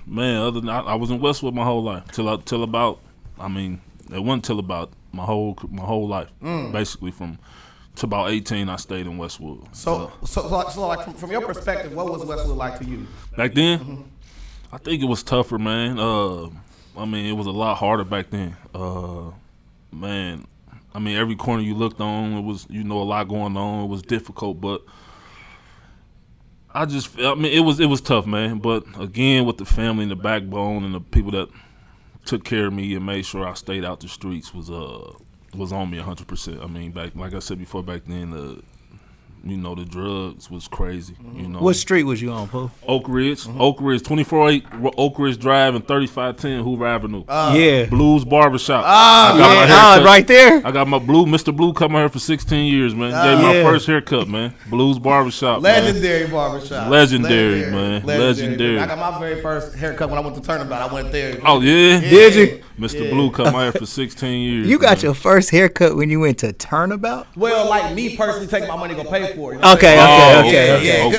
Man, other than I was in Westwood my whole life till about. I mean, it wasn't till about my whole life. Basically, to about 18, I stayed in Westwood. So like from your perspective, what was Westwood like to you back then? I think it was tougher, man. I mean, it was a lot harder back then. Man, I mean, every corner you looked on, it was a lot going on. It was difficult, but I mean, it was tough, man. But again, with the family and the backbone and the people that took care of me and made sure I stayed out the streets was on me 100%. I mean, like I said before, back then, the drugs was crazy. What street was you on, Pooh? Oak Ridge, 248 Oak Ridge Drive and 3510 Hoover Avenue. Yeah, Blues Barbershop. Right there. I got my Mr. Blue cut my hair for 16 years, man. Gave my first haircut, man. Blues Barbershop. Legendary barbershop. Legendary, man. Legendary. I got my very first haircut when I went to Turnabout. I went there. Oh yeah, did you? Mr. Blue cut my hair for 16 years. You got your first haircut when you went to Turnabout? Well, like me personally, taking my money to go pay for it. Okay. Yeah.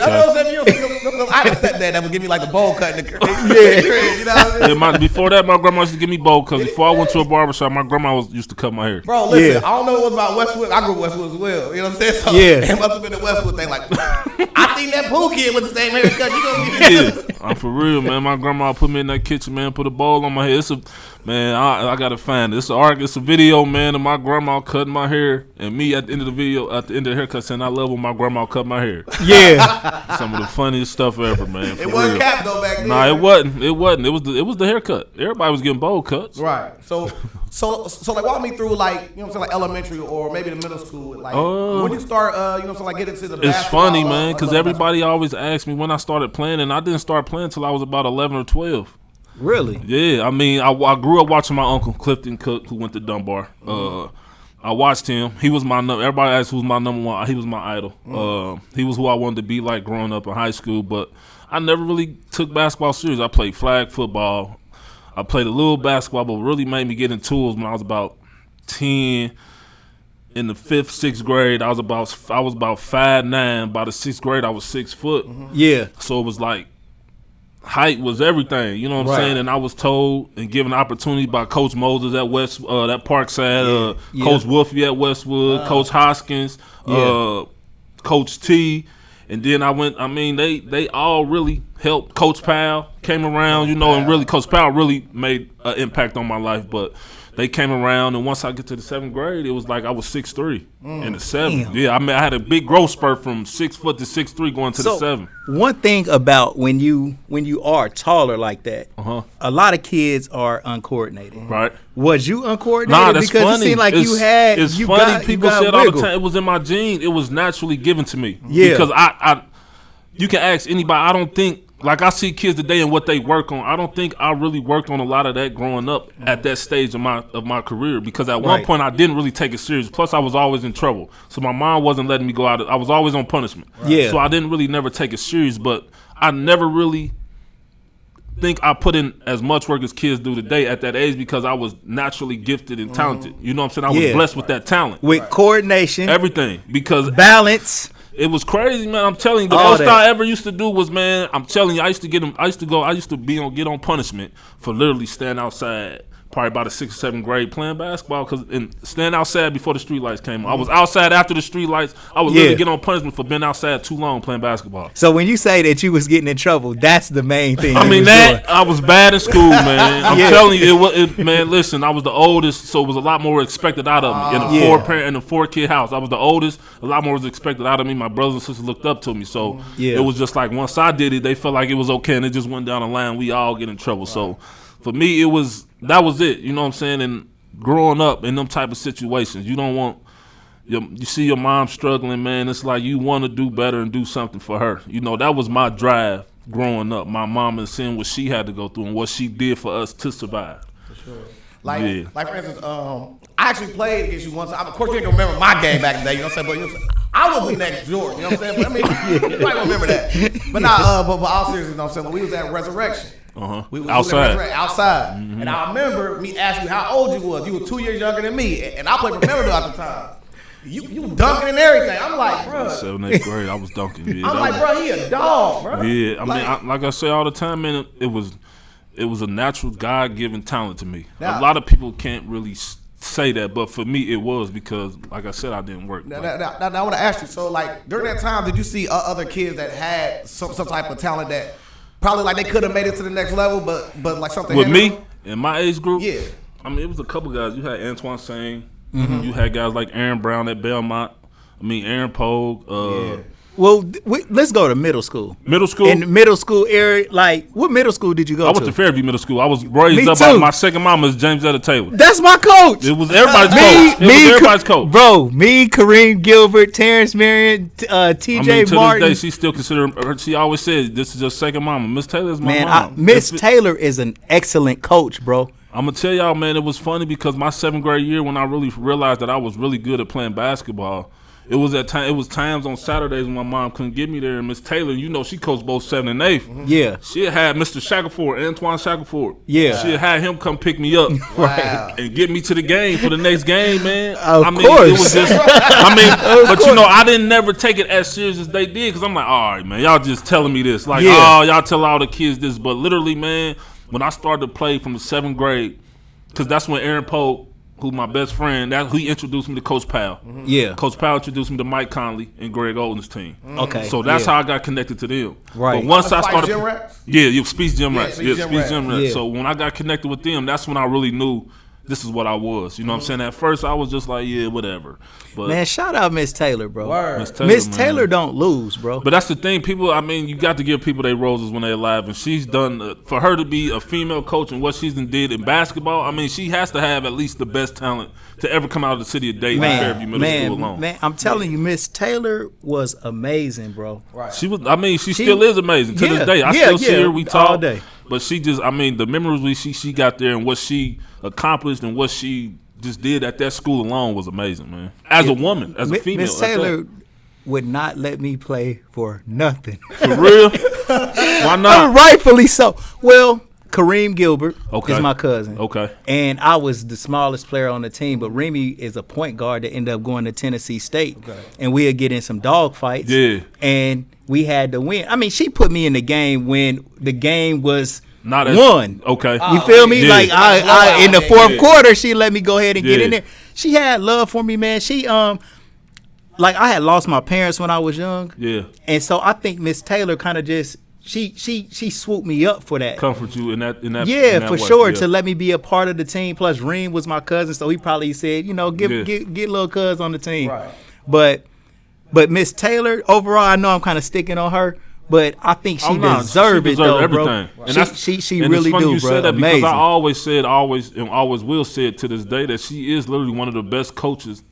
I had a stepdad that would give me like a bowl cut in the crib. You know what I mean? Before that, my grandma used to give me bowl cuts. Before I went to a barbershop, my grandma used to cut my hair. Bro, listen, I don't know what about Westwood. I grew up Westwood as well. You know what I'm saying? So it must have been the Westwood thing. Like, I seen that Pooh kid with the same haircut. You gonna get I'm for real, man. My grandma put me in that kitchen, man. Put a bowl on my head. Man, I gotta find it. It's a video, man, of my grandma cutting my hair and me at the end of the video, at the end of the haircut, saying I love when my grandma cut my hair. Yeah, some of the funniest stuff ever, man. It wasn't cap though back then. Nah, it wasn't. It was the haircut. Everybody was getting bowl cuts. Right. So like walk me through like like elementary or maybe the middle school. Like when you start like get into the basketball. It's funny, man, because everybody always asks me when I started playing, and I didn't start playing until I was about 11 or 12. Really? Yeah, I mean, I grew up watching my uncle Clifton Cook, who went to Dunbar. I watched him. He was everybody asked who's my number one. He was my idol. He was who I wanted to be like growing up in high school, but I never really took basketball serious. I played flag football. I played a little basketball, but really made me get into it when I was about 10. In the 5th, 6th grade, I was about 5'9". By the 6th grade, I was 6 foot. Yeah. So it was like, height was everything, you know what I'm saying? And I was told and given opportunity by Coach Moses at that Parkside, Coach Wolfie at Westwood, Coach Hoskins, Coach T, and then I went. I mean, they all really helped. Coach Powell came around, and really Coach Powell really made an impact on my life, but. They came around, and once I get to the 7th grade, it was like I was 6'3" in the 7th. Damn. Yeah, I mean, I had a big growth spurt from 6 foot to 6'3" going to the 7th. One thing about when you are taller like that, a lot of kids are uncoordinated. Right. Was you uncoordinated? Nah, that's because funny. It seemed like It's funny. People said all the time it was in my genes. It was naturally given to me. Yeah. Because you can ask anybody. I don't think. Like, I see kids today and what they work on. I don't think I really worked on a lot of that growing up at that stage of my career, because at one point I didn't really take it serious. Plus, I was always in trouble. So my mom wasn't letting me go out. I was always on punishment. Right. Yeah. So I didn't really never take it serious, but I never really think I put in as much work as kids do today at that age, because I was naturally gifted and talented. You know what I'm saying? I was blessed with that talent. With coordination. Everything. Because balance. It was crazy, man. I'm telling you, the most I ever used to do was, man, I'm telling you, I used to get get on punishment for literally standing outside, probably about the 6th or 7th grade playing basketball, and stand outside before the street lights came on. I was outside after the street lights. I would literally get on punishment for being outside too long playing basketball. So when you say that you was getting in trouble, that's the main thing. I mean, I was bad in school, man. I'm telling you, man, listen, I was the oldest, so it was a lot more expected out of me. In a 4-kid house, I was the oldest. A lot more was expected out of me. My brothers and sisters looked up to me. So it was just like, once I did it, they felt like it was okay, and it just went down the line. We all get in trouble. So for me, that was it. You know what I'm saying? And growing up in them type of situations, you don't want you see your mom struggling, man. It's like you want to do better and do something for her. That was my drive growing up. My mom, and seeing what she had to go through and what she did for us to survive. For sure. Like for instance, I actually played against you once. Of course, you ain't gonna remember my game back in the day. You know what I'm saying? But I was next George. You know what I'm saying? But I mean, you might remember that. But not. But all seriously, you know what I'm saying? When we was at Resurrection. We outside. Mm-hmm. And I remember me asking you how old you was. You were 2 years younger than me, and I played for Memorial at the time. You dunking and everything. I'm like, bro. 7th, 8th grade, I was dunking. Yeah, I'm like, bro, he a dog, bro. Yeah, I mean, like I say all the time, man, it was it was a natural God-given talent to me. Now, a lot of people can't really say that, but for me, it was because, like I said, I didn't work. Now, I want to ask you. So, like during that time, did you see other kids that had some type of talent that probably like they could have made it to the next level, but like something with me them? in my age group? Yeah. I mean, it was a couple guys. You had Antoine Sane. You had guys like Aaron Brown at Belmont. I mean, Aaron Pogue. Well, let's go to middle school. Middle school? In the middle school area, like, what middle school did you go to? I went to Fairview Middle School. I was raised up by my second mama is James Taylor. That's my coach. It was everybody's coach. It was everybody's coach. Bro, me, Kareem Gilbert, Terrence Marion, T.J. to Martin. this day, she still consider her. She always says, this is your second mama. Miss Taylor's my mom. Man, Miss Taylor is an excellent coach, bro. I'm going to tell y'all, man, it was funny because my 7th grade year when I really realized that I was really good at playing basketball, it was times on Saturdays when my mom couldn't get me there, and Miss Taylor, you know, she coached both 7th and 8th. Yeah. She had Mr. Shackelford, Antoine Shackelford. Yeah. She had him come pick me up and get me to the game for the next game, man. Of course. It was just, but you know, I didn't never take it as serious as they did because I'm like, all right, man, y'all just telling me this. Like, y'all tell all the kids this. But literally, man, when I started to play from the 7th grade, because that's when Aaron Pogue, who my best friend, he introduced me to Coach Powell. Yeah. Coach Powell introduced me to Mike Conley and Greg Oden's team. Okay. So that's how I got connected to them. Right. But once I started, Gym Rats? you Speech Gym Rats. Speech Gym Rats. Yeah. So when I got connected with them, that's when I really knew this is what I was. You know what I'm saying? At first, I was just like, yeah, whatever. But Man, shout out Miss Taylor, bro. Word. Miss Taylor don't lose, bro. But that's the thing, people. I mean, you got to give people their roses when they're alive, and she's done. For her to be a female coach and what she's did in basketball, I mean, she has to have at least the best talent to ever come out of the city of Dayton, Fairview Middle School alone. Man, I'm telling you, Miss Taylor was amazing, bro. Right. She was. I mean, she still is amazing to this day. I still see her. We talk all day. But she just. I mean, the memories she got there and what she accomplished and what she just did at that school alone was amazing, man. As a woman, as a female. Miss Taylor would not let me play for nothing. For real? Why not? Rightfully so. Well, Kareem Gilbert is my cousin. Okay. And I was the smallest player on the team, but Remy is a point guard that ended up going to Tennessee State. Okay. And we'd get in some dog fights. Yeah. And we had to win. I mean, she put me in the game when the game was not as won. Okay. You feel me? Yeah. Like I in the fourth quarter, she let me go ahead and get in there. She had love for me, man. She like I had lost my parents when I was young. Yeah. And so I think Miss Taylor kind of just she swooped me up for that. Comfort you in that Yeah, in that for way. sure. Yeah. To let me be a part of the team. Plus Reem was my cousin, so he probably said, you know, get little cuz on the team. Right. But Miss Taylor, overall, I know I'm kind of sticking on her. But I think she deserved it, though, everything. bro. And she and really it's funny do, you bro. said that Amazing. because I always will say it to this day that she is literally one of the best coaches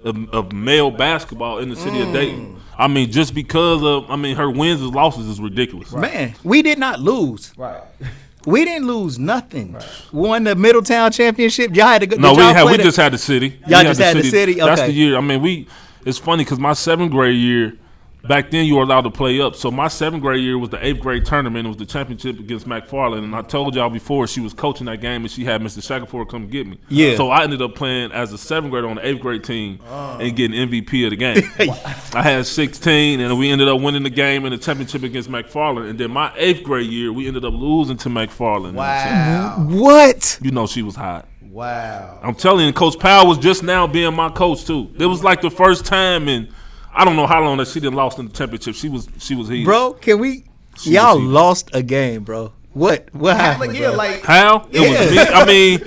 of male basketball in the city of Dayton. I mean, just because of her wins and losses is ridiculous. Right. Man, we did not lose. Right. We didn't lose nothing. Right. We won the Middletown championship. Y'all had to go. No, we just had the city. Y'all just had the city. Okay. That's the year. I mean, it's funny because my 7th grade year. Back then, you were allowed to play up. So my 7th grade year was the 8th grade tournament. It was the championship against McFarland. And I told y'all before she was coaching that game and she had Mr. Shackelford come get me. Yeah. So I ended up playing as a 7th grader on the 8th grade team and getting MVP of the game. I had 16, and we ended up winning the game in the championship against McFarland. And then my 8th grade year, we ended up losing to McFarland. Wow. What? You know she was hot. Wow. I'm telling you, Coach Powell was just now being my coach, too. It was like the first time in I don't know how long that she didn't lost in the championship. She was heated. Bro, can we? Y'all lost a game, bro. What happened? How? It was me. I mean,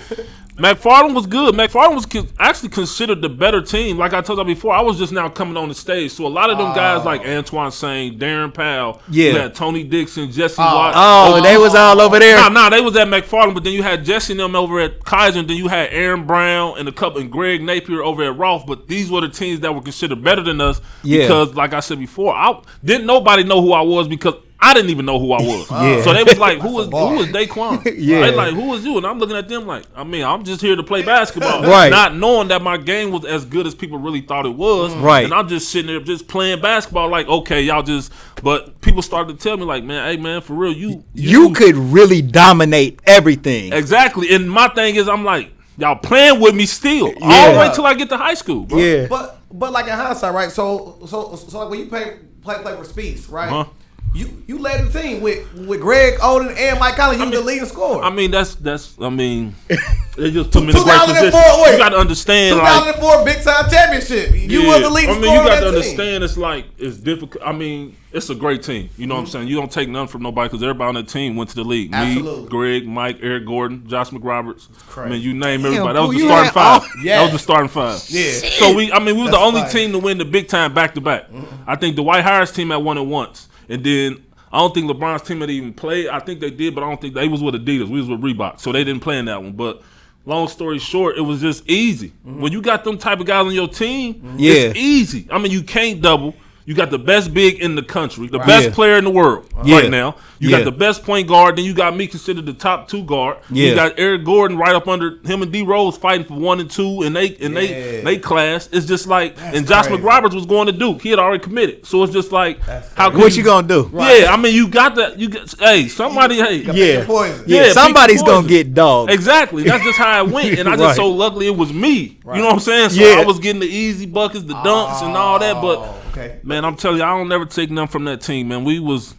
McFarland was good. McFarland was actually considered the better team. Like I told you before, I was just now coming on the stage. So a lot of them guys like Antoine Sane, Darren Powell, you had Tony Dixon, Jesse Watt. Oh, they was all over there. Nah, they was at McFarland, but then you had Jesse and them over at Kaiser, and then you had Aaron Brown and Greg Napier over at Rolfe. But these were the teams that were considered better than us because, like I said before, didn't nobody know who I was because I didn't even know who I was. So they was like, who is DAEQUAN? They like, who is you? And I'm looking at them like, I mean, I'm just here to play basketball. Not knowing that my game was as good as people really thought it was. And I'm just sitting there just playing basketball like, okay, y'all just, but people started to tell me like, man, hey man, for real, you could really dominate everything. Exactly. And my thing is, I'm like, y'all playing with me still. All the way till I get to high school, bro. But like in hindsight, right? So like when you play for Speeds, right? You led the team with Greg Oden and Mike Conley. You the leading scorer. I mean, that's. I mean, they just put me in a great position. Wait, you got to understand. 2004 Big Time Championship. You was the leading scorer. I mean, you got on to that understand. It's like it's difficult. I mean, it's a great team. You know what I'm saying? You don't take none from nobody because everybody on that team went to the league. Absolutely. Me, Greg, Mike, Eric Gordon, Josh McRoberts. Crazy. I mean, you name everybody. That was the starting five. That was the starting five. Yeah. So we was the only team to win the Big Time back to back. I think the Dwight Howard's team had won it once, and then. I don't think LeBron's team had even played. I think they did, but I don't think they was with Adidas. We was with Reebok, so they didn't play in that one. But long story short, it was just easy. When you got them type of guys on your team, it's easy. I mean, you can't double. You got the best big in the country, the best player in the world right now. You got the best point guard. Then you got me considered the top 2 guard. You got Eric Gordon right up under him and D Rose fighting for 1 and 2 in they class. It's just like and Josh McRoberts was going to Duke. He had already committed. So it's just like how what you gonna do? Right. Yeah, I mean you got that. You got somebody. Somebody's gonna get dogged. Exactly. That's just how it went. And I just so luckily it was me. You know what I'm saying? So I was getting the easy buckets, the dunks, and all that. But man, I'm telling you, I don't never take none from that team, man. We was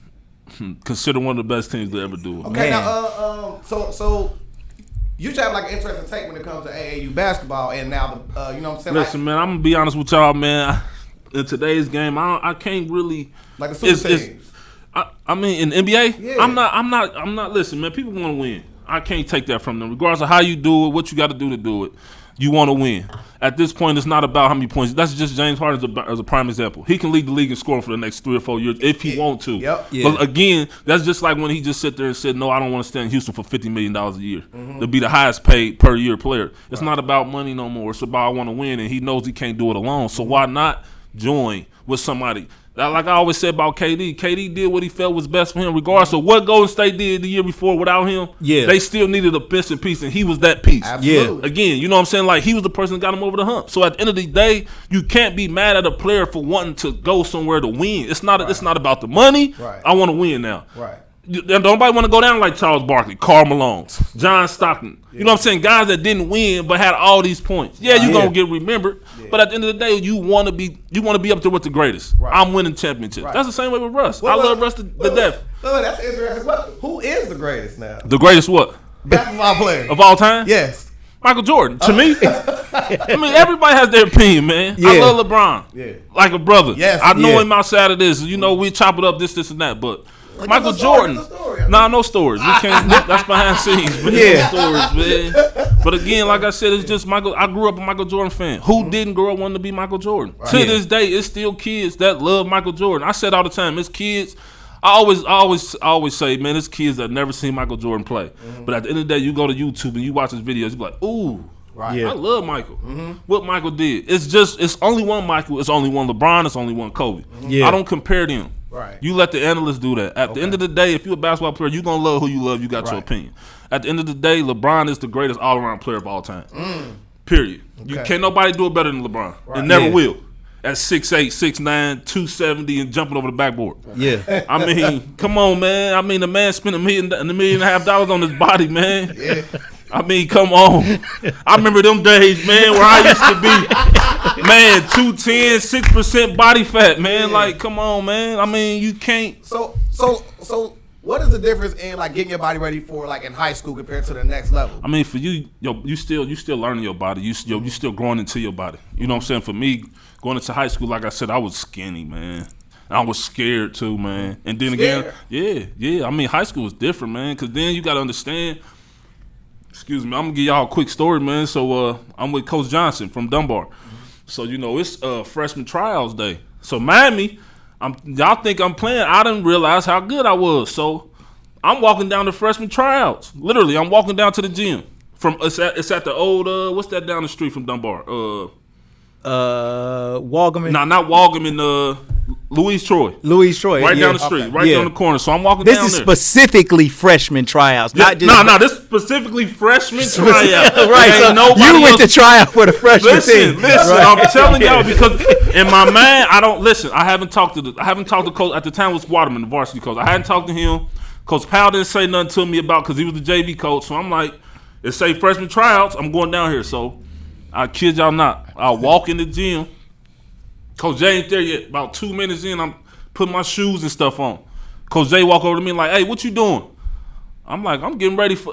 considered one of the best teams to ever do it. Okay, now, so you should have like an interesting take when it comes to AAU basketball, and now the, you know what I'm saying? Listen, man, I'm gonna be honest with y'all, man. In today's game, I can't really like the super teams. I mean, in NBA, I'm not. Listen, man, people want to win. I can't take that from them, regardless of how you do it, what you got to do it. You want to win. At this point, it's not about how many points. That's just James Harden as a prime example. He can lead the league in scoring for the next 3 or 4 years if he want to. But again, that's just like when he just sit there and said, no, I don't want to stay in Houston for $50 million a year to be the highest paid per year player. It's not about money no more. It's about I want to win, and he knows he can't do it alone. So why not join with somebody? Like I always said about KD, KD did what he felt was best for him, regardless of what Golden State did the year before without him. They still needed a missing piece, and he was that piece. Absolutely. Again, you know what I'm saying? Like, he was the person that got him over the hump. So at the end of the day, you can't be mad at a player for wanting to go somewhere to win. It's not about the money. I want to win now. Nobody want to go down like Charles Barkley, Karl Malone, John Stockton. You know what I'm saying? Guys that didn't win but had all these points. You're gonna get remembered. But at the end of the day, you want to be up there with the greatest. I'm winning championships. That's the same way with Russ. I love Russ to death. That's interesting. Who is the greatest now? The greatest what? Basketball player of all time? Yes. Michael Jordan. To me, I mean, everybody has their opinion, man. I love LeBron. Like a brother. I know him outside of this. You know, we chop it up this, and that, but. Michael Jordan. No stories. We can't. That's behind scenes. But no stories, man. But again, like I said, it's just Michael. I grew up a Michael Jordan fan. Who didn't grow up wanting to be Michael Jordan? To this day, it's still kids that love Michael Jordan. I said all the time, it's kids. I always say, man, it's kids that never seen Michael Jordan play. But at the end of the day, you go to YouTube and you watch his videos, you be like, ooh. I love Michael. What Michael did. It's only one Michael. It's only one LeBron. It's only one Kobe. I don't compare them. You let the analysts do that. At the end of the day, if you're a basketball player, you're going to love who you love. You got your opinion. At the end of the day, LeBron is the greatest all-around player of all time. Period. You can't nobody do it better than LeBron. And never will. At 6'8", 6'9", 270 and jumping over the backboard. I mean, come on, man. I mean, the man spent $1.5 million on his body, man. I mean, come on. I remember them days, man, where I used to be, man, 210, 6% body fat, man. Like, come on, man. I mean, you can't. So what is the difference in like getting your body ready for like in high school compared to the next level? I mean, for you, you still learning your body. You still growing into your body. You know what I'm saying? For me, going into high school, like I said, I was skinny, man. I was scared too, man. And then again, I mean, high school was different, man, because then you got to understand. Excuse me, I'm gonna give y'all a quick story, man. So I'm with Coach Johnson from Dunbar. So you know it's freshman trials day. So Miami, y'all think I'm playing? I didn't realize how good I was. So I'm walking down the freshman tryouts. Literally, I'm walking down to the gym. It's at the old what's that down the street from Dunbar? Walgerman. No, not Walgerman. Louise Troy. Right down the street, down the corner. So I'm walking down there. This is specifically freshman tryouts, not just. No, this specifically freshman tryouts. Right. So you went to try out for the freshman team. Listen. I'm telling y'all because in my mind, I haven't talked to coach at the time. It was Waterman, the varsity coach. I hadn't talked to him. Coach Powell didn't say nothing to me about because he was the JV coach. So I'm like, it say freshman tryouts. I'm going down here. So I kid y'all not. I walk in the gym. Coach Jay ain't there yet. About 2 minutes in, I'm putting my shoes and stuff on. Coach J walk over to me like, "Hey, what you doing?" I'm like, "I'm getting ready for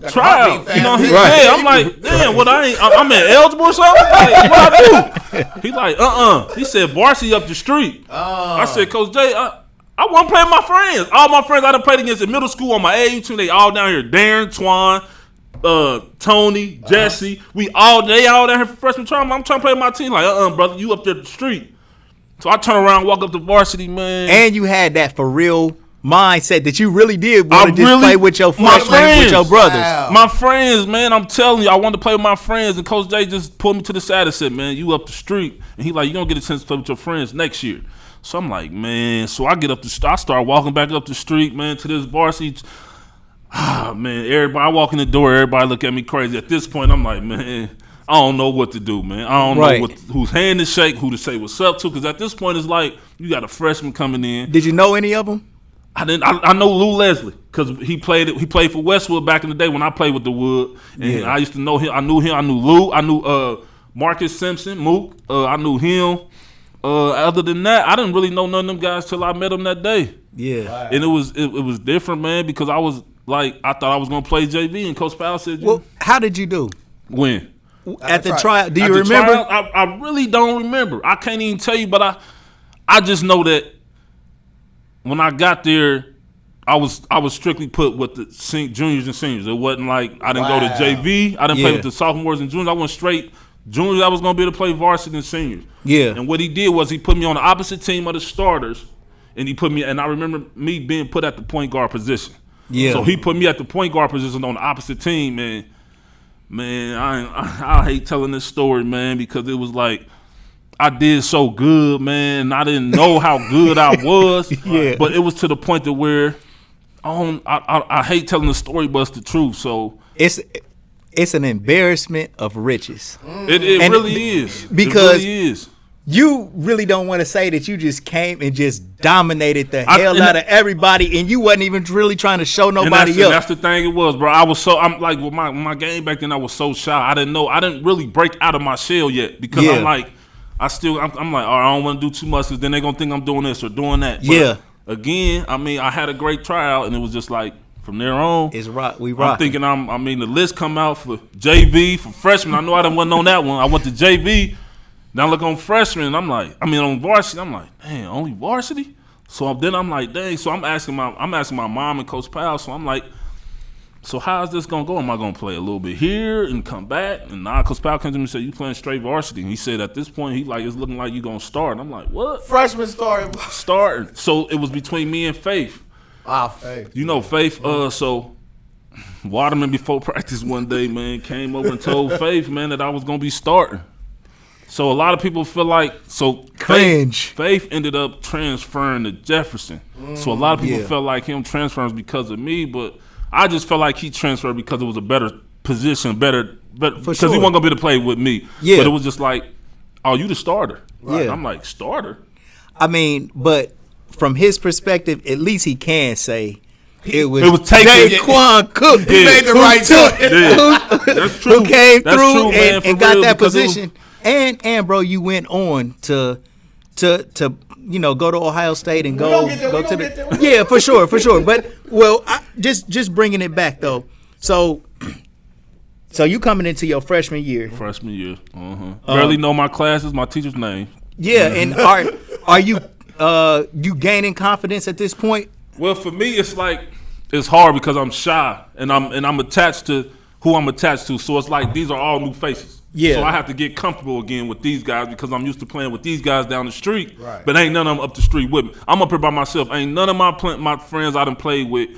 tryout." You know, yeah. I'm like, "Damn, what I'm ineligible or something? Like, what I do?" He like, He said, "Varsity up the street." I said, "Coach J, I want to play with my friends. All my friends I done played against in middle school on my AAU team, they all down here. Darren, Twan, Tony, Jesse. They all down here for freshman trial. I'm trying to play with my team. Like, brother, you up there the street." So I turn around, walk up to varsity, man. And you had that for real mindset that you really did want to just play with your freshmen, with your brothers. Wow. My friends, man, I'm telling you, I wanted to play with my friends, and Coach J just pulled me to the side and said, "Man, you up the street." And he like, "You don't get a chance to play with your friends next year." So I'm like, man. So I get up I start walking back up the street, man, to this varsity. Man, everybody, I walk in the door, everybody look at me crazy. At this point, I'm like, man, I don't know what to do, man. I don't know whose hand to shake, who to say what's up to, because at this point, it's like you got a freshman coming in. Did you know any of them? I didn't. I know Lou Leslie because he played for Westwood back in the day when I played with the Wood, and I used to know him. I knew him. I knew Lou. I knew Marcus Simpson, Mook. I knew him. Other than that, I didn't really know none of them guys till I met them that day. Yeah, wow. And it was different, man, because I was like, I thought I was gonna play JV, and Coach Powell said, "Well, how did you do when at the tryout? Do you at the remember?" Tryout, I really don't remember. I can't even tell you, but I just know that when I got there, I was strictly put with the juniors and seniors. It wasn't like I didn't go to JV. I didn't play with the sophomores and juniors. I went straight juniors. I was gonna be able to play varsity and seniors. Yeah. And what he did was he put me on the opposite team of the starters, and he put me. And I remember me being put at the point guard position. Yeah. So he put me at the point guard position on the opposite team, and man, I hate telling this story, man, because it was like I did so good, man. I didn't know how good I was. Yeah. But it was to the point to where I hate telling the story, but it's the truth. So it's an embarrassment of riches. It really is. Because it really is. You really don't want to say that you just came and just dominated the hell out of everybody, and you wasn't even really trying to show nobody else. That's the thing. It was, bro. I'm like, with my game back then, I was so shy. I didn't really break out of my shell yet because I'm like, I'm like, I don't want to do too much because then they're gonna think I'm doing this or doing that. But again, I mean, I had a great tryout, and it was just like from there on, it's rock. We rock. I'm thinking, the list come out for JV for freshmen. I know I didn't wasn't on that one. I went to JV. Now look on freshman, on varsity, I'm like, dang, only varsity? So then I'm like, dang. So I'm asking my mom and Coach Powell. So I'm like, so how's this gonna go? Am I gonna play a little bit here and come back? And now Coach Powell comes to me and said, you playing straight varsity? And he said at this point, it's looking like you gonna start. And I'm like, what? Freshman starting. Starting. So it was between me and Faith. Faith. You know Faith. So Waterman before practice one day, man, came over and told Faith, man, that I was gonna be starting. So a lot of people feel like Faith ended up transferring to Jefferson. So a lot of people felt like him transferring because of me, but I just felt like he transferred because it was a better position, better because he wasn't gonna be able to play with me. Yeah. But it was just like, oh, you the starter. Right? Yeah. I'm like, starter? I mean, but from his perspective, at least he can say it was DAEQUAN Cook. He made the right choice. That's true. Who came through and got that position. And bro, you went on to go to Ohio State and go to the yeah, for sure. But just bringing it back though. So you coming into your freshman year? Freshman year. Barely know my classes, my teacher's name. Yeah, and are you you gaining confidence at this point? Well, for me, it's like it's hard because I'm shy and I'm attached to who I'm attached to. So it's like these are all new faces. Yeah. So I have to get comfortable again with these guys because I'm used to playing with these guys down the street. Right. But ain't none of them up the street with me. I'm up here by myself. Ain't none of my friends I done played with.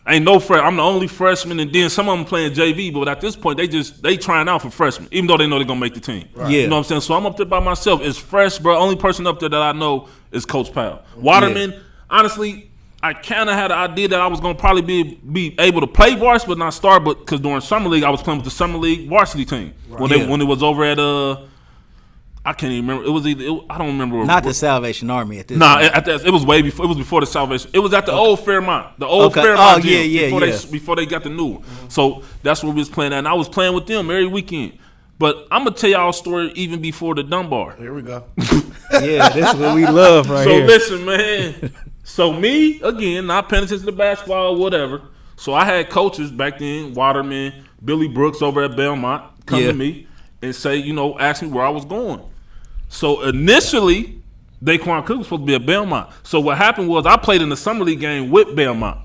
Ain't no friend. I'm the only freshman, and then some of them playing JV. But at this point, they trying out for freshmen, even though they know they're gonna make the team. Right. Yeah. You know what I'm saying? So I'm up there by myself. It's fresh, bro. Only person up there that I know is Coach Powell. Waterman, honestly, I kind of had an idea that I was going to probably be able to play varsity but not start, but because during summer league I was playing with the summer league varsity team when it was over at I can't even remember. It was I don't remember. Not the Salvation Army at this. It was way before. It was before the Salvation. It was at the old Fairmont, Fairmont gym before they got the new one. So that's where we was playing at, and I was playing with them every weekend. But I'm gonna tell y'all a story even before the Dunbar. Here we go. Yeah, this is what we love right here. So listen, man. So me, again, not paying attention to basketball or whatever. So I had coaches back then, Waterman, Billy Brooks over at Belmont, come to me and say, you know, ask me where I was going. So initially, DAEQUAN Cook was supposed to be at Belmont. So what happened was I played in the summer league game with Belmont.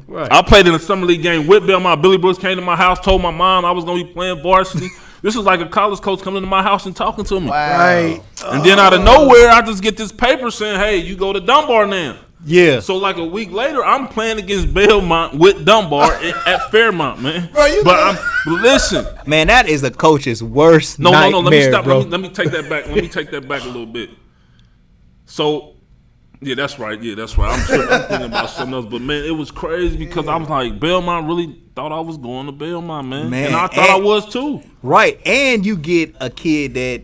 Right. I played in the summer league game with Belmont. Billy Brooks came to my house, told my mom I was going to be playing varsity. This is like a college coach coming to my house and talking to me. Wow. Right. And then out of nowhere, I just get this paper saying, hey, you go to Dunbar now. Yeah. So like a week later, I'm playing against Belmont with Dunbar at Fairmont, man. Bro, but listen, man, that is the coach's worst nightmare, Let me stop. bro. Let me take that back. Let me take that back a little bit. So, yeah, that's right. I'm thinking about something else. But man, it was crazy because I was like, Belmont really thought I was going to Belmont, man. And I thought I was too. Right, and you get a kid that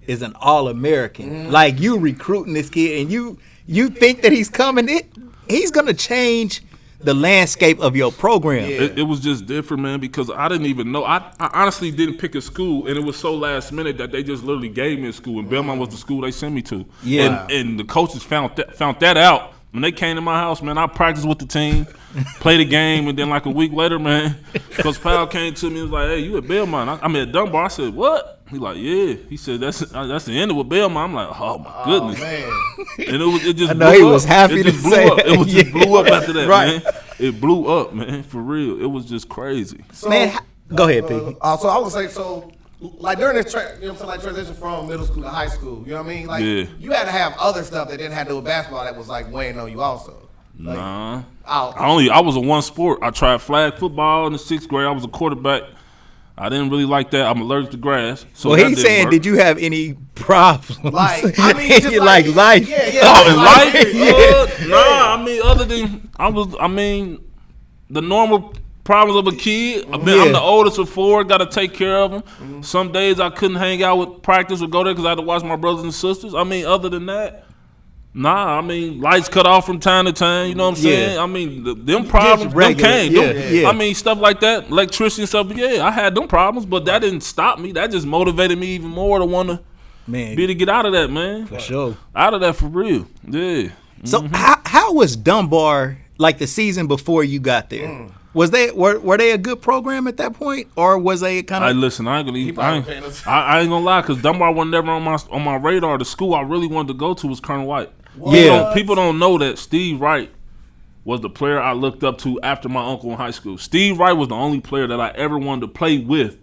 is an All-American. Like you recruiting this kid, and you think that he's coming. He's gonna change the landscape of your program. It was just different, man, because I didn't even know. I honestly didn't pick a school, and it was so last minute that they just literally gave me a school, and Belmont was the school they sent me to. Yeah, and the coaches found that out when they came to my house, man. I practiced with the team, played a game, and then like a week later, man, Coach Powell came to me and was like, "Hey, you at Belmont?" I'm at Dunbar. I said, "What?" He like, "Yeah." He said, "That's the end of with Belmont." I'm like, "Oh my goodness!" Man. And it just blew he up. was happy to say up. It was just blew up after that, right. man. It blew up, man, for real. It was just crazy. So, man, go ahead, P. So I was gonna say, like during this, like transition from middle school to high school, you know what I mean? Like you had to have other stuff that didn't have to do with basketball that was like weighing on you also. Like, nah, I was a one sport. I tried flag football in the 6th grade. I was a quarterback. I didn't really like that. I'm allergic to grass. So well, he's saying, did you have any problems? Like, I mean, just like life? Yeah. Oh, in life? Nah, I mean, other than the normal problems of a kid. I'm the oldest of 4. Got to take care of them. Some days I couldn't hang out with practice or go there because I had to watch my brothers and sisters. I mean, other than that. Nah, I mean, lights cut off from time to time, you know what I'm saying? I mean, them problems, them came. I mean, stuff like that, electricity and stuff, I had them problems, but that didn't stop me. That just motivated me even more to want to be to get out of that, man. For sure. Out of that for real, yeah. So how was Dunbar, like the season before you got there? Was were they a good program at that point, or was they kind of? Listen, I ain't gonna lie, because Dunbar was never on my radar. The school I really wanted to go to was Colonel White. People don't know that Steve Wright was the player I looked up to after my uncle in high school. Steve Wright was the only player that I ever wanted to play with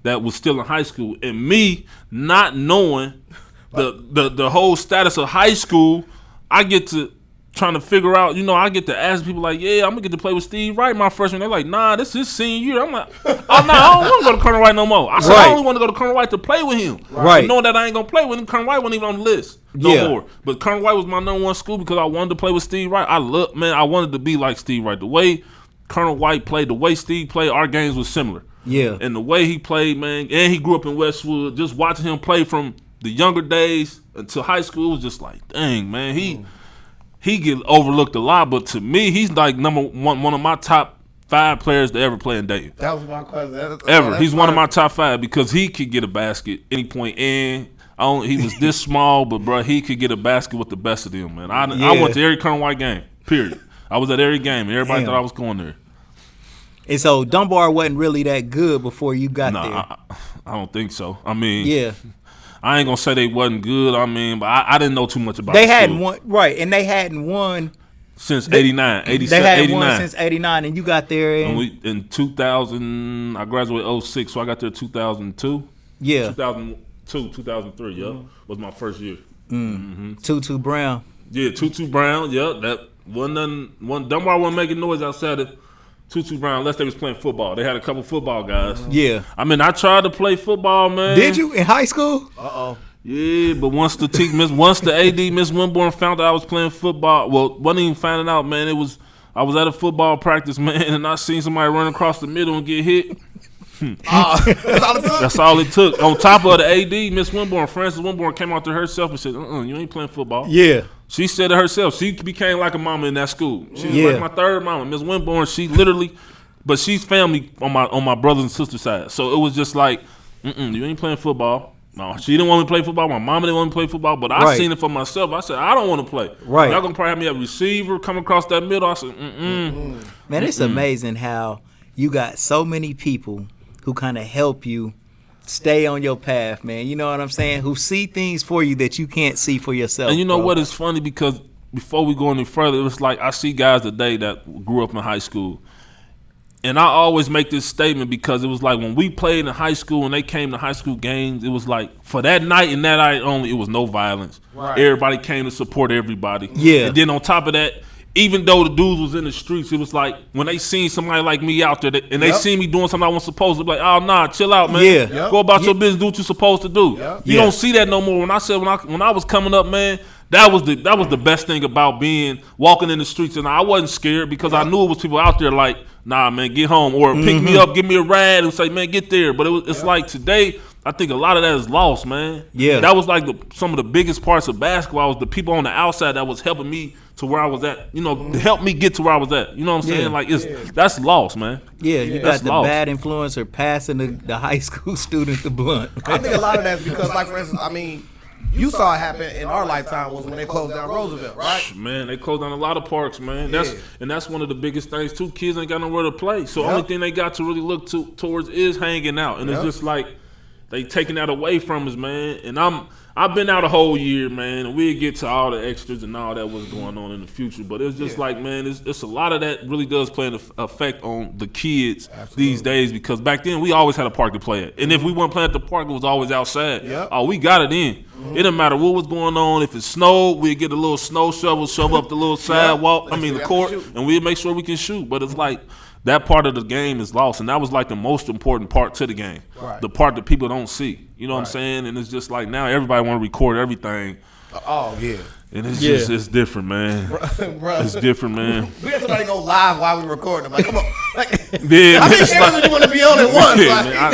that was still in high school. And me not knowing the whole status of high school, I get to trying to figure out, I get to ask people like, yeah, I'm going to get to play with Steve Wright my freshman. They're like, nah, this is his senior year. I'm like, oh, no, I don't want to go to Colonel White no more. I said, I only want to go to Colonel White to play with him. Right. But knowing that I ain't going to play with him, Colonel White wasn't even on the list no more. But Colonel White was my #1 school because I wanted to play with Steve Wright. I wanted to be like Steve Wright. The way Colonel White played, the way Steve played, our games was similar. Yeah. And the way he played, man, and he grew up in Westwood, just watching him play from the younger days until high school, it was just like, dang, man, he get overlooked a lot, but to me, he's like one of my top 5 players to ever play in Dayton. That was my question. Ever. He's one of my top 5 because he could get a basket any point. And he was this small, but, bro, he could get a basket with the best of them, man. I went to every Colonel White game, period. I was at every game, and everybody thought I was going there. And so Dunbar wasn't really that good before you got there? I don't think so. I mean, I ain't gonna say they wasn't good. I mean, but I didn't know too much about. They hadn't won, right? And they hadn't won since '89, '87, they hadn't 89. won since '89, and you got there in 2000. I graduated 06, so I got there 2002. Yeah, 2002, 2003. Yeah, was my first year. Tutu Brown. Yeah, Tutu Brown. Yeah, that wasn't one. Dunbar wasn't making noise outside of Tutu Brown unless they was playing football. They had a couple football guys. Yeah. I mean, I tried to play football, man. Did you in high school? Yeah, but once the AD Miss Winborn found out I was playing football, well, wasn't even finding out, man. I was at a football practice, man, and I seen somebody run across the middle and get hit. That's all it took. On top of the AD, Miss Winborn, Frances Winborn came out there herself and said, you ain't playing football. Yeah. She said it herself. She became like a mama in that school. She was like my third mama. Miss Winborn, she literally, but she's family on my brothers and sisters side. So it was just like, you ain't playing football. No, she didn't want me to play football. My mama didn't want me to play football, but I seen it for myself. I said, I don't want to play. Right. Y'all gonna probably have me a receiver come across that middle. I said, Man, it's amazing how you got so many people who kind of help you stay on your path, man. You know what I'm saying? Who see things for you that you can't see for yourself. And you know bro. what is funny? Because before we go any further, it was like I see guys today that grew up in high school. And I always make this statement because it was like when we played in high school and they came to high school games, it was like for that night and that night only, it was no violence. Right. Everybody came to support everybody. Yeah. And then on top of that, even though the dudes was in the streets, it was like when they seen somebody like me out there and they seen me doing something I wasn't supposed to, be like, oh, nah, chill out, man. Yeah. Go about your business, do what you're supposed to do. You don't see that no more. When I was coming up, man, that was the best thing about walking in the streets, and I wasn't scared because I knew it was people out there like, nah, man, get home, or pick me up, give me a ride, and say, man, get there. But it's like today, I think a lot of that is lost, man. Yeah, that was like some of the biggest parts of basketball was the people on the outside that was helping me to where I was at. You know, help me get to where I was at. You know what I'm saying? Like that's lost, man. Yeah, you got the bad influencer passing the high school student the blunt. I think a lot of that's because, like, for instance, I mean, you saw it happen in our lifetime was when they closed down Roosevelt, right? Man, they closed down a lot of parks, man. That's one of the biggest things too. Kids ain't got nowhere to play, so only thing they got to really look towards is hanging out, and it's just like they taking that away from us, man. And I've been out a whole year, man, and we'll get to all the extras and all that what's going on in the future. But it's just like, man, it's a lot of that really does play an effect on the kids these days, because back then we always had a park to play at. And if we weren't playing at the park, it was always outside. Oh, we got it in. It didn't matter what was going on. If it snowed, we'd get a little snow shovel, shovel up the little sidewalk, the court, and we'd make sure we can shoot. But it's like that part of the game is lost, and that was like the most important part to the game, the part that people don't see. You know what I'm saying? And it's just like now everybody want to record everything. Oh, yeah. And it's just, it's different, man. It's different, man. We had somebody go live while we recording. I'm like, come on. Like, Yeah, how many cameras do you want to be on at once? Yeah,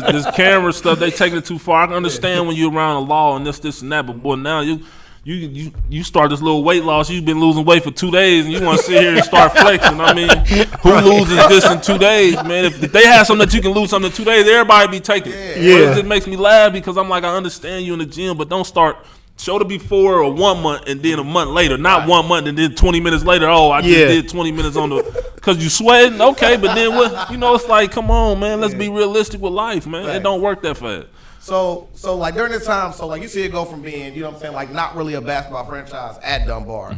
man, this camera stuff, they taking it too far. I can understand when you're around the law and this and that, but boy, now you start this little weight loss. You've been losing weight for 2 days, and you want to sit here and start flexing. I mean, who loses this in 2 days, man? If they have something that you can lose something in 2 days, everybody be taking it. But it just makes me laugh because I'm like, I understand you in the gym, but don't start show the before or 1 month and then a month later, not 1 month and then 20 minutes later. Oh, I just did 20 minutes on the because you sweating. Okay, but then what? You know, it's like, come on, man. Let's be realistic with life, man. It don't work that fast. So like during this time, so like you see it go from being, you know what I'm saying, like not really a basketball franchise at Dunbar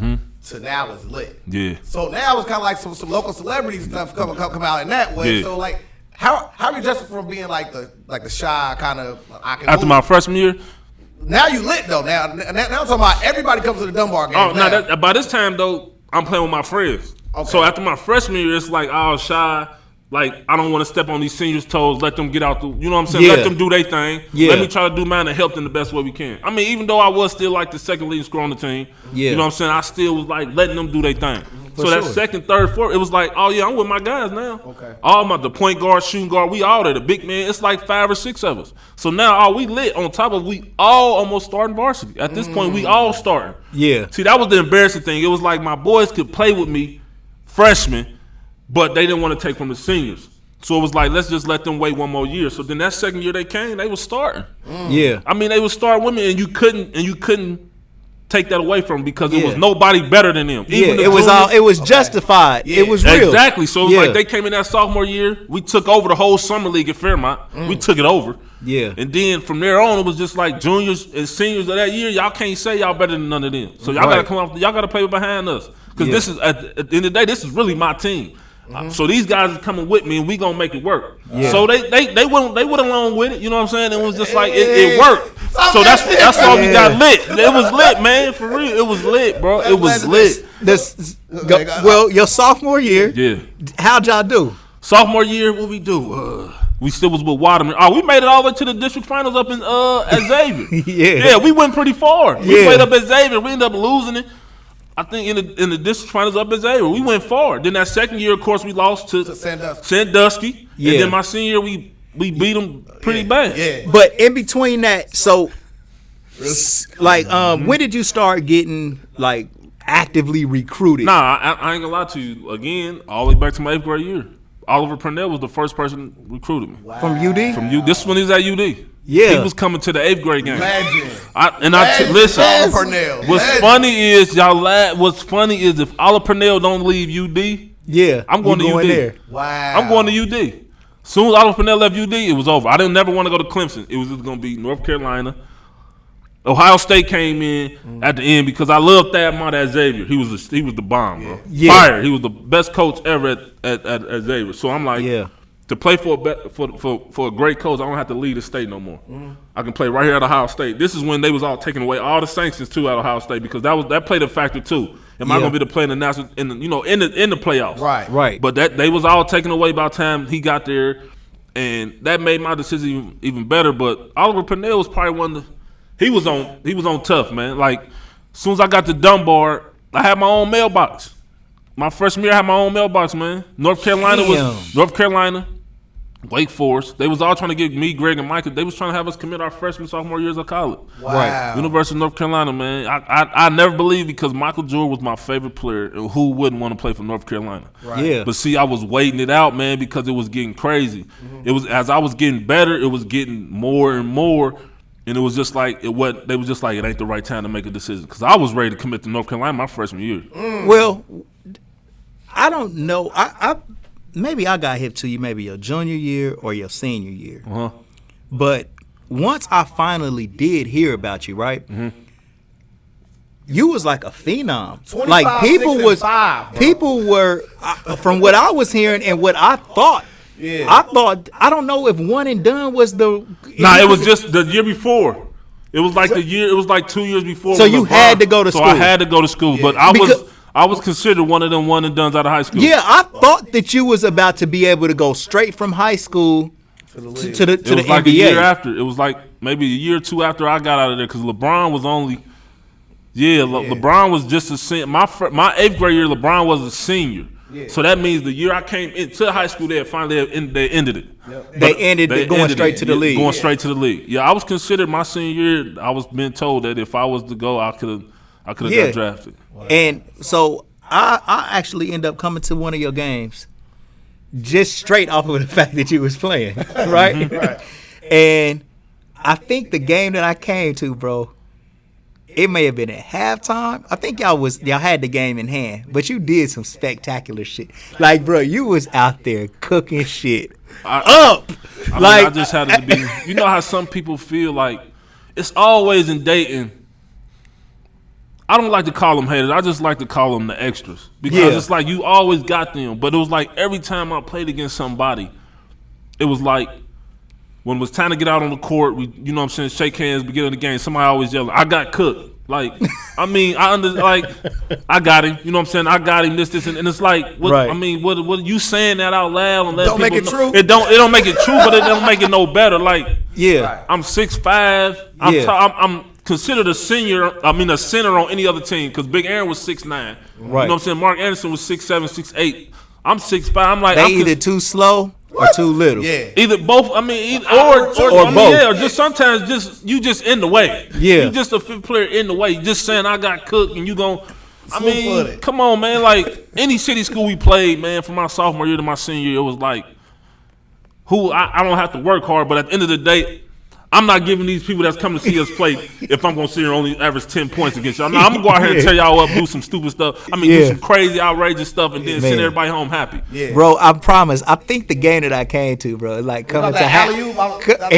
to now it's lit. Yeah. So now it's kind of like some local celebrities stuff come out in that way. So like how are you adjusting from being like the shy kind of after my freshman year? Now you lit though. Now I'm talking about everybody comes to the Dunbar game. Oh no! By this time though, I'm playing with my friends. Okay. So after my freshman year, it's like I was shy. Like, I don't want to step on these seniors' toes. Let them get out the, you know what I'm saying? Let them do their thing. Let me try to do mine and help them the best way we can. I mean, even though I was still like the second leading scorer on the team, you know what I'm saying? I still was like letting them do their thing. So that second, third, fourth, it was like, oh yeah, I'm with my guys now. Okay. All the point guard, shooting guard, we all there. The big man, it's like 5 or 6 of us. So now, we lit on top of we all almost starting varsity. At this point, we all starting. Yeah. See, that was the embarrassing thing. It was like my boys could play with me, freshmen, but they didn't want to take from the seniors. So it was like, let's just let them wait 1 more year. So then that second year they came, they was starting. Yeah. I mean, they was starting with me, and you couldn't take that away from them because it was nobody better than them. Even it was justified. It was real. Exactly. So it was like they came in that sophomore year. We took over the whole summer league at Fairmont. We took it over. Yeah. And then from there on, it was just like juniors and seniors of that year. Y'all can't say y'all better than none of them. So y'all gotta come off. Y'all gotta play behind us because this is at the end of the day, this is really my team. So these guys are coming with me, and we gonna make it work. So they went along with it. You know what I'm saying? It was just like it worked. So that's why we got lit. It was lit, man. For real, it was lit, bro. It was lit. Well, your sophomore year, how'd y'all do? Sophomore year, what we do? We still was with Waterman. Oh, we made it all the way to the district finals up in at Xavier. Yeah, we went pretty far. We played up at Xavier. We ended up losing it. I think in the district finals up at Xavier, we went far. Then that second year, of course, we lost to Sandusky. And then my senior year, we beat them pretty bad. Yeah. But in between that, so like, when did you start getting like actively recruited? Nah, I ain't gonna lie to you. Again, all the way back to my 8th grade year. Oliver Purnell was the first person who recruited me. Wow. From UD? From UD. This is when he was at UD. Yeah. He was coming to the 8th grade game. Legend. Listen. Oliver Purnell. What's funny is if Oliver Purnell don't leave UD, yeah, I'm going to UD. There. Wow. I'm going to UD. Soon as Oliver Purnell left UD, it was over. I didn't never want to go to Clemson. It was just going to be North Carolina. Ohio State came in at the end because I loved Thad Mott at Xavier. He was the bomb, bro. Yeah. Fire. He was the best coach ever at Xavier. So I'm like, to play for a great coach, I don't have to leave the state no more. I can play right here at Ohio State. This is when they was all taking away all the sanctions too at Ohio State because that played a factor too. Am I going to be the player in the national in the playoffs? Right. But they was all taken away by the time he got there, and that made my decision even better. But Oliver Purnell was probably one of the. He was on tough, man. Like, as soon as I got to Dunbar, I had my own mailbox. My freshman year, I had my own mailbox, man. North Carolina, Wake Forest. They was all trying to get me, Greg, and Michael. They was trying to have us commit our freshman, sophomore years of college. Wow. Right. University of North Carolina, man. I never believed because Michael Jordan was my favorite player, and who wouldn't want to play for North Carolina? Right. Yeah. But see, I was waiting it out, man, because it was getting crazy. It was as I was getting better, it was getting more and more. And it was just like they was just like it ain't the right time to make a decision because I was ready to commit to North Carolina my freshman year. Well, I don't know. I maybe I got hip to you maybe your junior year or your senior year. But once I finally did hear about you, right? You was like a phenom. 25, Like people 5, were from what I was hearing and what I thought. Yeah. I don't know if one and done was the. Nah, it was just the year before. It was like it was like 2 years before. So you had to go to school. So I had to go to school, but I was considered one of them one and dones out of high school. Yeah, I thought that you was about to be able to go straight from high school to the It was like NBA. a year after. It was like maybe a year or two after I got out of there because LeBron was only. LeBron was just a senior. My 8th grade year, LeBron was a senior. Yeah. So that means the year I came into high school, they ended it. Yep. They ended it going straight to the league. Going straight to the league. Yeah, I was considered my senior year. I was being told that if I was to go, I could have got drafted. Wow. And so I actually end up coming to one of your games, just straight off of the fact that you was playing, right? Right. And I think the game that I came to, bro. It may have been at halftime. I think y'all had the game in hand, but you did some spectacular shit. Like, bro, you was out there cooking shit up. I just had to be. You know how some people feel like it's always in dating. I don't like to call them haters. I just like to call them the extras because it's like you always got them. But it was like every time I played against somebody, it was like. When it was time to get out on the court, you know what I'm saying, shake hands, beginning of the game, somebody always yelling, I got cooked. Like, I mean, I got him. You know what I'm saying? I got him, this, and it's like, what, right. I mean, what you saying that out loud and let don't people make it know. true. It don't make it true, but it don't make it no better. Like, yeah, I'm 6'5". I'm considered a center on any other team because Big Aaron was 6'9". Right. You know what I'm saying? Mark Anderson was 6'7", 6'8". I'm 6'5". I'm like, they either too slow or too little. Yeah. Either both. I mean, or both. Yeah, or just sometimes you just in the way. Yeah. You just a fifth player in the way. You just saying I got cooked and you gon'. I mean, Smooth-footed. come on, man. Like any city school we played, man, from my sophomore year to my senior year, it was like, I don't have to work hard, but at the end of the day, I'm not giving these people that's coming to see us play if I'm going to sit here only average 10 points against y'all. No, I'm going to go out here and tear y'all up, do some stupid stuff. I mean, do some crazy, outrageous stuff, and then send everybody home happy. Yeah. Bro, I promise. I think the game that I came to, bro, like coming to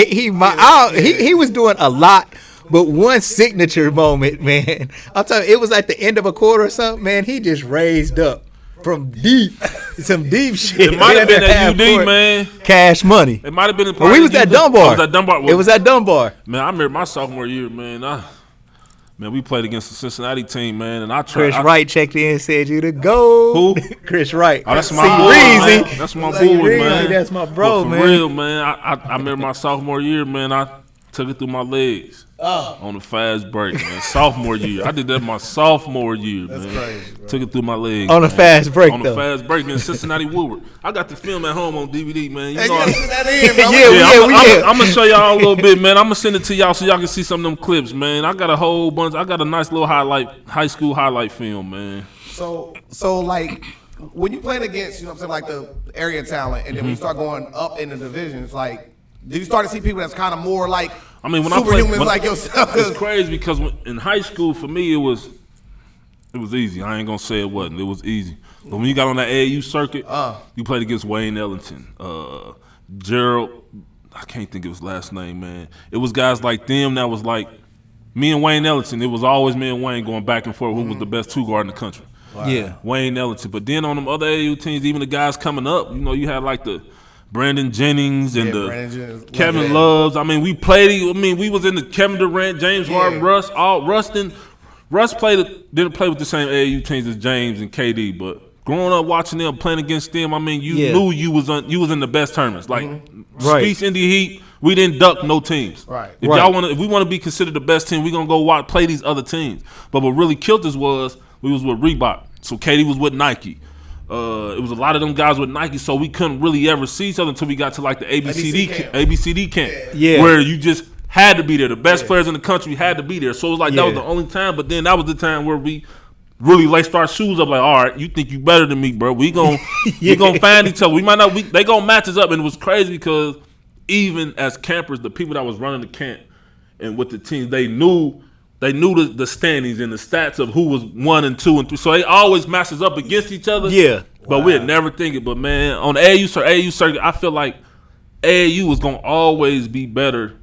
he was doing a lot, but one signature moment, man. I'll tell you, it was at the end of a quarter or something, man. He just raised up from deep, some deep shit. It might have been at UD, man. Cash money. It might have been. But we was at Dunbar. I was at Dunbar. It was at Dunbar. Man, I remember my sophomore year, man. Man, we played against the Cincinnati team, man, and Chris Wright checked in and said you to go. Who? Chris Wright. Oh, that's my boy, man. That's my boy, man. That's my bro, but man. For real, man. I remember my sophomore year, man. I took it through my legs on the fast break, man. Sophomore year. I did that my sophomore year, man. That's crazy, bro. Took it through my legs. On a fast break, On a fast break, man. Cincinnati Woodward. I got the film at home on DVD, man. You know I'm going to show y'all a little bit, man. I'm going to send it to y'all so y'all can see some of them clips, man. I got a whole bunch. I got a nice little high school highlight film, man. So like, when you playing against, you know what I'm saying, like the area talent, and then when you start going up in the divisions, like, did you start to see people that's kind of more like when superhumans like yourself? It's crazy because in high school, for me, it was easy. I ain't gonna say it wasn't. It was easy. But when you got on that AAU circuit, you played against Wayne Ellington, Gerald. I can't think of his last name, man. It was guys like them that was like me and Wayne Ellington. It was always me and Wayne going back and forth. Who was the best two guard in the country? Wow. Yeah, Wayne Ellington. But then on them other AAU teams, even the guys coming up, you know, you had like the Brandon Jennings and Kevin Loves. I mean, we played. I mean, we was in the Kevin Durant, James Harden, Russ. Russ didn't play with the same AAU teams as James and KD, but growing up watching them playing against them, I mean, you knew you was in the best tournaments. Like Speech Indie Heat, we didn't duck no teams. Right. If we want to be considered the best team, we gonna go play these other teams. But what really killed us was we was with Reebok, so KD was with Nike. It was a lot of them guys with Nike, so we couldn't really ever see each other until we got to like the ABCD camp, where you just had to be there. The best players in the country had to be there. So it was like that was the only time. But then that was the time where we really laced our shoes up. Like, all right, you think you better than me, bro? We gon' we gonna find each other. We might not. They gonna match us up. And it was crazy because even as campers, the people that was running the camp and with the teams, they knew the standings and the stats of who was 1 and 2 and 3. So they always matched us up against each other. Yeah. But we'd never think it. But man, on the AAU circuit, I feel like AAU is gonna always be better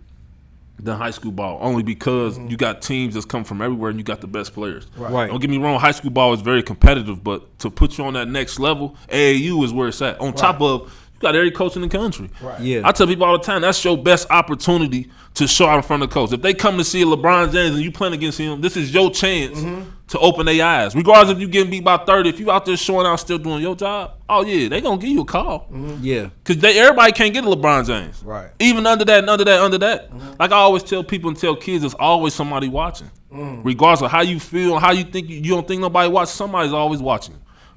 than high school ball, only because you got teams that's come from everywhere and you got the best players. Right. Don't get me wrong, high school ball is very competitive, but to put you on that next level, AAU is where it's at. On top of, you got every coach in the country. Right. Yeah. I tell people all the time, that's your best opportunity to show out in front of the coach. If they come to see LeBron James and you playing against him, this is your chance to open their eyes. Regardless if you getting beat by 30, if you out there showing out still doing your job, oh yeah, they gonna give you a call. Yeah. Because everybody can't get a LeBron James. Right. Even under that. Like I always tell people and tell kids, there's always somebody watching. Regardless of how you feel, how you think, you don't think nobody watching, somebody's always watching.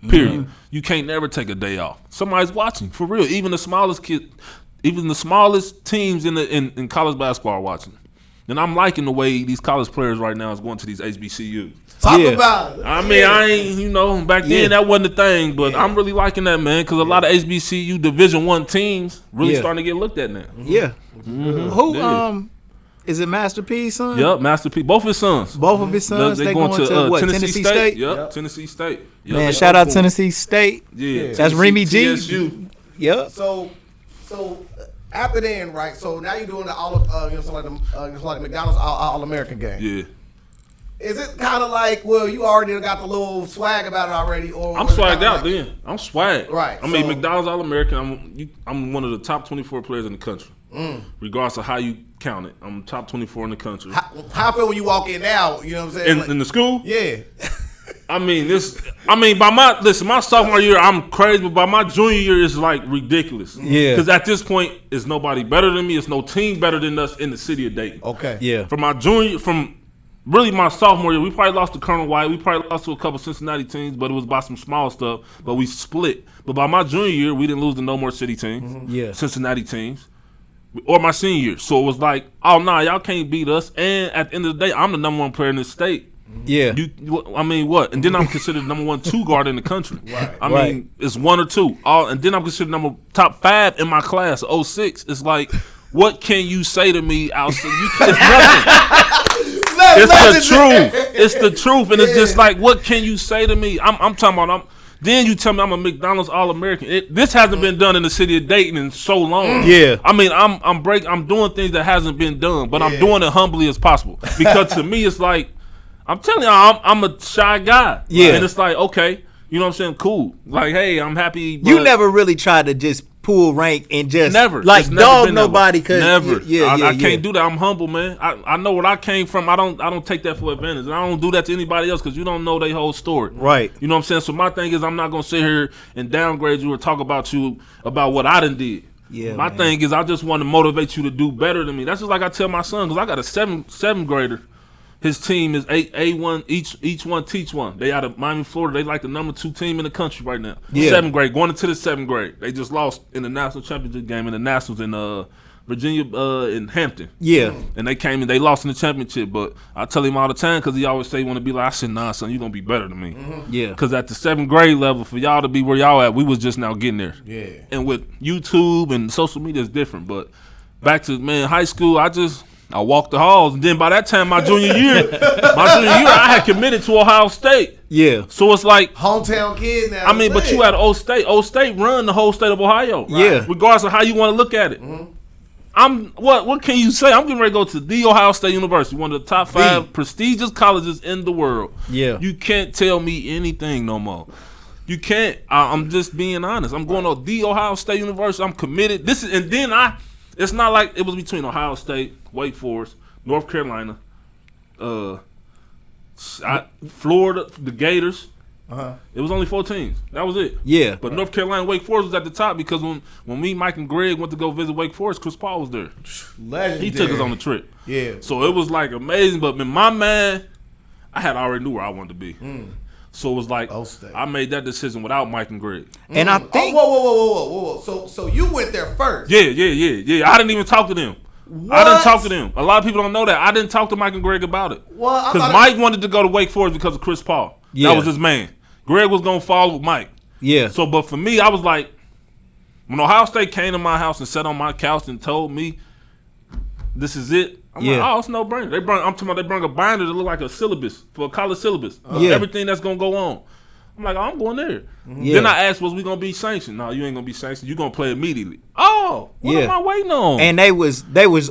Period. You can't never take a day off. Somebody's watching, for real. Even the smallest kid, even the smallest teams in college basketball are watching. And I'm liking the way these college players right now is going to these HBCUs. Talk about it. I mean, I ain't, back then that wasn't the thing, but I'm really liking that, man, because a lot of HBCU Division I teams really starting to get looked at now. Yeah. Who, is it Master P's son? Yep, Master P. Both his sons. Both of his sons. They going to what, Tennessee State? Yep, Tennessee State. Yep. Man, shout out Tennessee State. Yeah. That's Remy G. TSU. Yep. So after then, right? So now you're doing the like McDonald's All-American game. Yeah. Is it kind of like, well, you already got the little swag about it already, or I'm swagged out then. I'm swagged. Right. I mean, McDonald's All-American. I'm one of the top 24 players in the country. Regardless of how you count it, I'm top 24 in the country. How feel when you walk in now? You know what I'm saying? In the school? Yeah. By my sophomore year, I'm crazy, but by my junior year, it's like ridiculous. Yeah. Because at this point, it's nobody better than me. It's no team better than us in the city of Dayton. Okay. Yeah. From really my sophomore year, we probably lost to Colonel White. We probably lost to a couple Cincinnati teams, but it was by some small stuff. But we split. But by my junior year, we didn't lose to no more city teams, Cincinnati teams, or my senior year. So it was like, oh, nah, y'all can't beat us. And at the end of the day, I'm the number 1 player in this state. Yeah. What? And then I'm considered number 1 2 guard in the country. Right. I mean, it's 1 or 2. And then I'm considered top 5 in my class, 06. It's like, what can you say to me outside? It's nothing. It's the truth. It's the truth. And it's just like, what can you say to me? I'm talking about, then you tell me I'm a McDonald's All-American. This hasn't been done in the city of Dayton in so long. Yeah. I mean, I'm doing things that hasn't been done, but I'm doing it humbly as possible. Because to me, it's like, I'm telling you, I'm a shy guy. Yeah. And it's like, okay, you know what I'm saying? Cool. Like, hey, I'm happy. You never really tried to just pull rank and just never dog nobody. Never. I can't do that. I'm humble, man. I know where I came from. I don't take that for advantage. And I don't do that to anybody else because you don't know their whole story. Right. You know what I'm saying? So my thing is I'm not going to sit here and downgrade you or talk about you about what I done did. Yeah. My thing is I just want to motivate you to do better than me. That's just like I tell my son because I got a seventh grader. His team is A1, each one teach one. They out of Miami, Florida. They like the number 2 team in the country right now. Yeah. 7th grade, going into the 7th grade. They just lost in the national championship game in the Nationals in Virginia in Hampton. Yeah. And they came and they lost in the championship. But I tell him all the time because he always say he want to be like, I said, nah, son, you going to be better than me. Yeah. Because at the 7th grade level, for y'all to be where y'all at, we was just now getting there. Yeah. And with YouTube and social media is different. But back to, man, high school, I walked the halls, and then by that time, my junior year, I had committed to Ohio State. Yeah. So it's like hometown kid now. I mean, but you at Old State. Old State run the whole state of Ohio. Yeah. Regardless of how you want to look at it. What can you say? I'm getting ready to go to the Ohio State University, one of the top 5 prestigious colleges in the world. Yeah. You can't tell me anything no more. You can't. I'm just being honest. I'm going to the Ohio State University. I'm committed. It's not like it was between Ohio State, Wake Forest, North Carolina, Florida, the Gators. It was only 4 teams. That was it. Yeah. But North Carolina, Wake Forest was at the top because when me, Mike, and Greg went to go visit Wake Forest, Chris Paul was there. Legendary. He took us on the trip. Yeah. So it was like amazing. But in my mind, I had already knew where I wanted to be. So it was like I made that decision without Mike and Greg. And I think whoa. So you went there first. Yeah. I didn't even talk to them. What? I didn't talk to them. A lot of people don't know that. I didn't talk to Mike and Greg about it. Well, because Mike wanted to go to Wake Forest because of Chris Paul. Yeah. That was his man. Greg was going to follow Mike. Yeah. So, but for me, I was like, when Ohio State came to my house and sat on my couch and told me, this is it. I'm like, oh, it's no brainer. I'm talking about they bring a binder that look like a syllabus for a college syllabus. Everything that's going to go on. I'm like, oh, I'm going there. Then I asked, was we going to be sanctioned? No, you ain't going to be sanctioned. You're going to play immediately. Oh, what am I waiting on? And they was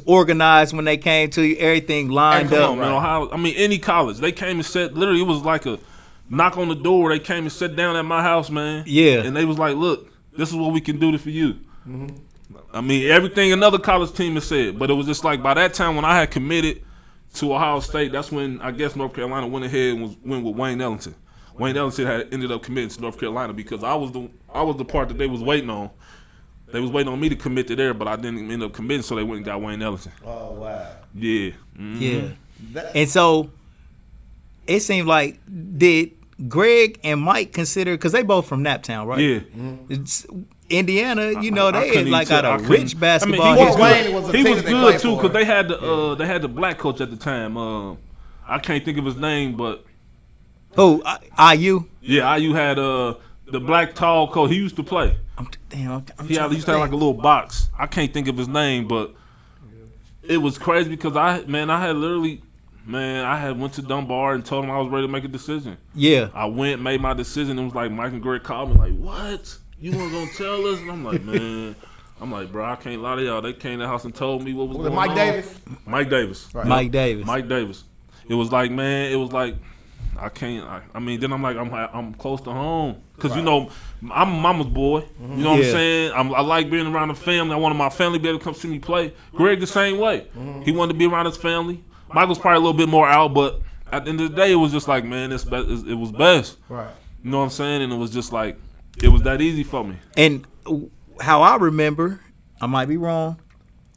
organized when they came to you. Everything lined come up. on, man, Ohio, I mean, any college. They came and sat, literally, it was like a knock on the door. They came and sat down at my house, man. Yeah. And they was like, look, this is what we can do for you. I mean, everything another college team has said. But it was just like by that time when I had committed to Ohio State, that's when I guess North Carolina went ahead and went with Wayne Ellington. Wayne Ellington had ended up committing to North Carolina because I was the part that they was waiting on. They was waiting on me to commit to there, but I didn't end up committing, so they went and got Wayne Ellington. Oh, wow. Yeah. Yeah. And so it seemed like, did Greg and Mike consider, because they both from Naptown, right? Yeah. It's Indiana, you know, I they had like got a rich basketball history. history. He was good too because they had the black coach at the time. I can't think of his name, but who? IU? Yeah, IU had the black tall coach. He used to play. He used to have like a little box. I can't think of his name, but it was crazy because I had went to Dunbar and told him I was ready to make a decision. Yeah. I went, made my decision. It was like Mike and Greg called me like, what? You weren't going to tell us? And I'm like, man. I'm like, bro, I can't lie to y'all. They came to the house and told me what was going on. Mike Davis? Mike Davis. Right. Mike Davis. Mike Davis. It was like, man, I can't. I mean, then I'm like, I'm close to home because you know I'm a mama's boy. You know what I'm saying? I like being around the family. I wanted my family to be able to come see me play. Greg the same way. He wanted to be around his family. Michael's probably a little bit more out, but at the end of the day, it was just like, man, it was best. Right. You know what I'm saying? And it was just like, it was that easy for me. And how I remember, I might be wrong,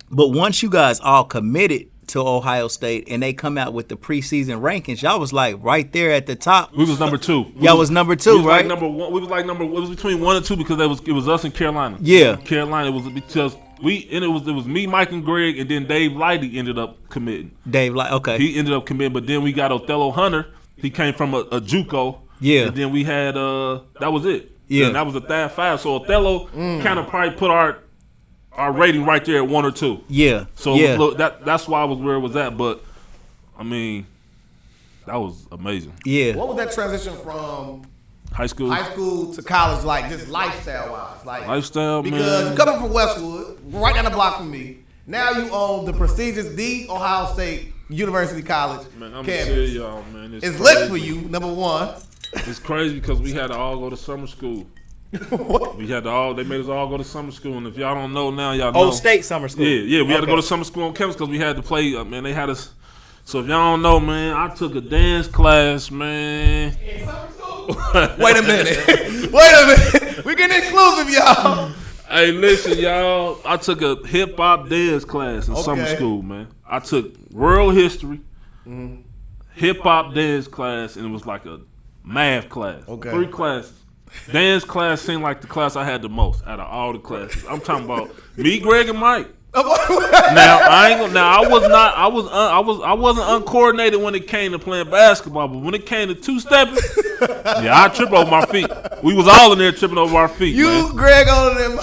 but once you guys all committed to Ohio State and they come out with the preseason rankings, y'all was like right there at the top. We was number 2. Y'all was number 2, right? Like number 1. We was like it was between 1 and 2 because it was us and Carolina. Yeah. Carolina was because it was me, Mike, and Greg, and then Dave Lighty ended up committing. Okay. He ended up committing, but then we got Othello Hunter. He came from a JUCO. Yeah. And then we had that was it. Yeah. And that was the Thad 5. So Othello kind of probably put our rating right there at 1 or 2. Yeah. So that's why I was where it was at. But I mean, that was amazing. Yeah. What was that transition from high school to college like, just lifestyle wise? Like lifestyle, because man. you coming from Westwood, right down the block from me. Now you own the prestigious The Ohio State University College Man, I'm campus. tell y'all, man. It's lit for you, number 1. It's crazy because we had to all go to summer school. We had to they made us all go to summer school, and if y'all don't know now, y'all know. Old State summer school. Yeah, we had to go to summer school on campus because we had to play. Man, they had us. So if y'all don't know, man, I took a dance class, man. In summer school? Wait a minute. We getting exclusive, y'all. Hey, listen, y'all. I took a hip hop dance class in summer school, man. I took world history, hip hop dance class, and it was like a math class. 3 classes. Dance class seemed like the class I had the most out of all the classes. I'm talking about me, Greg, and Mike. Now I ain't gonna. Now I was not. I wasn't uncoordinated when it came to playing basketball, but when it came to two-stepping, yeah, I trip over my feet. We was all in there tripping over our feet. You, man. Greg, on them,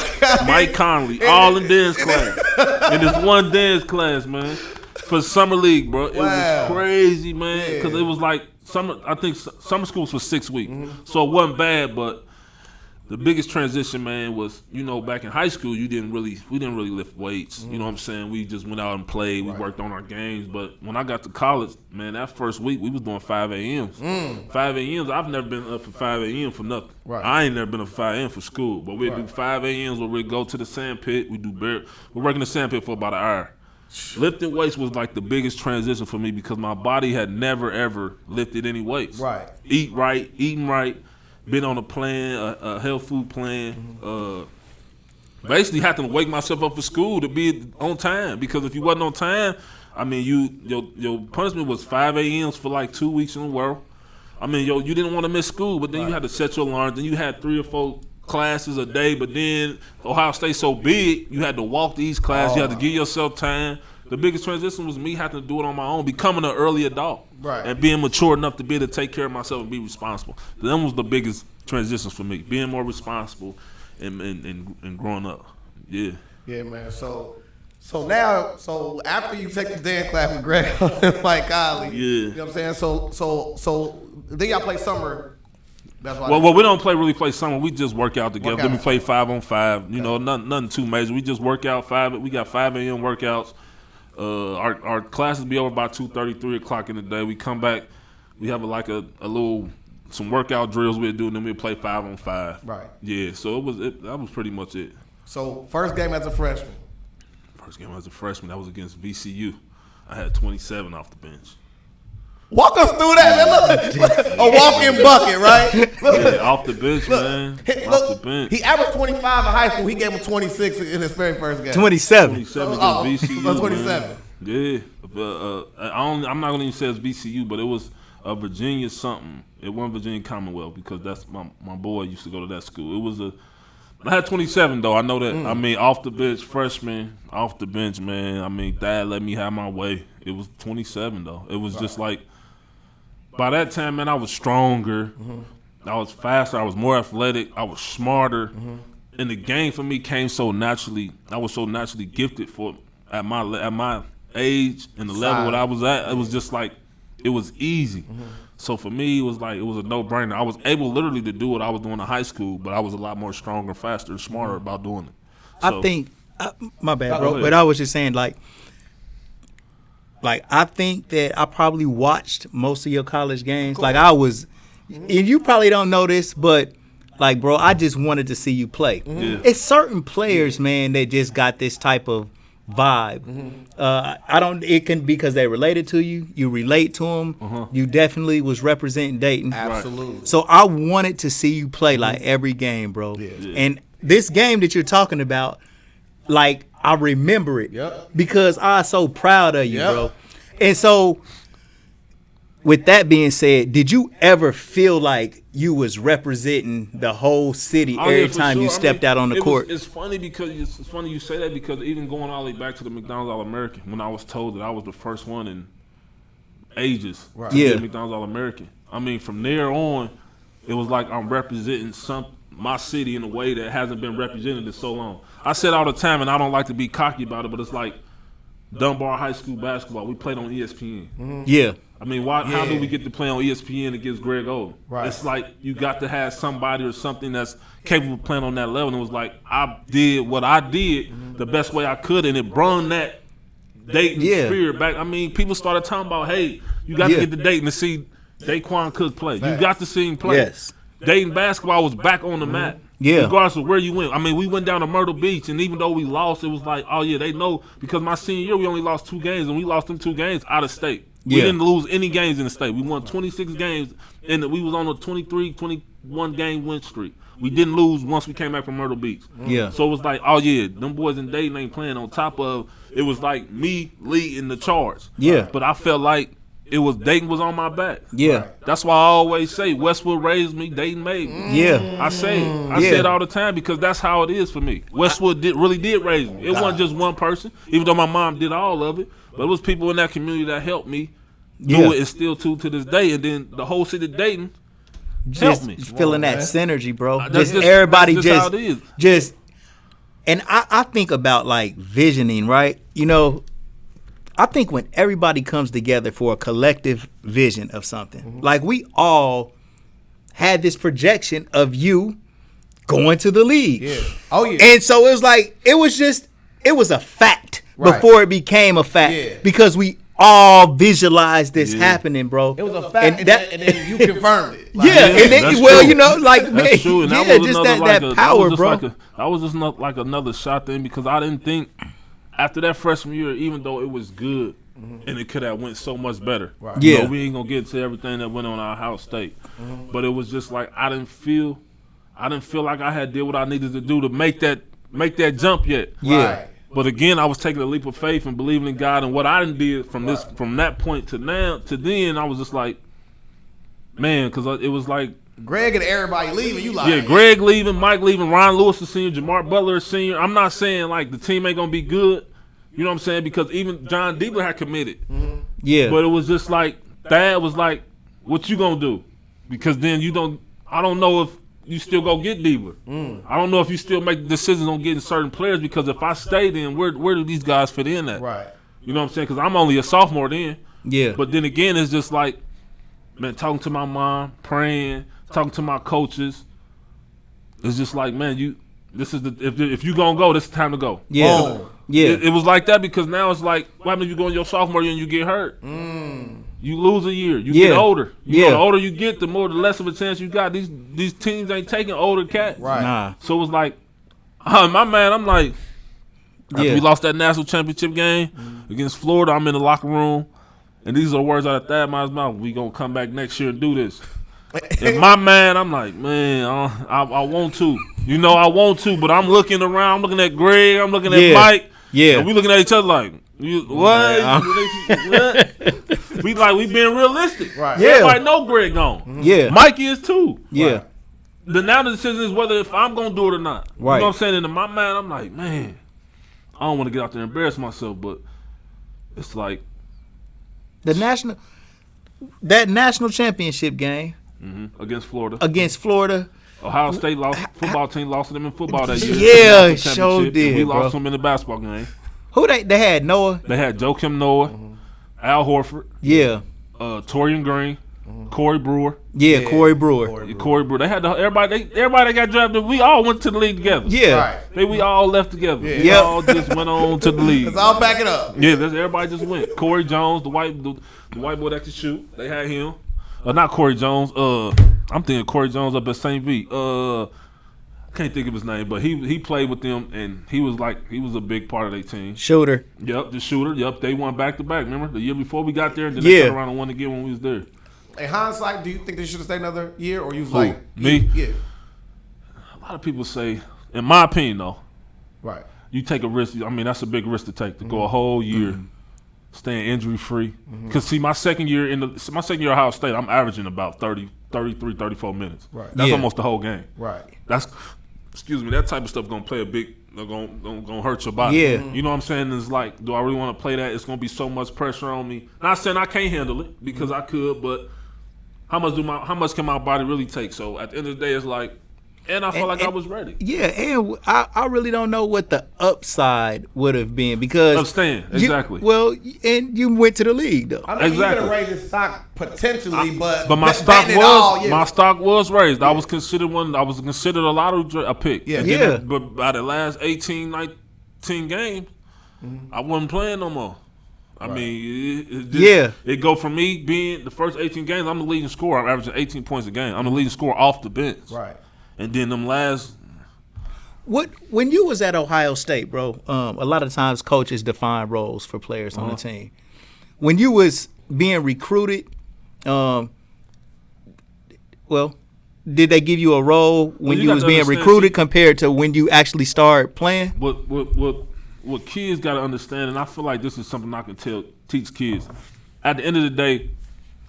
Mike Conley, all in dance class, in this one dance class, man, for summer league, bro. It was crazy, man, because it was like summer. I think summer school was for 6 weeks, so it wasn't bad, but. The biggest transition, man, was, back in high school, we didn't really lift weights. You know what I'm saying? We just went out and played. We worked on our games. But when I got to college, man, that first week, we was doing 5 a.m.s. 5 a.m.s, I've never been up for 5 a.m. for nothing. Right. I ain't never been up for 5 a.m. for school. But we'd do 5 a.m.s where we'd go to the sand pit. We're working the sand pit for about an hour. Lifting weights was like the biggest transition for me because my body had never, ever lifted any weights. Right. Eating right. Been on a plan, a health food plan. Basically, had to wake myself up for school to be on time because if you wasn't on time, I mean, your punishment was 5 a.m.s for like 2 weeks in a row. I mean, you didn't want to miss school, but then you had to set your alarms. Then you had 3 or 4 classes a day, but then Ohio State's so big, you had to walk to each class. You had to give yourself time. The biggest transition was me having to do it on my own, becoming an early adult, and being mature enough to be able to take care of myself and be responsible. That was the biggest transitions for me, being more responsible and growing up. Yeah. Yeah, man. So after you take the dance class with Greg and Mike Conley, you know what I'm saying? So then y'all play summer. That's why well, we don't really play summer. We just work out together. Then we play 5-on-5. You know, nothing too major. We just work out 5. We got 5 a.m. workouts. Our classes be over by 2:30, 3 o'clock in the day. We come back. We have some workout drills we'll do, and then we'll play 5-on-5. Right. Yeah. So that was pretty much it. So first game as a freshman. That was against VCU. I had 27 off the bench. Walk us through that, man. Look, a walk-in bucket, right? Off the bench, man. Off the bench. He averaged 25 in high school. He gave him 26 in his very first game. 27 against VCU. 27. Man. Yeah. I'm not gonna even say it's VCU, but it was a Virginia something. It wasn't Virginia Commonwealth because that's my boy used to go to that school. I had 27 though. I know that. I mean, off the bench, freshman, off the bench, man. I mean, Dad let me have my way. It was 27 though. It was just like. By that time, man, I was stronger. I was faster. I was more athletic. I was smarter. And the game for me came so naturally. I was so naturally gifted for at my age and the level that I was at. It was just like it was easy. So for me, it was a no-brainer. I was able literally to do what I was doing in high school, but I was a lot more stronger, faster, and smarter about doing it. So, I think, my bad, bro, but I was just saying, like I think that I probably watched most of your college games. Like I was, and you probably don't know this, but like, bro, I just wanted to see you play. Yeah. It's certain players, man, that just got this type of vibe. It can because they related to you. You relate to them. You definitely was representing Dayton. Absolutely. So I wanted to see you play like every game, bro. Yeah. And this game that you're talking about, like, I remember it because I was so proud of you, bro. And so, with that being said, did you ever feel like you was representing the whole city every time you stepped out on the court? It's funny you say that because even going all the way back to the McDonald's All-American, when I was told that I was the first one in ages to get McDonald's All-American. I mean, from there on, it was like I'm representing my city in a way that hasn't been represented in so long. I said all the time, and I don't like to be cocky about it, but it's like Dunbar High School basketball. We played on ESPN. Yeah. I mean, how do we get to play on ESPN against Greg Oden? Right. It's like you got to have somebody or something that's capable of playing on that level. And it was like I did what I did the best way I could, and it brought that Dayton spirit back. I mean, people started talking about, hey, you got to get to Dayton to see DAEQUAN Cook play. You got to see him play. Yes. Dayton basketball was back on the map. Yeah. Regardless of where you went. I mean, we went down to Myrtle Beach, and even though we lost, it was like, oh, yeah, they know. Because my senior year, we only lost 2 games, and we lost them 2 games out of state. We didn't lose any games in the state. We won 26 games, and we was on a 21 game win streak. We didn't lose once we came back from Myrtle Beach. Yeah. So it was like, oh, yeah, them boys in Dayton ain't playing on top of, it was like me leading the charge. Yeah. But I felt like it was Dayton was on my back. Yeah. That's why I always say Westwood raised me, Dayton made me. Yeah. I say it all the time because that's how it is for me. Westwood really did raise me. It wasn't just one person, even though my mom did all of it. But it was people in that community that helped me do it and still to this day. And then the whole city of Dayton helped me. Feeling that synergy, bro. Everybody just and I think about like visioning, right? You know, I think when everybody comes together for a collective vision of something, like we all had this projection of you going to the league. Yeah. Oh yeah. And so it was like it was a fact before it became a fact because we all visualized this happening, bro. It was a fact, and then you confirmed it. Like, and then you know, like that's true. And that power, bro. That was just not like another shot thing because I didn't think after that freshman year, even though it was good and it could have went so much better. Right. Yeah, you know, we ain't gonna get to everything that went on our house state, but it was just like I didn't feel like I had did what I needed to do to make that jump yet. Yeah. Right. But again, I was taking a leap of faith and believing in God, and what I did from that point to now to then, I was just like, man, because it was like Greg and everybody leaving. You like Greg leaving, Mike leaving, Ron Lewis is senior, Jamar Butler is senior. I'm not saying like the team ain't gonna be good, you know what I'm saying? Because even John Diebler had committed. Yeah, but it was just like Thad was like, what you gonna do? Because then I don't know if you still go get Diebler. I don't know if you still make decisions on getting certain players because if I stay, then where do these guys fit in at? Right. You know what I'm saying? Because I'm only a sophomore then. Yeah. But then again, it's just like, man, talking to my mom, praying, talking to my coaches. It's just like, man, this is if you gonna go, this is the time to go. Yeah. Boom. Yeah. It was like that because now it's like, what happens if you go in your sophomore year and you get hurt? You lose a year. You get older. You know, the older you get, the less of a chance you got. These teams ain't taking older cats. Right. Nah. So it was like, my man, I'm like, after we lost that national championship game against Florida, I'm in the locker room, and these are the words out of Thaddeus' mouth. We gonna come back next year and do this. And my man, I'm like, man, I want to. You know, I want to, but I'm looking around. I'm looking at Greg. I'm looking at Mike. Yeah. And we looking at each other like, what? We being realistic. Right. Yeah. Everybody know Greg gone. Yeah. Mike is too. Yeah. Now the decision is whether if I'm gonna do it or not. Right. You know what I'm saying? And in my mind, I'm like, man, I don't want to get out there and embarrass myself, but it's like That national championship game against Florida. Ohio State football team lost to them in football that year. Yeah, National sure championship, did, and we bro. lost them in the basketball game. Who they had? Noah. They had Joakim Noah, Al Horford, Yeah. Torian Green, Corey Brewer. Yeah. Corey Brewer. Corey Brewer. They had everybody that got drafted. We all went to the league together. Yeah. Right. We all left together. Yeah. We all just went on to the league. Let's all back it up. Yeah, everybody just went. Corey Jones, the white boy that could shoot. They had him. Not Corey Jones. I'm thinking Corey Jones up at St. V. Can't think of his name, but he played with them, and he was a big part of their team. Shooter. Yep, the shooter. Yep, they won back to back. Remember the year before we got there, and then they turned around and won again when we was there. In hindsight, do you think they should have stayed another year, or you was like me? Yeah. A lot of people say, in my opinion, though, Right. you take a risk. I mean, that's a big risk to take to go a whole year. Staying injury free. Because see, my second year at Ohio State, I'm averaging about 30, 33, 34 minutes. Right. That's Yeah. almost the whole game. Right. That type of stuff gonna play a big, gonna hurt your body. Yeah. You know what I'm saying? It's like, do I really want to play that? It's gonna be so much pressure on me. Not saying I can't handle it because I could, but how much can my body really take? So at the end of the day, it's like, and I felt like I was ready. Yeah, and I really don't know what the upside would have been because Of staying, exactly. And you went to the league though. I mean, Exactly. you could have raised his stock potentially, but my stock was raised. I was considered a lottery pick. Yeah. And then Yeah. but by the last 18, 19 games, I wasn't playing no more. I mean, it go from me being the first 18 games, I'm the leading scorer. I'm averaging 18 points a game. I'm the leading scorer off the bench. Right. And then them last, When you was at Ohio State, bro, a lot of times coaches define roles for players on the team. When you was being recruited, did they give you a role when you was being recruited compared to when you actually started playing? what kids got to understand, and I feel like this is something I can teach kids. at the end of the day,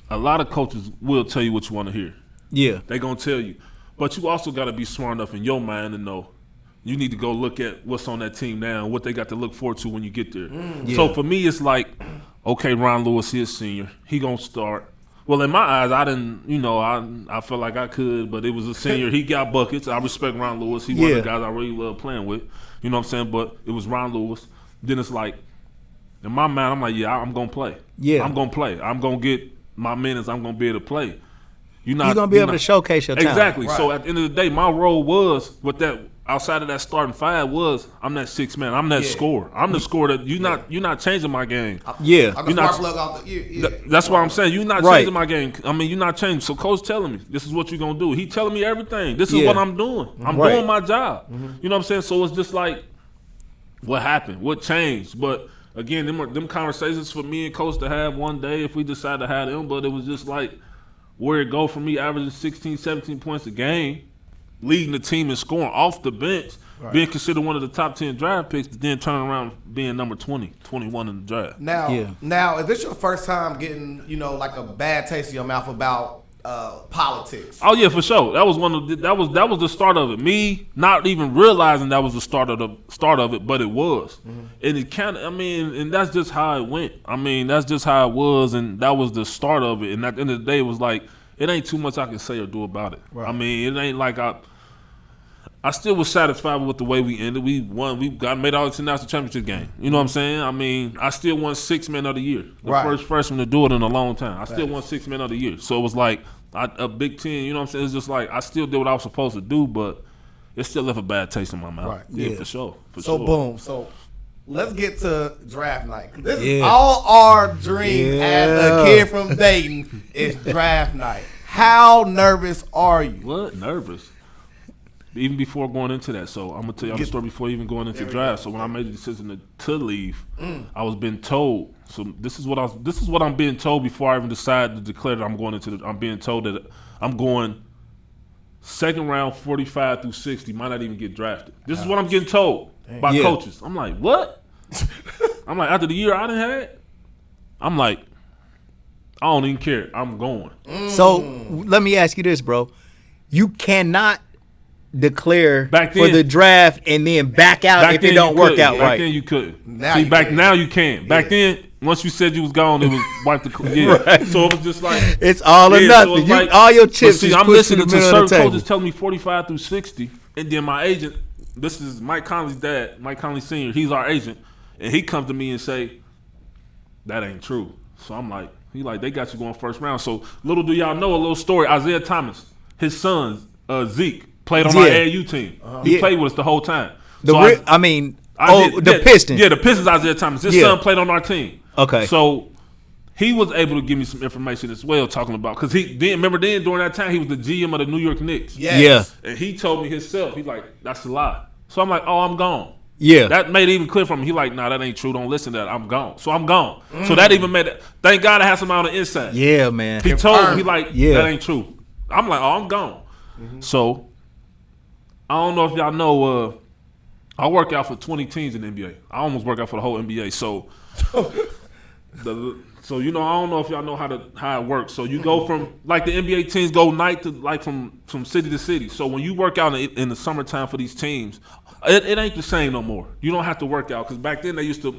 a lot of coaches will tell you what you want to hear. Yeah. They're going to tell you. But you also got to be smart enough in your mind to know you need to go look at what's on that team now and what they got to look forward to when you get there. Yeah. So for me, it's like, okay, Ron Lewis, he a senior. He going to start. Well, in my eyes, I didn't, I felt like I could, but it was a senior. He got buckets. I respect Ron Lewis. He one of the guys I really love playing with. You know what I'm saying? But it was Ron Lewis. Then it's like, in my mind, I'm like, yeah, I'm going to play. Yeah. I'm going to play. I'm going to get my minutes. I'm going to be able to play. You're going to be able to showcase your talent. Exactly. Right. So at the end of the day, my role was with that. Outside of that starting five was I'm that sixth man. I'm that scorer. I'm the scorer that you're not changing my game. Yeah. You're not plug off the, that's what I'm saying. You're not changing my game. I mean, you're not changing. So coach telling me this is what you're gonna do. He telling me everything. This is what I'm doing. I'm doing my job. You know what I'm saying? So it's just like what happened, what changed. But again, them conversations for me and coach to have one day if we decide to have them. But it was just like where it go for me, averaging 16, 17 points a game, leading the team and scoring off the bench, being considered one of the top 10 draft picks, then turning around being number 20, 21 in the draft. Now, is this your first time getting, like a bad taste in your mouth about politics? Oh yeah, for sure. That was that was the start of it. Me not even realizing that was the start of it, but it was. And it and that's just how it went. I mean, that's just how it was, and that was the start of it. And at the end of the day, it was like, it ain't too much I can say or do about it. Right. I mean, it ain't like I still was satisfied with the way we ended. We won. We made all the national championship game. You know what I'm saying? I mean, I still won 6 men of the year. The first freshman to do it in a long time. I still won 6 men of the year. So it was like a Big Ten. You know what I'm saying? It's just like I still did what I was supposed to do, but it still left a bad taste in my mouth. Right. Yeah, for sure. Boom. So let's get to draft night. This is all our dream as a kid from Dayton is draft night. How nervous are you? What? Nervous? Even before going into that. So I'm going to tell y'all the story before even going into draft. So when I made the decision to leave, I was being told. So this is what I'm being told before I even decided to declare that I'm going I'm being told that I'm going second round 45 through 60, might not even get drafted. This is what I'm getting told by coaches. I'm like, what? I'm like, after the year I done had, I'm like, I don't even care. I'm going. So let me ask you this, bro. You cannot declare for the draft and then back out if it don't work out right. Back then you couldn't. Now you can. Back then, once you said you was gone, it was wiped the right. So it was just like it's all or nothing. So all your chips. See, I'm listening to certain coaches telling me 45 through 60, and then my agent, this is Mike Conley's dad, Mike Conley Sr., he's our agent, and he comes to me and say, that ain't true. So I'm like, they got you going first round. So little do y'all know a little story. Isaiah Thomas, his son, Zeke, played on our AAU team. He played with us the whole time. The Pistons. Yeah, the Pistons, Isaiah Thomas. His son played on our team. Okay. So he was able to give me some information as well, talking about, because during that time, he was the GM of the New York Knicks. Yes. Yeah. And he told me himself, he's like, that's a lie. So I'm like, oh, I'm gone. Yeah. That made it even clear from him. He like, nah, that ain't true. Don't listen to that. I'm gone. So I'm gone. So that even made it. Thank God I had some on the inside. Yeah, man. He told me, that ain't true. I'm like, oh, I'm gone. So I don't know if y'all know, I work out for 20 teams in the NBA. I almost work out for the whole NBA. So, I don't know if y'all know how it works. So you go from, like the NBA teams go night to, like from city to city. So when you work out in the summertime for these teams, it ain't the same no more. You don't have to work out, because back then they used to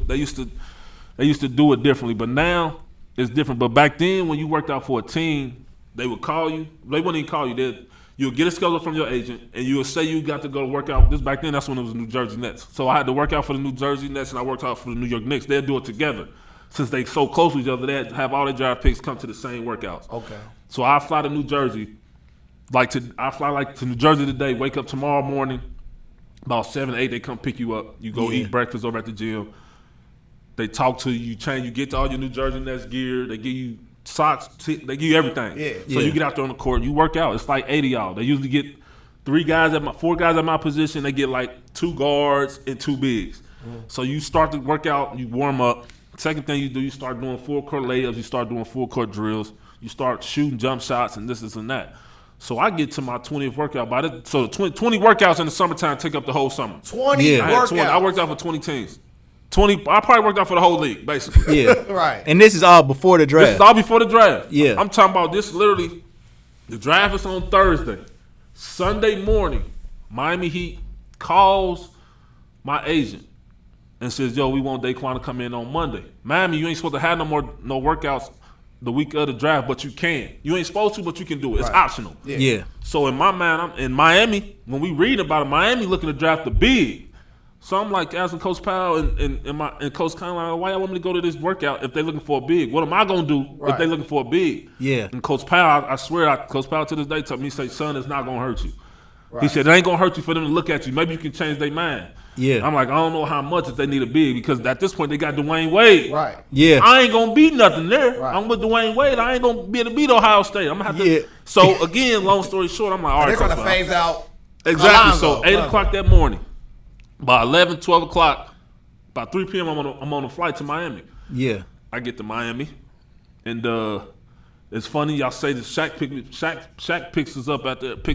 do it differently. But now it's different. But back then when you worked out for a team, they would call you. They wouldn't even call you. You'll get a schedule from your agent, and you will say you got to go to work out. This back then, that's when it was New Jersey Nets. So I had to work out for the New Jersey Nets, and I worked out for the New York Knicks. They'll do it together. Since they so close to each other, they have all their draft picks come to the same workouts. Okay. So I fly to New Jersey, to New Jersey today, wake up tomorrow morning, about 7, 8, they come pick you up. You go eat breakfast over at the gym. They talk to you, you change, you get to all your New Jersey Nets gear, they give you socks, they give you everything. So you get out there on the court, you work out. It's like 80 y'all. They usually get 4 guys at my position. They get like 2 guards and 2 bigs. So you start to work out, you warm up. Second thing you do, you start doing full court layups, you start doing full court drills, you start shooting jump shots and this and that. So I get to my 20th workout. So the 20 workouts in the summertime take up the whole summer. 20 workouts. I worked out for 20 teams. 20. I probably worked out for the whole league, basically. Yeah. Right. And this is all before the draft. This is all before the draft. Yeah. I'm talking about this literally. The draft is on Thursday. Sunday morning, Miami Heat calls my agent and says, yo, we want DAEQUAN to come in on Monday. Miami, you ain't supposed to have no workouts the week of the draft, but you can. You ain't supposed to, but you can do it. It's optional. Yeah. So in my mind, I'm in Miami. When we read about it, Miami looking to draft the big. So I'm like asking Coach Powell and Coach Conlon, why y'all want me to go to this workout if they looking for a big? What am I gonna do if they looking for a big? Yeah. And Coach Powell, I swear, Coach Powell to this day told me, he said, son, it's not gonna hurt you. Right. He said, it ain't gonna hurt you for them to look at you. Maybe you can change their mind. Yeah. I'm like, I don't know how much if they need a big because at this point they got Dwayne Wade. Right. Yeah. I ain't gonna be nothing there. Right. I'm with Dwayne Wade. I ain't gonna be able to beat Ohio State. I'm gonna have to. Yeah. So again, long story short, I'm like, all right. They're trying to phase out. Exactly. So Alonzo. 8 o'clock that morning, by 11, 12 o'clock, by 3 p.m. I'm on a flight to Miami. Yeah. I get to Miami, and it's funny y'all say that SHAQ picks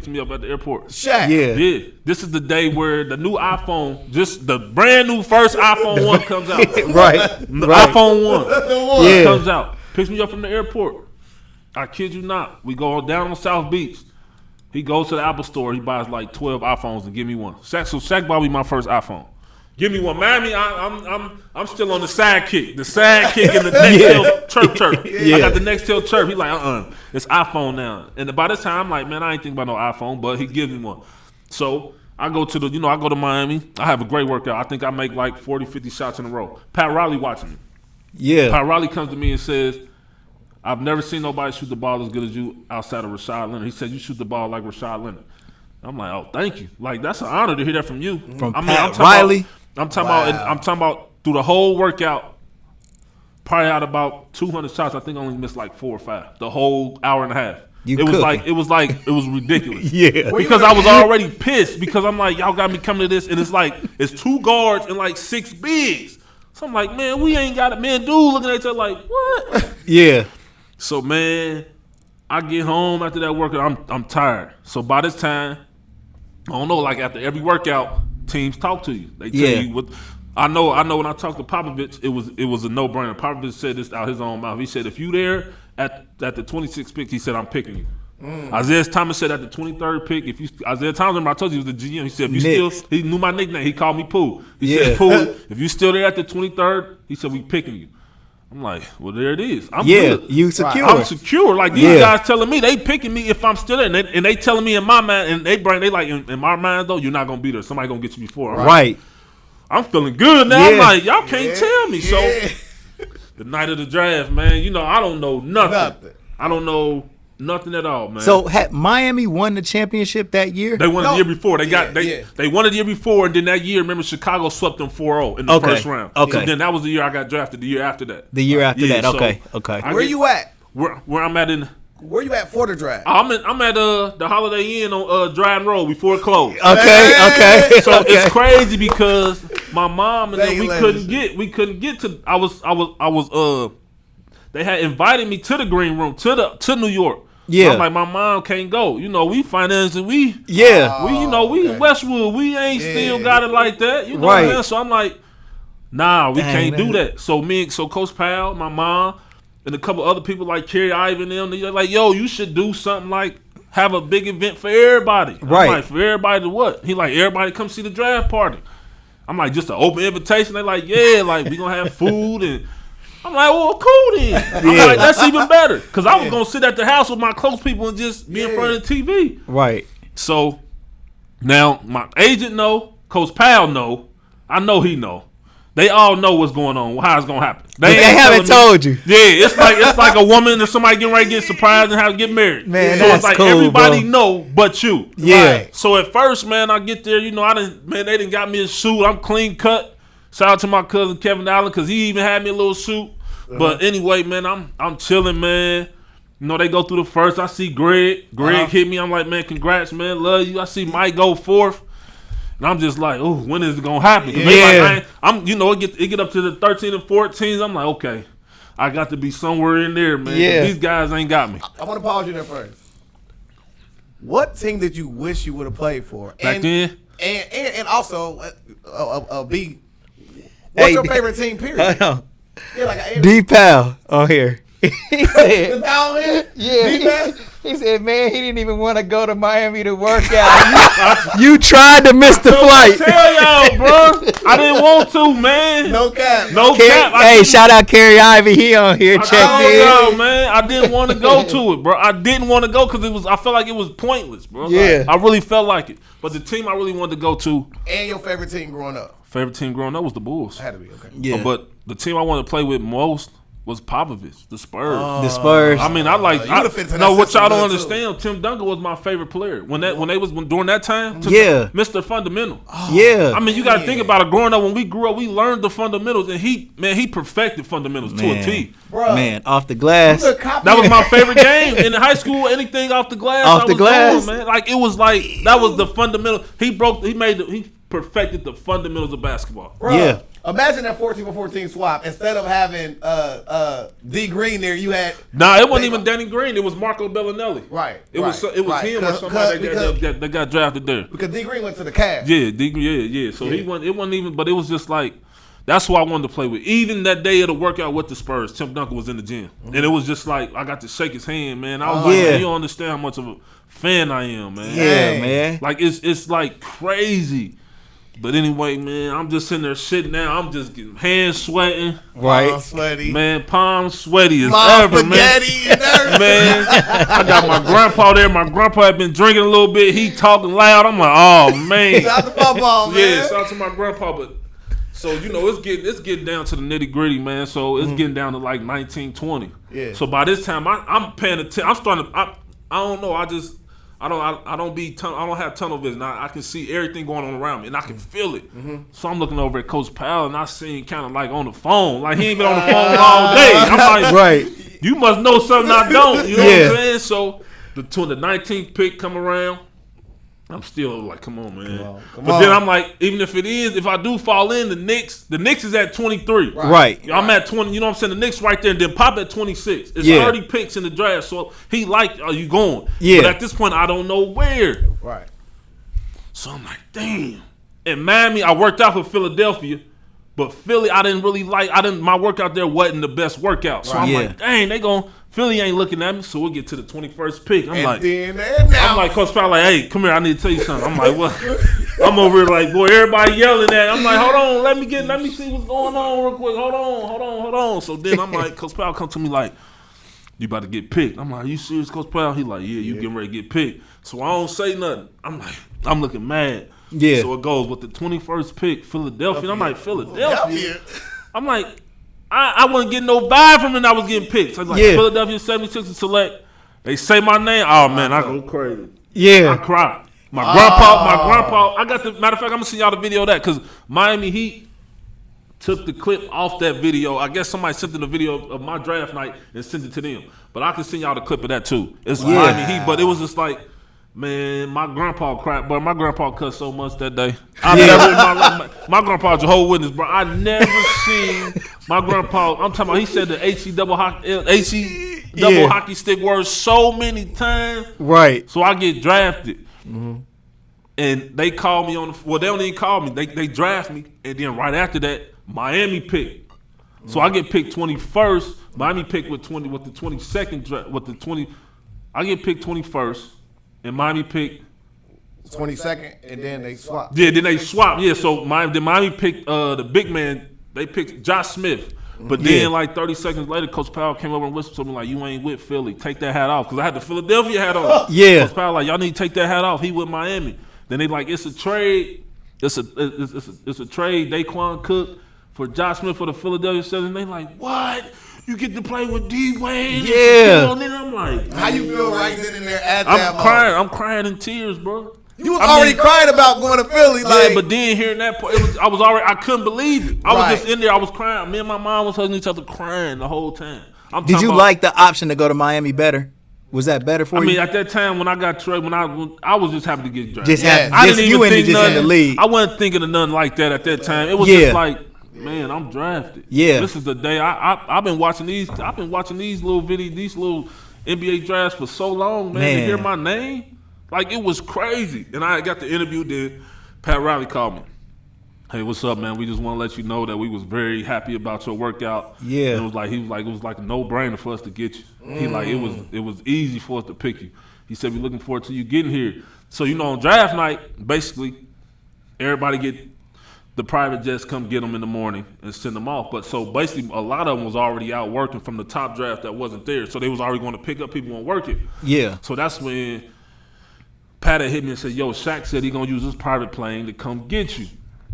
me up at the airport. SHAQ. Yeah. Yeah, this is the day where the new iPhone, just the brand new first iPhone 1 comes out. Right. iPhone 1 Yeah. comes out. Picks me up from the airport. I kid you not. We go down on South Beach. He goes to the Apple store. He buys like 12 iPhones and give me one. SHAQ bought me my first iPhone. Give me one, Miami. I'm still on the sidekick. The sidekick and the next tail chirp. I got the next tail chirp. He like, it's iPhone now. And by this time, I'm like, man, I ain't thinking about no iPhone, but he gives me one. So I go to I go to Miami. I have a great workout. I think I make like 40, 50 shots in a row. Pat Riley watching me. Yeah. Pat Riley comes to me and says, I've never seen nobody shoot the ball as good as you outside of Rashad Leonard. He said, you shoot the ball like Rashad Leonard. I'm like, oh, thank you. Like, that's an honor to hear that from you. From Pat Riley? I'm talking about through the whole workout, probably out about 200 shots. I think I only missed like 4 or 5. The whole hour and a half. It was ridiculous. Yeah. Because I was already pissed because I'm like, y'all got me coming to this, and it's 2 guards and like 6 bigs. So I'm like, man, we ain't got it. Man, dude looking at each other like, what? Yeah. So man, I get home after that workout. I'm tired. So by this time, I don't know. Like after every workout, teams talk to you. They tell you what. I know. When I talked to Popovich, it was a no-brainer. Popovich said this out his own mouth. He said, if you there at the 26th pick, he said, I'm picking you. Isaiah Thomas said at the 23rd pick, Isaiah Thomas, remember I told you he was the GM. He said, if you still, he knew my nickname. He called me Pooh. He said, Pooh, if you still there at the 23rd, he said, we picking you. I'm like, well, there it is. I'm good. You secure. I'm secure. Like these guys telling me they picking me if I'm still there, and they telling me in my mind, and they like in my mind though, you're not gonna be there. Somebody gonna get you before. Right. I'm feeling good now. I'm like, y'all can't tell me. So the night of the draft, man, I don't know nothing. I don't know nothing at all, man. So had Miami won the championship that year? They won the year before. They won it the year before, and then that year, remember, Chicago swept them 4-0 in the first round. Okay. So then that was the year I got drafted. The year after that. The year after that. Okay. Okay. Where you at? Where I'm at in. Where you at for the draft? I'm at the Holiday Inn on Dryden Road before it closed. Okay. So it's crazy because my mom and them, we couldn't get to. I was they had invited me to the green room to New York. Yeah. So I'm like, my mom can't go. We financing. We in Westwood. We ain't still got it like that. You know what I'm saying? So I'm like, nah, we can't do that. So Coach Powell, my mom, and a couple other people like Kerry Ivan and them, they're like, yo, you should do something like have a big event for everybody. Right. I'm like, for everybody to what? He like, everybody come see the draft party. I'm like, just an open invitation. They like, yeah, like we gonna have food and I'm like, well, cool then. I'm like, that's even better. Because I was going to sit at the house with my close people and just be in front of the TV. Right. So, now, my agent know, Coach Powell know, I know he know. They all know what's going on, how it's going to happen. They haven't told you. Yeah, it's like a woman or somebody getting ready to get surprised and have to get married. Man, so that's it's like cool, everybody bro. know but you. Yeah. Right. So at first, man, I get there, they done got me a suit. I'm clean cut. Shout out to my cousin Kevin Allen because he even had me a little suit. But anyway, man, I'm chilling, man. They go through the first. I see Greg. Greg hit me. I'm like, man, congrats, man. Love you. I see Mike go fourth. And I'm just like, oh, when is it going to happen? Yeah. It get up to the 13 and 14s. I'm like, okay, I got to be somewhere in there, man. Yeah. These guys ain't got me. I want to pause you there first. What team did you wish you would have played for? Back then? And also, What's your favorite team? Period. Yeah, like D Pal on here. He said, yeah. He said, man, he didn't even want to go to Miami to work out. You tried to miss the flight. Tell y'all, bro. I didn't want to, man. No cap. No cap. Hey, shout out Kerry Ivy. He on here. Check in. Man, I didn't want to go to it, bro. I didn't want to go because I felt like it was pointless, bro. Yeah. I really felt like it. But the team I really wanted to go to. And your favorite team growing up? Favorite team growing up was the Bulls. Had to be, okay. Yeah. But the team I wanted to play with most was Popovich, the Spurs. The Spurs. I mean, what y'all don't understand, Tim Duncan was my favorite player. When during that time, Mr. Fundamental. Yeah. I mean, you got to think about it. Growing up, when we grew up, we learned the fundamentals, and he perfected fundamentals to a T. Bruh. Man, off the glass. That was my favorite game in high school. Anything off the glass, off the glass, man. Like it was like that was the fundamental. He perfected the fundamentals of basketball. Bruh. Yeah. Imagine that 14-for-14 swap. Instead of having D Green there, you had it wasn't even Danny Green. It was Marco Bellinelli. Right. It was him or somebody that got drafted there. Because D Green went to the Cavs. Yeah. So he wasn't. It wasn't even. But it was just like that's who I wanted to play with. Even that day of the workout with the Spurs, Tim Duncan was in the gym, and it was just like I got to shake his hand, man. I was like, man, you don't understand how much of a fan I am, man. Yeah, man. Like it's like crazy. But anyway, man, I'm just sitting there sitting down. I'm just getting hands sweating. Right. Sweaty. Man, palms sweaty as ever, man. Man, I got my grandpa there. My grandpa had been drinking a little bit. He talking loud. I'm like, oh, man. Shout out to Papa, man. Yeah, shout out to my grandpa. But so, it's getting down to the nitty gritty, man. So it's getting down to like 1920. Yeah. So by this time, I'm paying attention. I'm starting to, I don't know. I don't have tunnel vision. I can see everything going on around me, and I can feel it. So I'm looking over at Coach Powell, and I seen kind of like on the phone, like he ain't been on the phone all day. I'm like, right, you must know something I don't. You know what I'm saying? So the 19th pick come around, I'm still like, come on, man. Come on. Then I'm like, even if I do fall in, the Knicks is at 23. Right. I'm at 20. You know what I'm saying? The Knicks right there, and then Pop at 26. It's 30 picks in the draft, so he are you going? Yeah. But at this point, I don't know where. Right. So I'm like, damn. In Miami, I worked out for Philadelphia, but Philly, I didn't really like. My workout there wasn't the best workout. So I'm like, dang, Philly ain't looking at me, so we'll get to the 21st pick. I'm like, Coach Powell, like, hey, come here, I need to tell you something. I'm like, what? I'm over here like, boy, everybody yelling at. I'm like, hold on, let me see what's going on real quick. Hold on. So then I'm like, Coach Powell come to me like, you about to get picked. I'm like, are you serious, Coach Powell? He like, yeah, you getting ready to get picked. So I don't say nothing. I'm like, I'm looking mad. Yeah. So it goes with the 21st pick, Philadelphia. And I'm like, Philadelphia? I'm like, I wasn't getting no vibe from them. I was getting picked. So I was like, Philadelphia 76ers select. They say my name. Oh, man, I go crazy. Yeah. I cry. My grandpa, I got the, matter of fact, I'm going to send y'all the video of that because Miami Heat took the clip off that video. I guess somebody sent them the video of my draft night and sent it to them. But I can send y'all the clip of that too. It's Miami Heat, but it was just like, man, my grandpa cried, but my grandpa cussed so much that day. I never in my life, my grandpa's a Jehovah's Witness, bro. I never seen my grandpa. I'm talking about. He said the HE double hockey stick word so many times. Right. So I get drafted, and they call me on the. Well, they don't even call me. They draft me, and then right after that, Miami pick. So I get picked 21st. Miami pick with the 22nd draft with the 20. I get picked 21st. And Miami picked 22nd, and then they swap. Yeah, then they swap. Yeah, so Miami picked the big man. They picked Josh Smith. But then, like 30 seconds later, Coach Powell came over and whispered to me like, "You ain't with Philly. Take that hat off." Because I had the Philadelphia hat on. Yeah. Coach Powell like, "Y'all need to take that hat off. He with Miami." Then they like, "It's a trade. It's a trade. DAEQUAN Cook for Josh Smith for the Philadelphia 76ers." And they like, "What? You get to play with D Wade?" Yeah. And then I'm like, how you feel right then and there at that moment? I'm crying in tears, bro. You was already crying about going to Philly, yeah, but then hearing that part, I couldn't believe it. I was just in there, I was crying. Me and my mom was hugging each other, crying the whole time. Did you like the option to go to Miami better? Was that better for you? I mean, at that time when I got traded, when I was just happy to get drafted. I didn't even think nothing. In the league. I wasn't thinking of nothing like that at that time. It was just like, man, I'm drafted. Yeah, this is the day. I've been watching these. I've been watching these little videos, these little NBA drafts for so long, man. To hear my name, like it was crazy. And I got the interview. Then Pat Riley called me. Hey, what's up, man? We just want to let you know that we was very happy about your workout. Yeah. And it was like a no-brainer for us to get you. He like it was easy for us to pick you. He said we're looking forward to you getting here. So on draft night, basically, everybody get the private jets come get them in the morning and send them off. But so basically, a lot of them was already out working from the top draft that wasn't there. So they was already going to pick up people and work it. Yeah. So that's when Pat had hit me and said, "Yo, Shaq said he gonna use his private plane to come get you."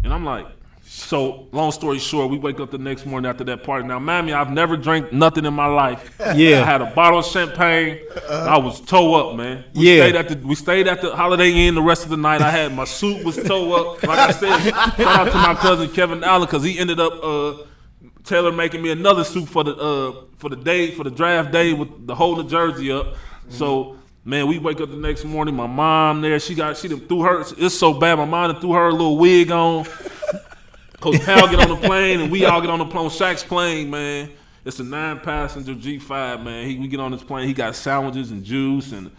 And I'm like, so long story short, we wake up the next morning after that party. Now, Miami, I've never drank nothing in my life. Yeah. I had a bottle of champagne. I was toe up, man. We stayed at the Holiday Inn the rest of the night. I had my suit was toe up. Like I said, shout out to my cousin Kevin Allen because he ended up Taylor making me another suit for the draft day with the holding jersey up. So. Man, we wake up the next morning. My mom there, she done threw her. It's so bad. My mom done threw her little wig on. Coach Pal get on the plane, and we all get on the plane. On Shaq's plane, man. It's a 9-passenger G5, man. We get on this plane. He got sandwiches and juice and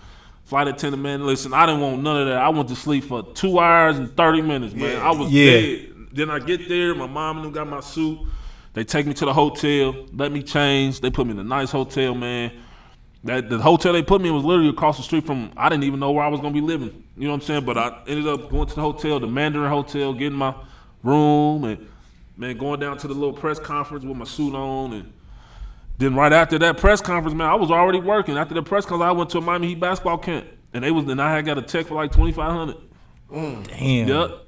flight attendant, man. Listen, I didn't want none of that. I went to sleep for 2 hours and 30 minutes, man. I was dead. Then I get there. My mom and them got my suit. They take me to the hotel, let me change. They put me in a nice hotel, man. The hotel they put me in was literally across the street from, I didn't even know where I was going to be living. You know what I'm saying? But I ended up going to the hotel, the Mandarin Hotel, getting my room, and, man, going down to the little press conference with my suit on. And then right after that press conference, man, I was already working. After the press conference, I went to a Miami Heat basketball camp. And I had got a check for like $2,500. Damn. Yep.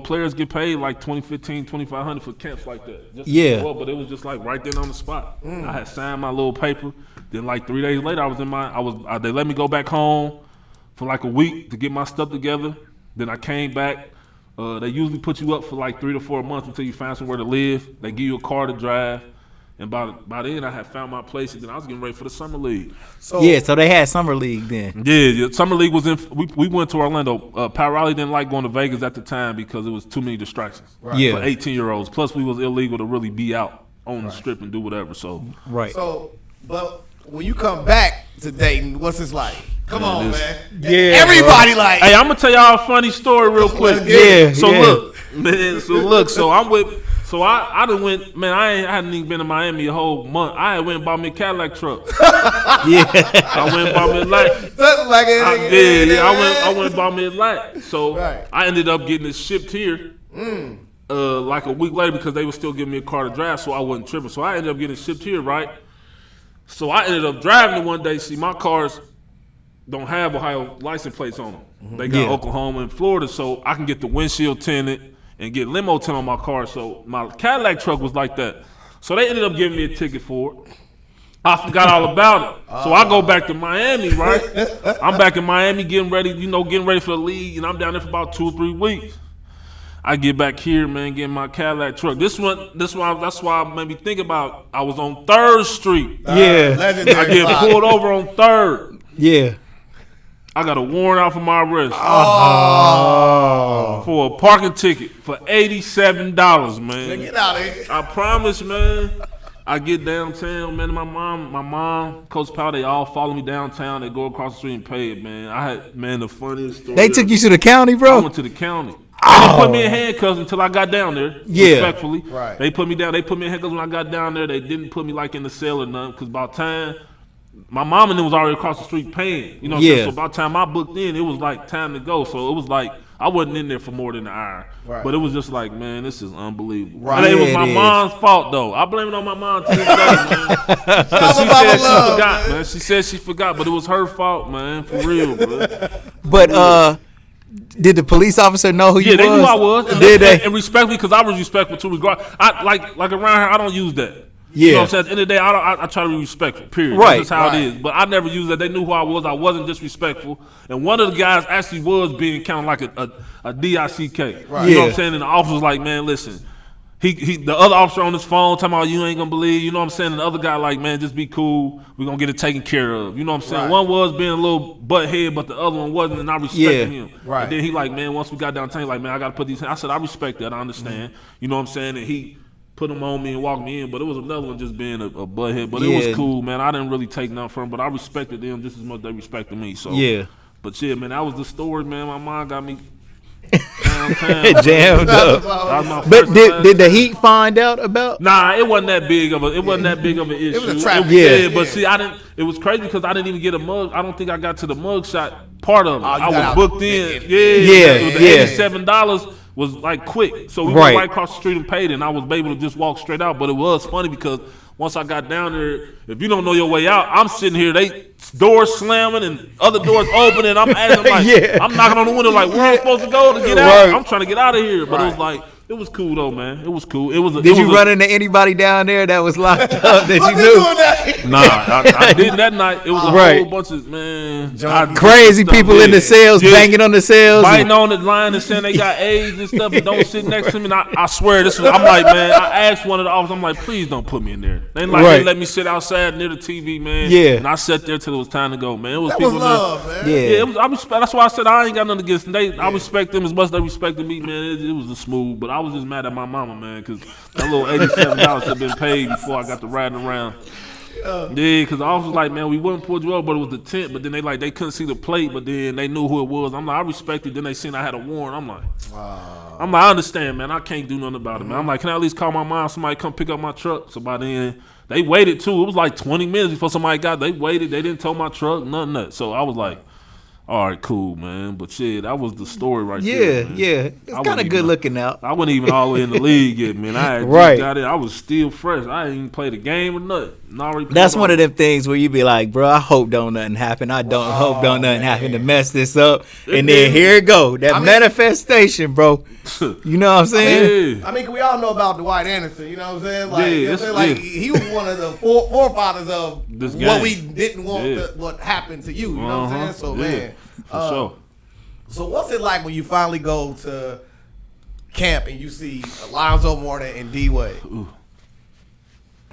Players get paid like $2,500, $2,500 for camps like that. Just but it was just like right there on the spot. I had signed my little paper. Then like 3 days later, they let me go back home for like a week to get my stuff together. Then I came back. They usually put you up for like 3 to 4 months until you find somewhere to live. They give you a car to drive. And by then, I had found my place, and then I was getting ready for the summer league. So they had summer league then. Yeah, summer league was in. We went to Orlando. Pat Riley didn't like going to Vegas at the time because it was too many distractions for 18-year-olds. Plus, we was illegal to really be out on the strip and do whatever. So but when you come back to Dayton, what's this like? Come on, man. Yeah, everybody like. Hey, I'm gonna tell y'all a funny story real quick. Look, man. So I'm with. So I done went, man, I hadn't even been in Miami a whole month. I had went and bought me a Cadillac truck. I went and bought me a light. I went and bought me a light. So I ended up getting it shipped here like a week later because they were still giving me a car to drive, so I wasn't tripping. So I ended up getting it shipped here, right? So I ended up driving it one day. See, my cars don't have Ohio license plates on them. They got Oklahoma and Florida, so I can get the windshield tinted and get limo tint on my car. So my Cadillac truck was like that. So they ended up giving me a ticket for it. I forgot all about it. So I go back to Miami, right? I'm back in Miami getting ready for the league, and I'm down there for about 2 or 3 weeks. I get back here, man, getting my Cadillac truck. That's why I made me think about I was on 3rd Street. I get pulled over on 3rd. Yeah. I got a warrant out for my arrest for a parking ticket for $87, man. Get out of here. I promise, man. I get downtown, man. My mom, Coach Powell, they all follow me downtown. They go across the street and pay it, man. I had, man, the funniest story. They took you to the county, bro? I went to the county. They didn't put me in handcuffs until I got down there. Respectfully. Right. They put me down. They put me in handcuffs when I got down there. They didn't put me like in the cell or nothing because by the time my mom and them was already across the street paying. You know what I'm saying? So by the time I booked in, it was like time to go. So it was like I wasn't in there for more than an hour. Right. But it was just like, man, this is unbelievable. Right. And it was my mom's fault, though. I blame it on my mom to this day, man. Because she said she forgot, man. She said she forgot, but it was her fault, man. For real, bro. But, did the police officer know who you was? Yeah, they knew I was. Did they? And respectfully, because I was respectful too. Like around here, I don't use that. Yeah. You know what I'm saying? At the end of the day, I try to be respectful, period. Right. That's how it is. But I never used that. They knew who I was. I wasn't disrespectful. And one of the guys actually was being kind of like a DICK. Right. You know what I'm saying? And the officer was like, man, listen. The other officer on his phone talking about you ain't going to believe. You know what I'm saying? And the other guy like, man, just be cool. We're going to get it taken care of. You know what I'm saying? Right. One was being a little butthead, but the other one wasn't, and I respected him. Right. And then he like, man, once we got downtown, he like, man, I got to put these. I said, I respect that. I understand. You know what I'm saying? And he put them on me and walked me in, but it was another one just being a butthead. But it was cool, man. I didn't really take nothing from him, but I respected them just as much as they respected me. So, but yeah, man, that was the story, man. My mom got me down downtown. Jammed up. But did the Heat find out about? Nah, it wasn't that big of an issue. It was a traffic. But see, I didn't. It was crazy because I didn't even get a mug. I don't think I got to the mug shot part of it. I was booked in. $87 was like quick, so we went right across the street and paid it, and I was able to just walk straight out. But it was funny because once I got down there, if you don't know your way out, I'm sitting here, they doors slamming and other doors opening. I'm asking, like, I'm knocking on the window like, where am I supposed to go to get out? I'm trying to get out of here, but it was like, it was cool though, man. It was cool. Did you run into anybody down there that was locked up that you knew? Nah, I didn't that night. It was a whole bunch of crazy people in the cells, banging on the cells, biting on the line and saying they got AIDS and stuff and don't sit next to me. And I swear this was. I'm like, man. I asked one of the officers, I'm like, please don't put me in there. They they let me sit outside near the TV, man. Yeah, and I sat there till it was time to go, man. It was that people was love, man. Yeah, it was. I respect. That's why I said I ain't got nothing against them. I respect them as much as they respected me, man. It was a smooth, but I was just mad at my mama, man, because that little $87 had been paid before I got to riding around. Yeah, because I was like, man, we wouldn't pull you over, but it was the tent. But then they couldn't see the plate, but then they knew who it was. I'm like, I respected. Then they seen I had a warrant. I'm like, I understand, man. I can't do nothing about it, man. I'm like, can I at least call my mom? Somebody come pick up my truck. So by then, they waited too. It was like 20 minutes before somebody got. They waited. They didn't tow my truck, nothing that. So I was like, all right, cool, man. But shit, that was the story right there. Yeah. It's kind of good looking out. I wasn't even all the way in the league yet, man. I had just got it. I was still fresh. I didn't even play the game or nothing. That's one of them things where you be like, bro, I hope don't nothing happen. I don't hope don't nothing happen to mess this up. And then here it go. That manifestation, bro. You know what I'm saying? I mean, we all know about Dwight Anderson. You know what I'm saying? Like, you know what I'm saying? Like he was one of the forefathers of this what we didn't want what happened to you. You know what I'm saying? So, man. For sure. So what's it like when you finally go to camp and you see Alonzo Mourning and D-Wade?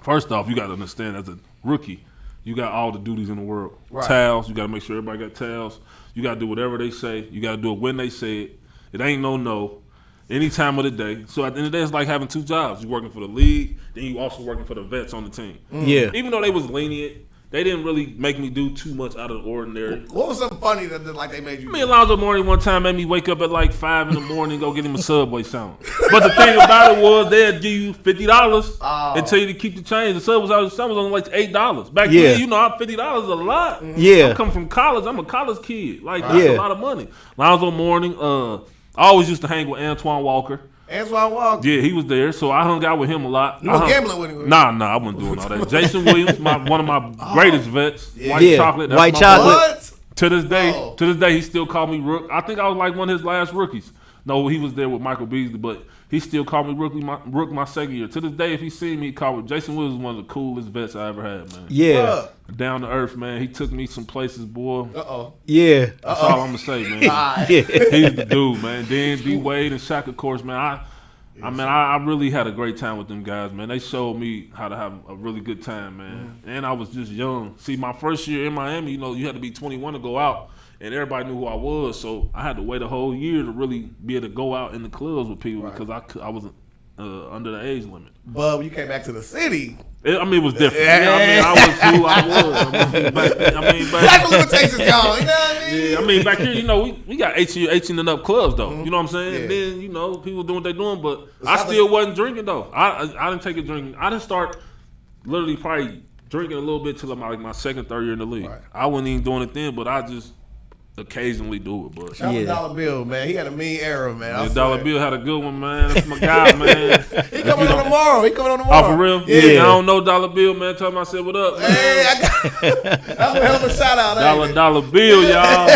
First off, you got to understand, as a rookie, you got all the duties in the world. Right. Towels, you got to make sure everybody got towels. You got to do whatever they say. You got to do it when they say it. It ain't no. Any time of the day. So at the end of the day, it's like having two jobs. You're working for the league, then you also working for the vets on the team. Yeah. Even though they was lenient, they didn't really make me do too much out of the ordinary. What was something funny that like they made you do? Me and Alonzo Mourning one time made me wake up at like 5 in the morning and go get him a Subway sandwich. But the thing about it was they'd give you $50 and tell you to keep the change. The Subway sandwich was only like $8. Back then, you know, $50 is a lot. Yeah. I'm coming from college. I'm a college kid. Like, that's a lot of money. Alonzo Mourning, I always used to hang with Antoine Walker. Antoine Walker? Yeah, he was there, so I hung out with him a lot. You were gambling with him? Nah, I wasn't doing all that. Jason Williams, one of my greatest vets. White Chocolate. White Chocolate. What? To this day, he still called me Rook. I think I was like one of his last rookies. No, he was there with Michael Beasley, but he still called me Rook my second year. To this day, if he seen me, he called me. Jason Williams was one of the coolest vets I ever had, man. Yeah. Down to earth, man. He took me some places, boy. Yeah. That's all I'm going to say, man. He's the dude, man. Then D-Wade and SHAQ, of course, man. I really had a great time with them guys, man. They showed me how to have a really good time, man. And I was just young. See, my first year in Miami, you know, you had to be 21 to go out, and everybody knew who I was. So I had to wait a whole year to really be able to go out in the clubs with people because I wasn't under the age limit. But when you came back to the city, it was different. I was who I was. Back to limitations, y'all. You know what I mean? Yeah, I mean, back here, you know, we got 18 and up clubs, though. You know what I'm saying? Yeah. And then, you know, people doing what they're doing, but I still wasn't drinking, though. I didn't take it drinking. I didn't start literally probably drinking a little bit till I'm like my second, third year in the league. Right. I wasn't even doing it then, but I just occasionally do it. But shout out to Dollar Bill, man. He had a mean era, man. Yeah, Dollar Bill had a good one, man. That's my guy, man. He coming on tomorrow. Oh, for real? Yeah. I don't know Dollar Bill, man. Tell him I said what up. Man. Hey, that's a hell of a shout out. Dollar Bill, y'all.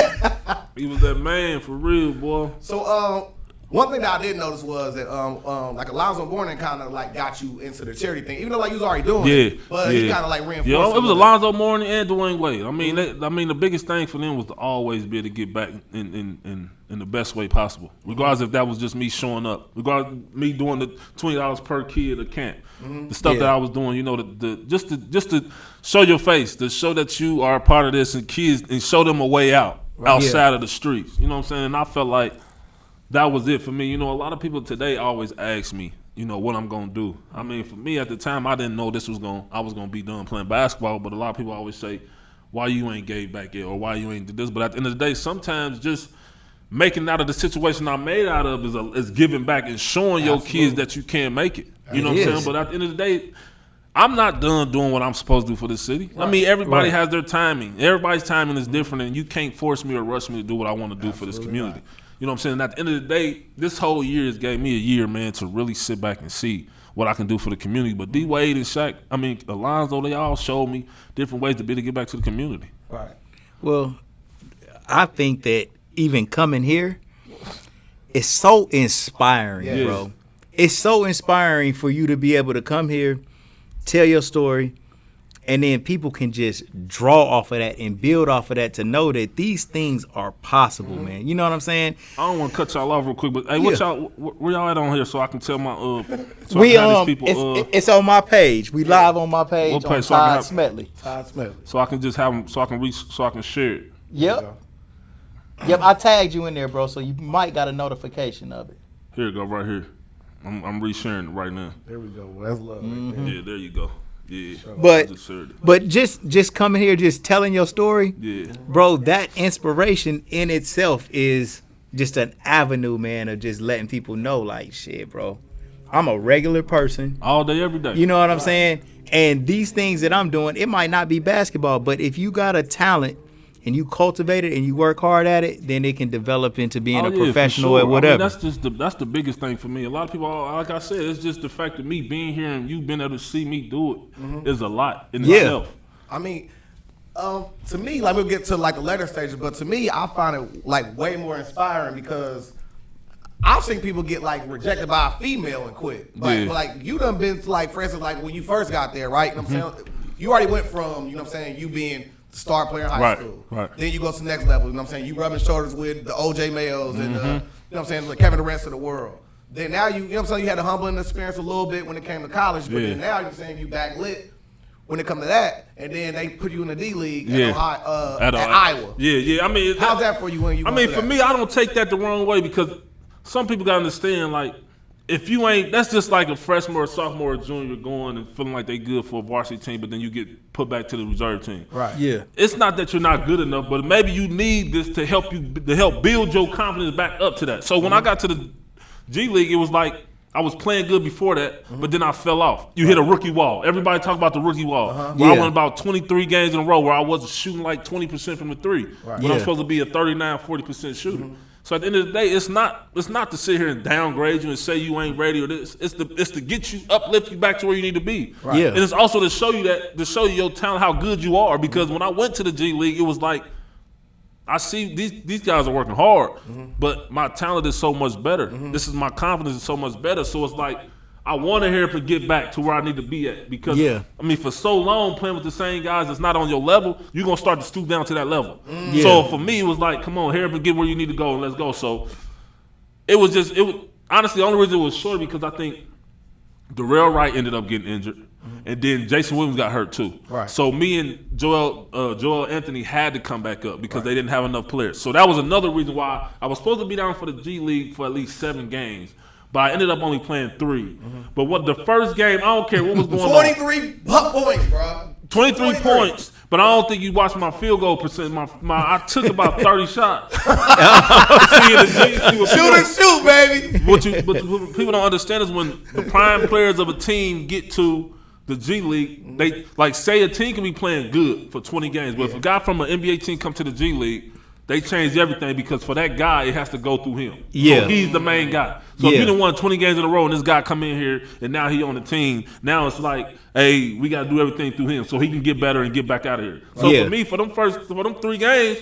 He was that man for real, boy. So, one thing that I did notice was that like Alonzo Mourning kind of like got you into the charity thing, even though like you was already doing it. But he kind of like reinforced. It was Alonzo Mourning and Dwayne Wade. I mean, the biggest thing for them was to always be able to get back in the best way possible, regardless if that was just me showing up, regardless of me doing the $20 per kid at camp, the stuff that I was doing. You know, just to show your face, to show that you are a part of this, and kids, and show them a way out outside of the streets. You know what I'm saying? And I felt like that was it for me. You know, a lot of people today always ask me, you know, what I'm gonna do. I mean, for me at the time, I didn't know I was gonna be done playing basketball. But a lot of people always say, why you ain't gave back yet, or why you ain't did this. But at the end of the day, sometimes just making out of the situation I made out of is giving back and showing your kids that you can make it. You know what I'm saying? But at the end of the day, I'm not done doing what I'm supposed to do for the city. Right. I mean, everybody has their timing. Everybody's timing is different, and you can't force me or rush me to do what I want to do for this community. Right. You know what I'm saying? And at the end of the day, this whole year has gave me a year, man, to really sit back and see what I can do for the community. But D Wade and Shaq, I mean, Alonzo, they all showed me different ways to get back to the community. Right. Well, I think that even coming here, it's so inspiring, bro. It's so inspiring for you to be able to come here, tell your story, and then people can just draw off of that and build off of that to know that these things are possible, man. You know what I'm saying? I don't want to cut y'all off real quick, but hey, where y'all at on here so I can tell my so we these people, it's on my page. We live on my page. What page? On Todd Smedley. So I can just have them, so I can share it. Yep. I tagged you in there, bro. So you might got a notification of it. Here you go, right here. I'm resharing it right now. There we go. Well, that's love. Right there. Yeah, there you go. Yeah, but just coming here, just telling your story, bro. That inspiration in itself is just an avenue, man, of just letting people know, like, shit, bro. I'm a regular person, all day, every day. You know what I'm saying? And these things that I'm doing, it might not be basketball, but if you got a talent and you cultivate it and you work hard at it, then it can develop into being a professional at whatever. I mean, that's the biggest thing for me. A lot of people, like I said, it's just the fact of me being here and you being able to see me do it is a lot in itself. I mean, to me, like we'll get to like the later stages, but to me, I find it like way more inspiring because I've seen people get like rejected by a female and quit. Like you done been to, like, for instance, like when you first got there, right? You know what I'm saying? You already went from, you know what I'm saying, you being star player in high school. Right. Then you go to the next level. You know what I'm saying? You rubbing shoulders with the OJ Mayos and you know what I'm saying, the Kevin Durant of the world. Then now you know what I'm saying, you had a humbling experience a little bit when it came to college, but then now you're saying you back lit when it comes to that, and then they put you in the D League at Iowa. I mean, how's that for you when you? I mean, for me, I don't take that the wrong way because some people gotta understand, like, if you ain't, that's just like a freshman or a sophomore or junior going and feeling like they good for a varsity team, but then you get put back to the reserve team. Right. Yeah. It's not that you're not good enough, but maybe you need this to help build your confidence back up to that. So when I got to the G League, it was like I was playing good before that, but then I fell off. You hit a rookie wall. Everybody talk about the rookie wall. I went about 23 games in a row where I wasn't shooting like 20% from the three. Right. When I'm supposed to be a 39, 40% shooter. So at the end of the day, it's not to sit here and downgrade you and say you ain't ready or this. It's to get you, uplift you back to where you need to be. Right. Yeah. And it's also to show you your talent, how good you are. Because when I went to the G League, it was like, I see these guys are working hard, but my talent is so much better. This is my confidence is so much better. So it's like, I want to hear to get back to where I need to be at because, I mean, for so long playing with the same guys that's not on your level, you're going to start to stoop down to that level. So for me, it was like, come on, hurry up and get where you need to go and let's go. So it was honestly, the only reason it was short because I think Darrell Wright ended up getting injured and then Jason Williams got hurt too. Right. So me and Joel Anthony had to come back up because they didn't have enough players. So that was another reason why I was supposed to be down for the G League for at least 7 games. But I ended up only playing 3. But what the first game, I don't care what was going 23 points, bro. 23 points. But I don't think you watched my field goal percent. I took about 30 shots. Shoot, baby. What people don't understand is when the prime players of a team get to the G League, they like say a team can be playing good for 20 games, but if a guy from an NBA team come to the G League, they change everything because for that guy, it has to go through him. Yeah. So he's the main guy. So if you done won 20 games in a row and this guy come in here and now he on the team, now it's like, hey, we got to do everything through him so he can get better and get back out of here. So for me, for them 3 games,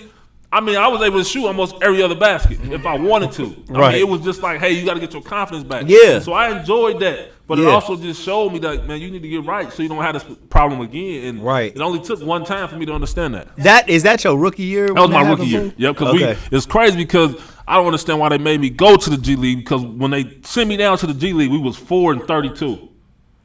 I mean, I was able to shoot almost every other basket if I wanted to. I mean, it was just like, hey, you got to get your confidence back. Yeah. So I enjoyed that. But it also just showed me that, man, you need to get right so you don't have this problem again. And it only took one time for me to understand that. Is that your rookie year? That was my rookie year. Yeah, because it's crazy because I don't understand why they made me go to the G League because when they sent me down to the G League, we was 4-32.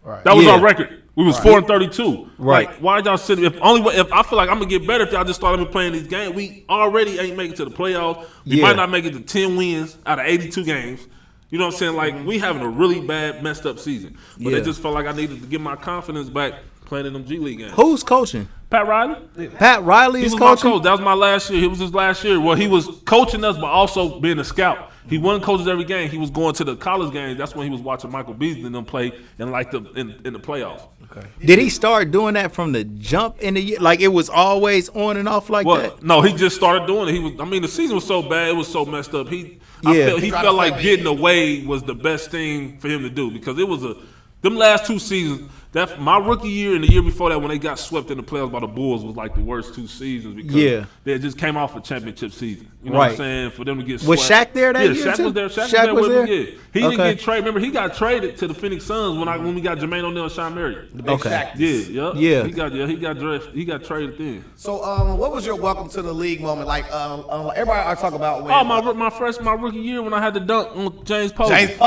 Right. That was our record. We was 4-32. Right. Like, why y'all sitting? If I feel like I'm gonna get better if y'all just started me playing these games. We already ain't making it to the playoffs. We might not make it to 10 wins out of 82 games. You know what I'm saying? Like, we having a really bad, messed up season. But it just felt like I needed to get my confidence back playing in them G League games. Who's coaching? Pat Riley? Pat Riley is He was coaching? my coach. That was my last year. He was his last year. Well, he was coaching us, but also being a scout. He wasn't coaches every game. He was going to the college games. That's when he was watching Michael Beasley and them play in like in the playoffs. Okay. Did he start doing that from the jump in the year? Like it was always on and off like that? No, he just started doing it. The season was so bad. It was so messed up. He felt like getting away was the best thing for him to do because it was them last 2 seasons. My rookie year and the year before that when they got swept in the playoffs by the Bulls was like the worst 2 seasons because they just came off a championship season. You know what I'm saying? For them to get swept. Was Shaq there that year Shaq too? was there. Shaq was there? Yeah. He didn't get traded. Remember, he got traded to the Phoenix Suns when we got Jermaine O'Neal and Sean Marion. Okay. Yeah. He got drafted. He got traded then. So, what was your welcome to the league moment? Like, everybody I talk about when my rookie year when I had to dunk on James Posey. That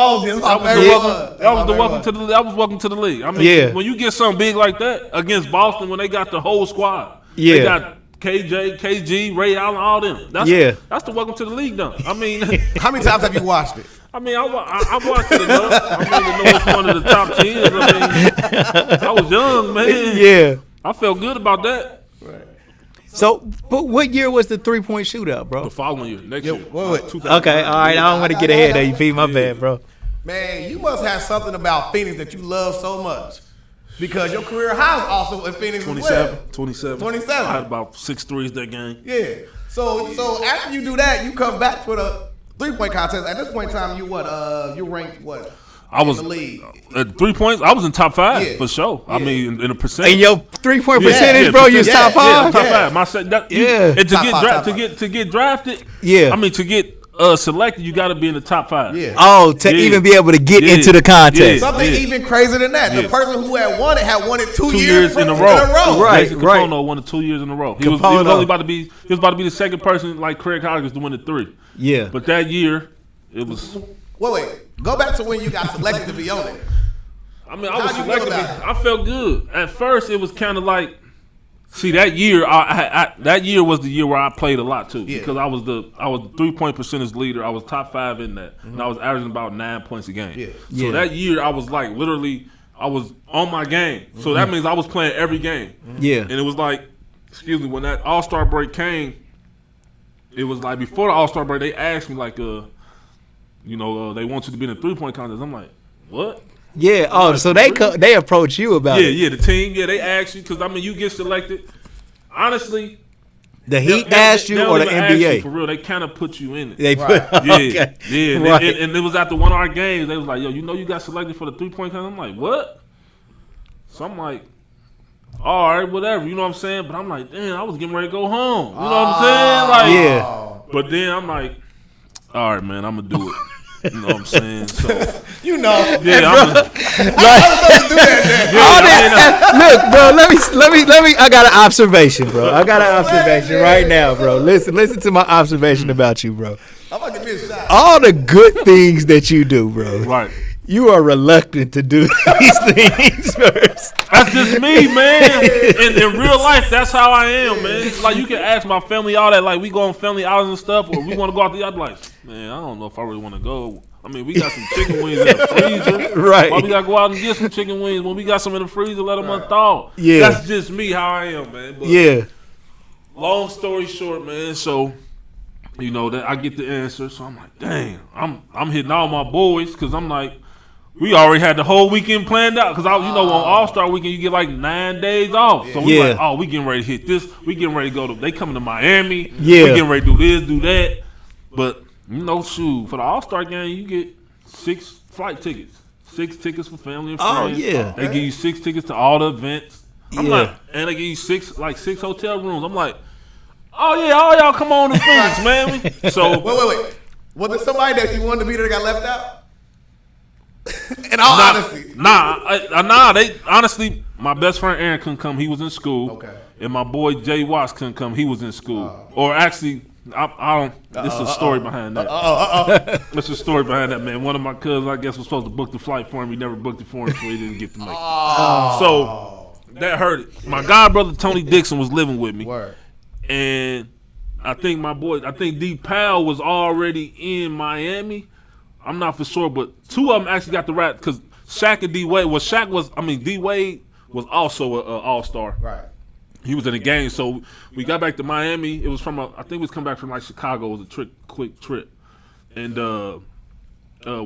was welcome to the league. I mean, when you get something big like that against Boston, when they got the whole squad, they got KG, Ray Allen, all them. That's the welcome to the league dunk. I mean, how many times have you watched it? I mean, I watched it enough. I mean, to know it's one of the top 10. I mean, I was young, man. Yeah. I felt good about that. Right. So, but what year was the 3-point shootout, bro? The following year, next year. Okay, all right. I don't want to get ahead of you, P. My bad, bro. Man, you must have something about Phoenix that you love so much. Because your career high was also in Phoenix 27. I had about 6 threes that game. Yeah. So after you do that, you come back for the 3-point contest. At this point in time, you ranked what? I was in the league. At 3 points. I was in top 5 for sure. Yeah. I mean, in a percentage. And your 3-point percentage, bro, you was top 5. Yeah, top 5. And to get drafted. Yeah. I mean, to get selected, you got to be in the top 5. Yeah. Oh, even be able to get into the contest. Something even crazier than that. The person who had won it 2 years in a row. Right. Capono won it 2 years in a row. He was only about to be the second person like Craig Hodges to win it 3. Yeah. But that year, it was. Wait. Go back to when you got selected to be on it. I mean, I was selected. I felt good. At first, it was kind of like. See, that year, that year was the year where I played a lot too, because I was the 3-point percentage leader. I was top 5 in that, and I was averaging about 9 points a game. So that year, I was like literally, I was on my game. So that means I was playing every game. Yeah, and it was like, when that All-Star break came, it was like before the All-Star break, they asked me like, they want you to be in a 3-point contest. I'm like, what? Yeah. Oh, so they approach you about it. Yeah. The team. Yeah, they ask you because I mean, you get selected. Honestly, the Heat asked you or the NBA? For real, they kind of put you in it. They put, okay. Yeah. Right. And it was after one of our games. They was like, "Yo, you got selected for the 3-point contest." I'm like, "What?" So I'm like, "All right, whatever." You know what I'm saying? But I'm like, "Damn, I was getting ready to go home." You know what I'm saying? Like, yeah. But then I'm like, "All right, man, I'm gonna do it." You know what I'm saying? So Yeah, I'm gonna do that. Look, bro, let me I got an observation, bro. I got an observation right now, bro. Listen to my observation about you, bro. I'm about to give me a shot. All the good things that you do, bro. Right. You are reluctant to do these things first. That's just me, man. In real life, that's how I am, man. It's like you can ask my family all that, like we go on family outings and stuff, or we want to go out the other. Like, man, I don't know if I really want to go. I mean, we got some chicken wings in the freezer. Right. Why we gotta go out and get some chicken wings when we got some in the freezer? Let them unthaw. Yeah. That's just me, how I am, man. But yeah. Long story short, man. So, that I get the answer. So I'm like, dang, I'm hitting all my boys because I'm like. We already had the whole weekend planned out because on All-Star weekend you get like 9 days off. So we like, we getting ready to hit this. We getting ready to go to. They coming to Miami. Yeah, we getting ready to do this, do that. But for the All-Star game you get 6 flight tickets, 6 tickets for family and friends. Oh yeah, they give you 6 tickets to all the events. I'm like, and they give you 6 hotel rooms. I'm like, oh yeah, all y'all come on to Phoenix, man. So wait. Was there somebody that you wanted to be there that got left out? In all honesty, they honestly, my best friend Aaron couldn't come. He was in school. Okay. And my boy Jay Watts couldn't come. He was in school. Or actually, I don't. This is a story behind that. There's a story behind that, man. One of my cousins, I guess, was supposed to book the flight for him. He never booked it for him, so he didn't get to make it. So that hurt it. My god brother Tony Dixon was living with me. Word. And I think D Powell was already in Miami. I'm not for sure, but 2 of them actually got the right because Shaq and D Wade. D Wade was also an All-Star. Right. He was in the game, so we got back to Miami. It was from I think we was coming back from like Chicago. It was a quick trip, and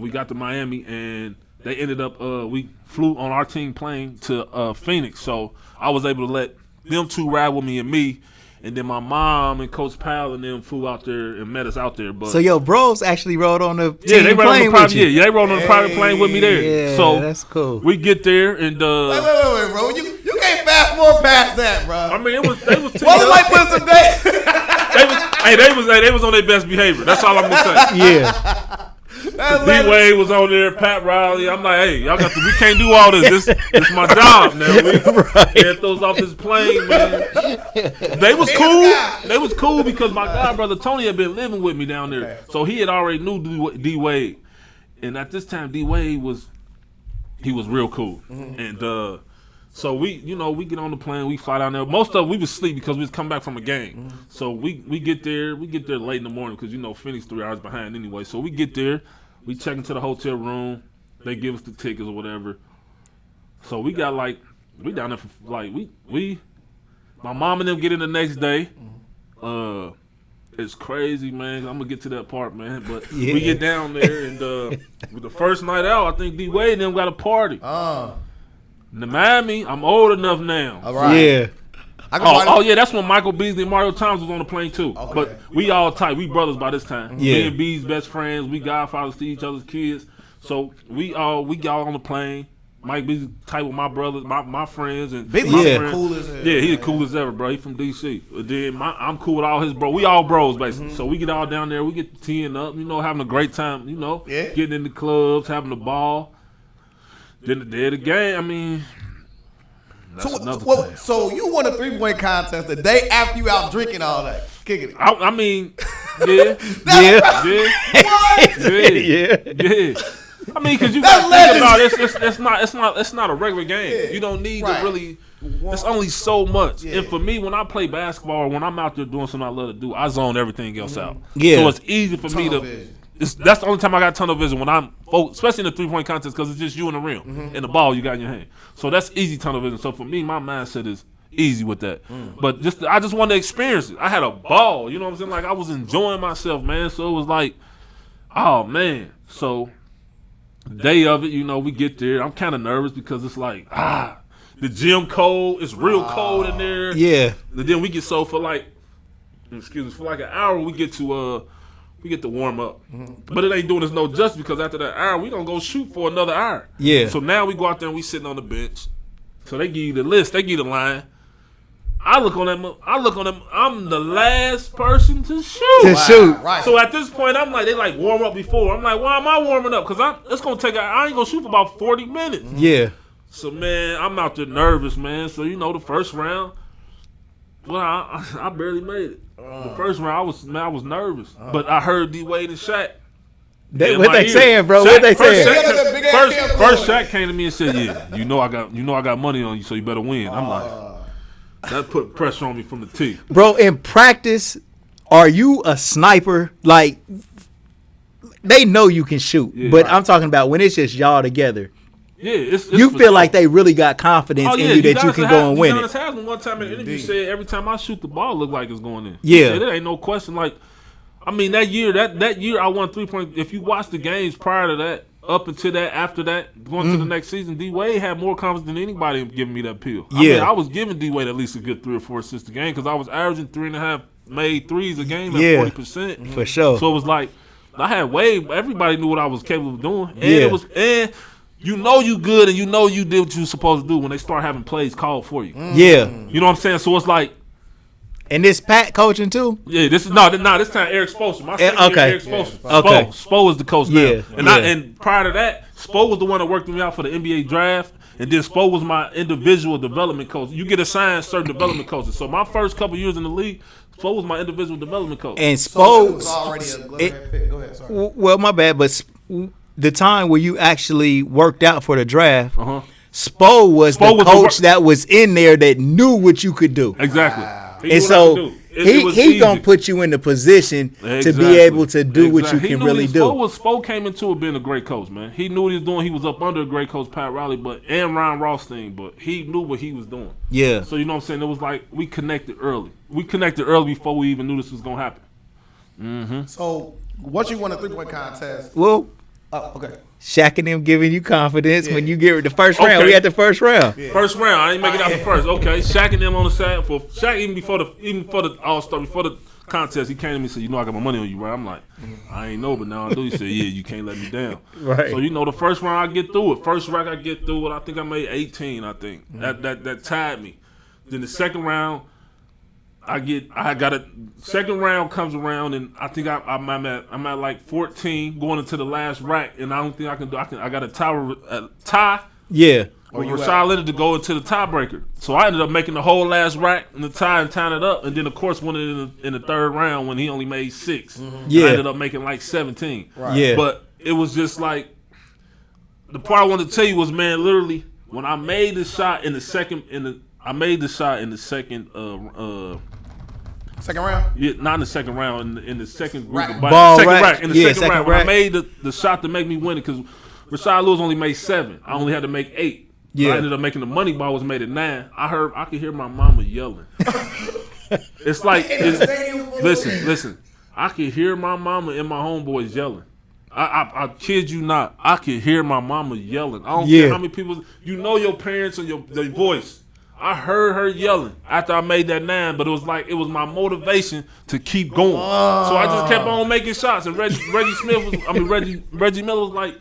we got to Miami, and they ended up we flew on our team plane to Phoenix. So I was able to let them two ride with me and me. And then my mom and Coach Powell and them flew out there and met us out there. But so your bros actually rode on the team they rode on the plane private. with you. Yeah, they rode on the private plane with me there. Yeah, so that's cool. We get there and wait, bro. You can't fast forward past that, bro. I mean, they was. Well, it might put some days. They was on their best behavior. That's all I'm gonna say. Yeah. D-Wade was on there, Pat Riley. I'm like, hey, y'all we can't do all this. This my job now. We get those off this plane, man. They was cool. They was cool because my god brother Tony had been living with me down there. Okay. So he had already knew D-Wade. And at this time, D-Wade was real cool. Mm-hmm. And so we get on the plane, we fly down there. Most of we was asleep because we was coming back from a game. Mm-hmm. So we get there late in the morning because Phoenix 3 hours behind anyway. So we get there, we check into the hotel room, they give us the tickets or whatever. So we got we down there for my mom and them get in the next day. It's crazy, man. I'm gonna get to that part, man. But we get down there and with the first night out, I think D-Wade and them got a party. In Miami, I'm old enough now. All right. Yeah. Yeah, that's when Michael Beasley and Mario Thomas was on the plane too. Okay. But we all tight. We brothers by this time. Yeah. Me and B's best friends. We godfathers to each other's kids. So we all on the plane. Mike Beasley tight with my brothers, my friends, and Beasley's cool as hell. Yeah, he's the coolest ever, bro. He from DC. Then I'm cool with all his bros. We all bros basically. Mm-hmm. So we get all down there. We get teeing up. Having a great time. Getting in the clubs, having a ball. Then the day of the game, I mean, that's another thing. So you won a 3-point contest the day after you out drinking all day, kicking it. I mean, yeah. I mean, because you got to think about it. It's not a regular game. Yeah. You don't need to really. It's only so much. Yeah. And for me, when I play basketball or when I'm out there doing something I love to do, I zone everything else out. Yeah. So it's easy for me to. That's the only time I got tunnel vision when I'm, especially in the 3-point contest, because it's just you and the rim and the ball you got in your hand. So that's easy tunnel vision. So for me, my mindset is easy with that. But I just wanted to experience it. I had a ball. You know what I'm saying? Like I was enjoying myself, man. So it was like, oh man. So the day of it, we get there. I'm kind of nervous because it's like, the gym cold. It's real cold in there. Yeah. And then we get for like an hour. We get to warm up. But it ain't doing us no justice because after that hour, we gonna go shoot for another hour. Yeah. So now we go out there and we sitting on the bench. So they give you the list. They give you the line. I look on them. I'm the last person to shoot. Right. So at this point, I'm like, they like warm up before. I'm like, why am I warming up? Because it's gonna take. I ain't gonna shoot for about 40 minutes. Yeah. So man, I'm out there nervous, man. So the first round, well, I barely made it. The first round, I was nervous, but I heard D-Wade and SHAQ. What they saying, bro? What they saying? First, SHAQ came to me and said, "Yeah, I got money on you, so you better win." I'm like, that put pressure on me from the tee. Bro, in practice, are you a sniper? Like, they know you can shoot, but I'm talking about when it's just y'all together. Yeah, it's you feel like they really got confidence in you that you can go and win it. Haslam one time in the interview said every time I shoot the ball, it look like it's going in. Yeah, there ain't no question. Like, I mean, that year I won 3-point. If you watch the games prior to that, up until that, after that, going to the next season, D-Wade had more confidence than anybody in giving me that pill. I was giving D-Wade at least a good 3 or 4 assists a game because I was averaging 3.5 made threes a game at 40%. For sure. So it was like I had everybody knew what I was capable of doing, and it was you good and you did what you were supposed to do when they start having plays called for you. Yeah. You know what I'm saying? So it's like. And this Pat coaching too? Yeah, this time Eric Spoelstra. My second year, Eric Spoelstra. Okay. Spo is the coach now. Yeah. And prior to that, Spo was the one that worked me out for the NBA draft. And then Spo was my individual development coach. You get assigned certain development coaches. So my first couple years in the league, Spo was my individual development coach. And Spo was already go ahead, sorry. Well, my bad, but the time where you actually worked out for the draft, Spo was the coach that was in there that knew what you could do. Exactly. And so he gonna put you in the position to be able to do what you can really do. Spo came into it being a great coach, man. He knew what he was doing. He was up under a great coach, Pat Riley, and Ryan Rothstein, but he knew what he was doing. Yeah. So you know what I'm saying? It was like we connected early. We connected early before we even knew this was gonna happen. Mm-hmm. So once you won a 3-point contest, well, okay. Shaq and them giving you confidence when you get the first round. We had the first round. Yeah. First round. I ain't make it out the first. Okay. Shaq and them on the side. For Shaq, even before the All-Star, before the contest, he came to me and said, you know I got my money on you, right? I'm like, I ain't know, but now I do. He said, yeah, you can't let me down. Right. So, the first round I get through it. First rack I get through it. I think I made 18, I think. That tied me. Then the second round, second round comes around, and I think I'm at like 14 going into the last rack, and I don't think I can do. I got a tie. Yeah. With Rashad Leonard to go into the tiebreaker. So I ended up making the whole last rack in the tie and tying it up, and then of course won it in the third round when he only made 6. Mm-hmm. Yeah. I ended up making like 17. Right. Yeah. But it was just like the part I wanted to tell you was, man, literally when I made the shot in the second second round? Yeah, not in the second round. In the second group of ball second rack. rack. In the second round, when rack. I made the shot to make me win it, because Rashad Lewis only made 7. I only had to make 8. Yeah. I ended up making the money ball was made at 9. I could hear my mama yelling. It's like listen. I could hear my mama and my homeboys yelling. I kid you not. I could hear my mama yelling. I don't care how many people your parents and their voice. I heard her yelling after I made that 9, but it was my motivation to keep going. So I just kept on making shots. And Reggie Miller was like,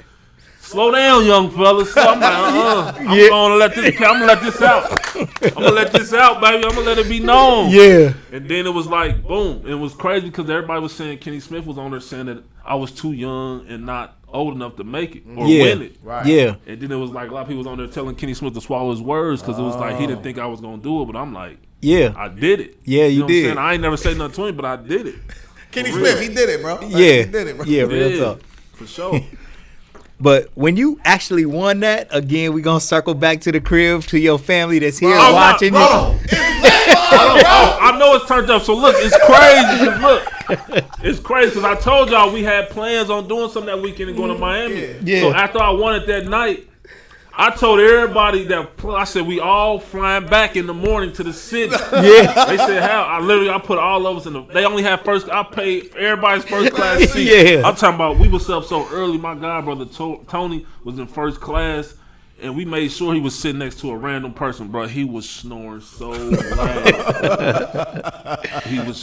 slow down, young fellas. So I'm like, I'm gonna let this out. I'm gonna let this out, baby. I'm gonna let it be known. Yeah. And then it was like, boom. It was crazy because everybody was saying Kenny Smith was on there saying that I was too young and not old enough to make it or win it. Right. Yeah. And then it was like a lot of people was on there telling Kenny Smith to swallow his words because it was like he didn't think I was gonna do it, but I'm like, I did it. Yeah, you know did. What I'm saying? I ain't never said nothing to him, but I did it. Kenny Smith, he did it, bro. Yeah. He did it, bro. Yeah, real talk. For sure. But when you actually won that, again, we're going to circle back to the crib, to your family that's here watching you. I know it's turned up. So, look, it's crazy. Look, it's crazy because I told y'all we had plans on doing something that weekend and going to Miami. Yeah. So, after I won it that night, I told everybody I said we all flying back in the morning to the city. Yeah. They said how? I put all of us in they only had I paid everybody's first class seat. Yeah. I'm talking about we was up so early. My godbrother Tony was in first class, and we made sure he was sitting next to a random person, bro. He was snoring so loud.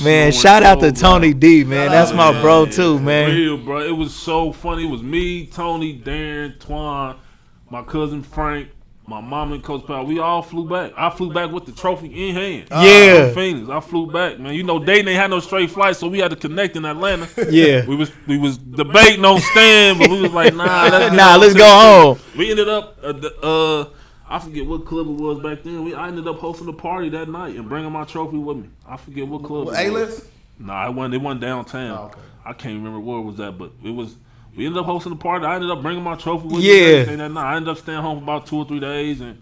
Man, shout out to Tony D, man. That's my bro too, man. Real, bro. It was so funny. It was me, Tony, Darren, Twan, my cousin Frank, my mom and Coach Powell. We all flew back. I flew back with the trophy in hand. Yeah. Phoenix. I flew back, man. Dayton ain't had no straight flights, so we had to connect in Atlanta. Yeah. We was debating on stand, but we was like, let's go home. We ended up I forget what club it was back then. I ended up hosting a party that night and bringing my trophy with me. I forget what club it was. A-list? Nah, it wasn't downtown. Oh, okay. I can't remember where it was at, but it was. We ended up hosting the party. I ended up bringing my trophy with me. That night. I ended up staying home for about 2 or 3 days and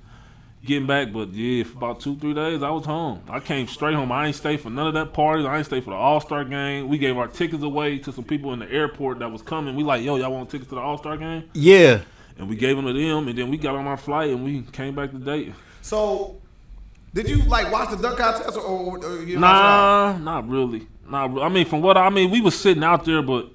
getting back. But yeah, for about 2-3 days, I was home. I came straight home. I ain't stay for none of that party. I ain't stay for the All-Star game. We gave our tickets away to some people in the airport that was coming. We like, yo, y'all want tickets to the All-Star game? Yeah. And we gave them to them, and then we got on our flight and we came back to Dayton. So, did you watch the dunk contest or you? Nah, not really. I mean, we was sitting out there, but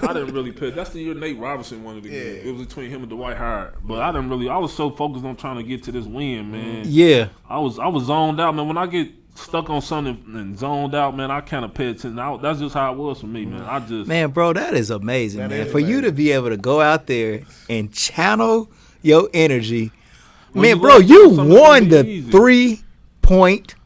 I didn't really pay. That's the year Nate Robinson wanted to get. It was between him and Dwight Howard, but I didn't really. I was so focused on trying to get to this win, man. Yeah, I was zoned out, man. When I get stuck on something and zoned out, man, I kind of pay attention. That's just how it was for me, man. Man, bro, that is amazing, man. For you to be able to go out there and channel your energy, man, bro, you won the 3-point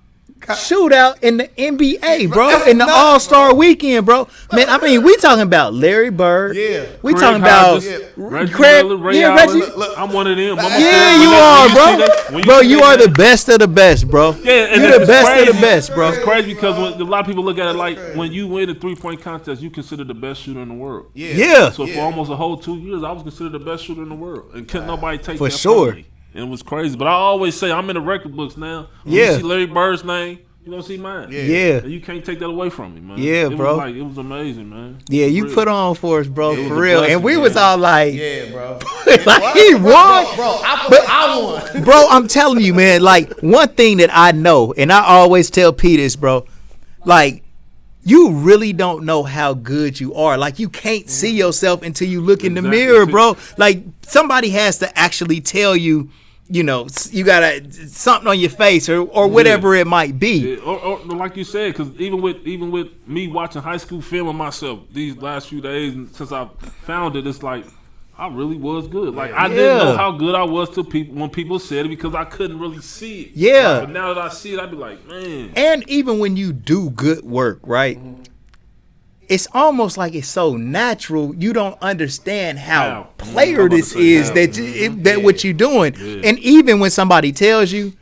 shootout in the NBA, bro, in the All-Star weekend, bro. Man, I mean, we talking about Larry Bird. Yeah. We Craig talking about Craig. Reggie. Look, I'm one of them. You are, bro. Bro, you are the best of the best, bro. Yeah, you're the best of the best, bro. It's crazy because a lot of people look at it like when you win a 3-point contest, you consider the best shooter in the world. Yeah. So for almost a whole 2 years, I was considered the best shooter in the world, and couldn't nobody take for that sure. from me. And it was crazy. But I always say I'm in the record books now. When you see Larry Bird's name, You don't see mine. Yeah. And you can't take that away from me, man. Yeah, bro. It was amazing, man. Yeah, you put on for us, bro, for real. blessing, And we man. was all like, Yeah, bro. like he won. Bro, I won. Bro, I'm telling you, man, like one thing that I know, and I always tell Pete this, bro, like you really don't know how good you are. Like you can't see yourself until you look in the mirror, bro. Like somebody has to actually tell you, you know, you got something on your face or whatever it might be. Yeah. Or like you said, because even with me watching high school film of myself these last few days, and since I found it, it's like I really was good. Like I didn't know how good I was to people when people said it because I couldn't really see it. Yeah. But now that I see it, I'd be like, man. And even when you do good work, right? It's almost like it's so natural. You don't understand how player this is that what you're doing. Yeah. And even when somebody tells you,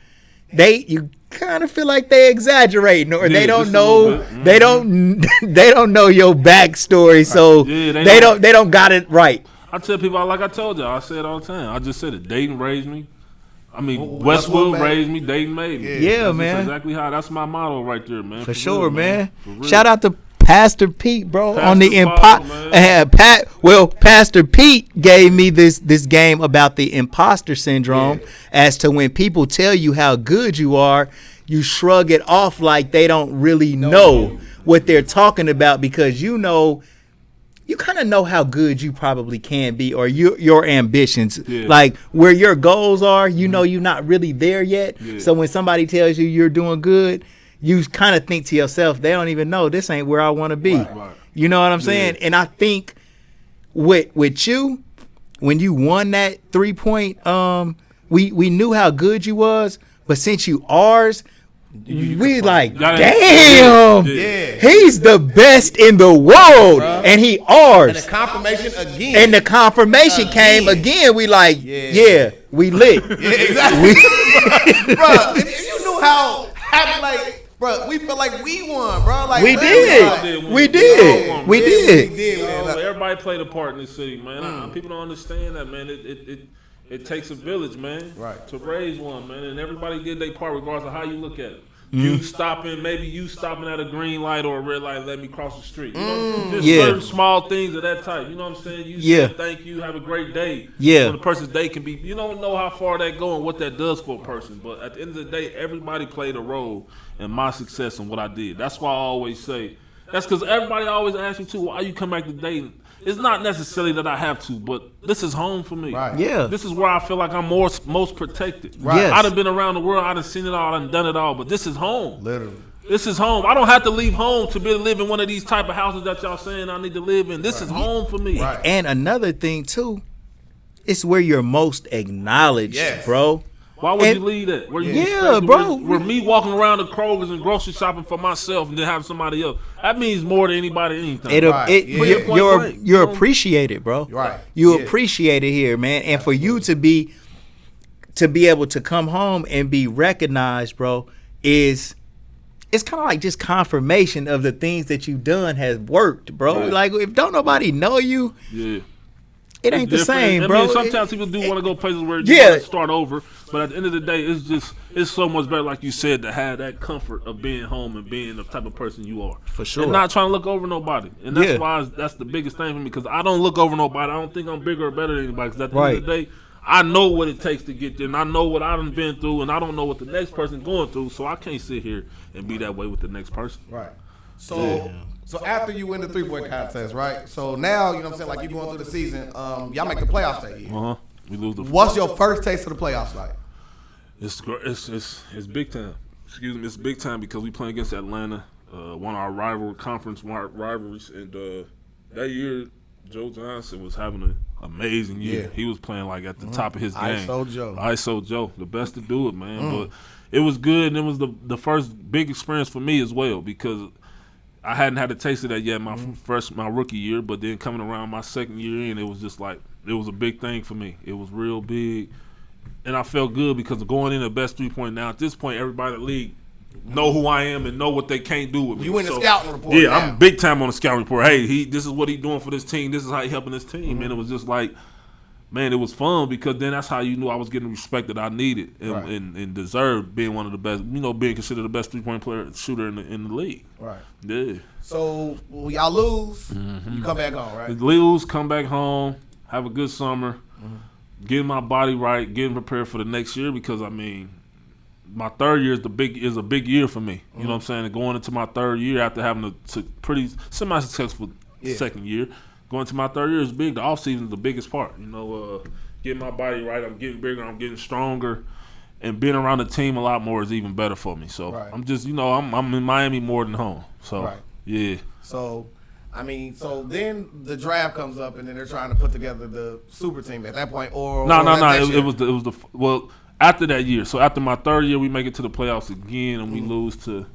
you kind of feel like they exaggerating or they don't know they don't know your backstory, so they don't got it right. I tell people, like I told y'all, I say it all the time. I just said it. Dayton raised me. I mean, Westwood raised me. Dayton made me. Yeah, man. That's exactly how. That's my motto right there, man. For sure, real, man. For shout out to Pastor Pete, bro, Pastor on the Pastor Pete gave me this game about the imposter syndrome as to when people tell you how good you are, you shrug it off like they don't really know what they're talking about because you know. You kind of know how good you probably can be or your ambitions. Yeah. Like where your goals are, you know you're not really there yet. Yeah. So when somebody tells you you're doing good, you kind of think to yourself, they don't even know this ain't where I want to be. Right. You know what I'm saying? And I think with you, when you won that 3-point, we knew how good you was, but since you ours, we like, damn, he's the best in the world, and he ours. And the confirmation again. And the confirmation came again. We like, we lit. Yeah, exactly. Bro, if you knew how happy, like, bro, we felt like we won, bro. Like we did. Man. Everybody played a part in this city, man. People don't understand that, man. It takes a village, man, to raise one, man, and everybody did their part regardless of how you look at it. You stopping at a green light or a red light, let me cross the street. You know, just certain small things of that type. You know what I'm saying? You say thank you, have a great day. Yeah. When the person's day can be, you don't know how far that go and what that does for a person. But at the end of the day, everybody played a role in my success and what I did. That's why I always say. That's because everybody always asks me too, why you come back to Dayton? It's not necessarily that I have to, but this is home for me. Right. Yeah. This is where I feel like I'm most protected. Right. Yes. I'd have been around the world. I'd have seen it all. I'd done it all. But this is home. Literally. This is home. I don't have to leave home to be able to live in one of these type of houses that y'all saying I need to live in. This is home for me. Right. And another thing, too, it's where you're most acknowledged, bro. Why would you leave that? Bro. Where me walking around the Kroger's and grocery shopping for myself and then have somebody else. That means more to anybody anything. You're appreciated, bro. Right. You appreciate it here, man. And for you to be able to come home and be recognized, bro, it's kind of like just confirmation of the things that you've done has worked, bro. Right. Like if don't nobody know you, it ain't the same, bro. I mean, sometimes people do want to go places where you want to start over, but at the end of the day, it's so much better, like you said, to have that comfort of being home and being the type of person you are. For sure. And not trying to look over nobody. And that's why that's the biggest thing for me, because I don't look over nobody. I don't think I'm bigger or better than anybody, because at the end of the day, I know what it takes to get there, and I know what I've been through, and I don't know what the next person's going through, so I can't sit here and be that way with the next person. Right. So after you win the 3-point contest, right? So now, you know what I'm saying, like you going through the season, y'all make the playoffs that year. We lose the What's your first taste of the playoffs like? It's big time. Excuse me, it's big time because we playing against Atlanta, one of our conference rivalries, and that year Joe Johnson was having an amazing year. He was playing like at the top of his game. ISO Joe, the best to do it, man. But it was good, and it was the first big experience for me as well, because I hadn't had a taste of that yet my rookie year, but then coming around my second year in, it was just like, it was a big thing for me. It was real big, and I felt good because going in the best 3-point. Now at this point, everybody in the league know who I am and know what they can't do with me. You in the scouting report. Yeah, I'm big time on the scouting report. Hey, this is what he's doing for this team. This is how he helping this team. And it was just like, man, it was fun because then that's how you knew I was getting the respect that I needed and deserved, being one of the best, being considered the best 3-point shooter in the league. Right. Yeah. So when y'all lose, you come back home, right? Lose, come back home, have a good summer, getting my body right, getting prepared for the next year because, my third year is a big year for me. You know what I'm saying? And going into my third year after having a pretty semi-successful second year, going to my third year is big. The offseason is the biggest part. Getting my body right, I'm getting bigger, I'm getting stronger, and being around the team a lot more is even better for me. So I'm just, I'm in Miami more than home. So yeah. So so then the draft comes up, and then they're trying to put together the super team at that point, or no. It was after that year. So after my third year, we make it to the playoffs again, and we lose to.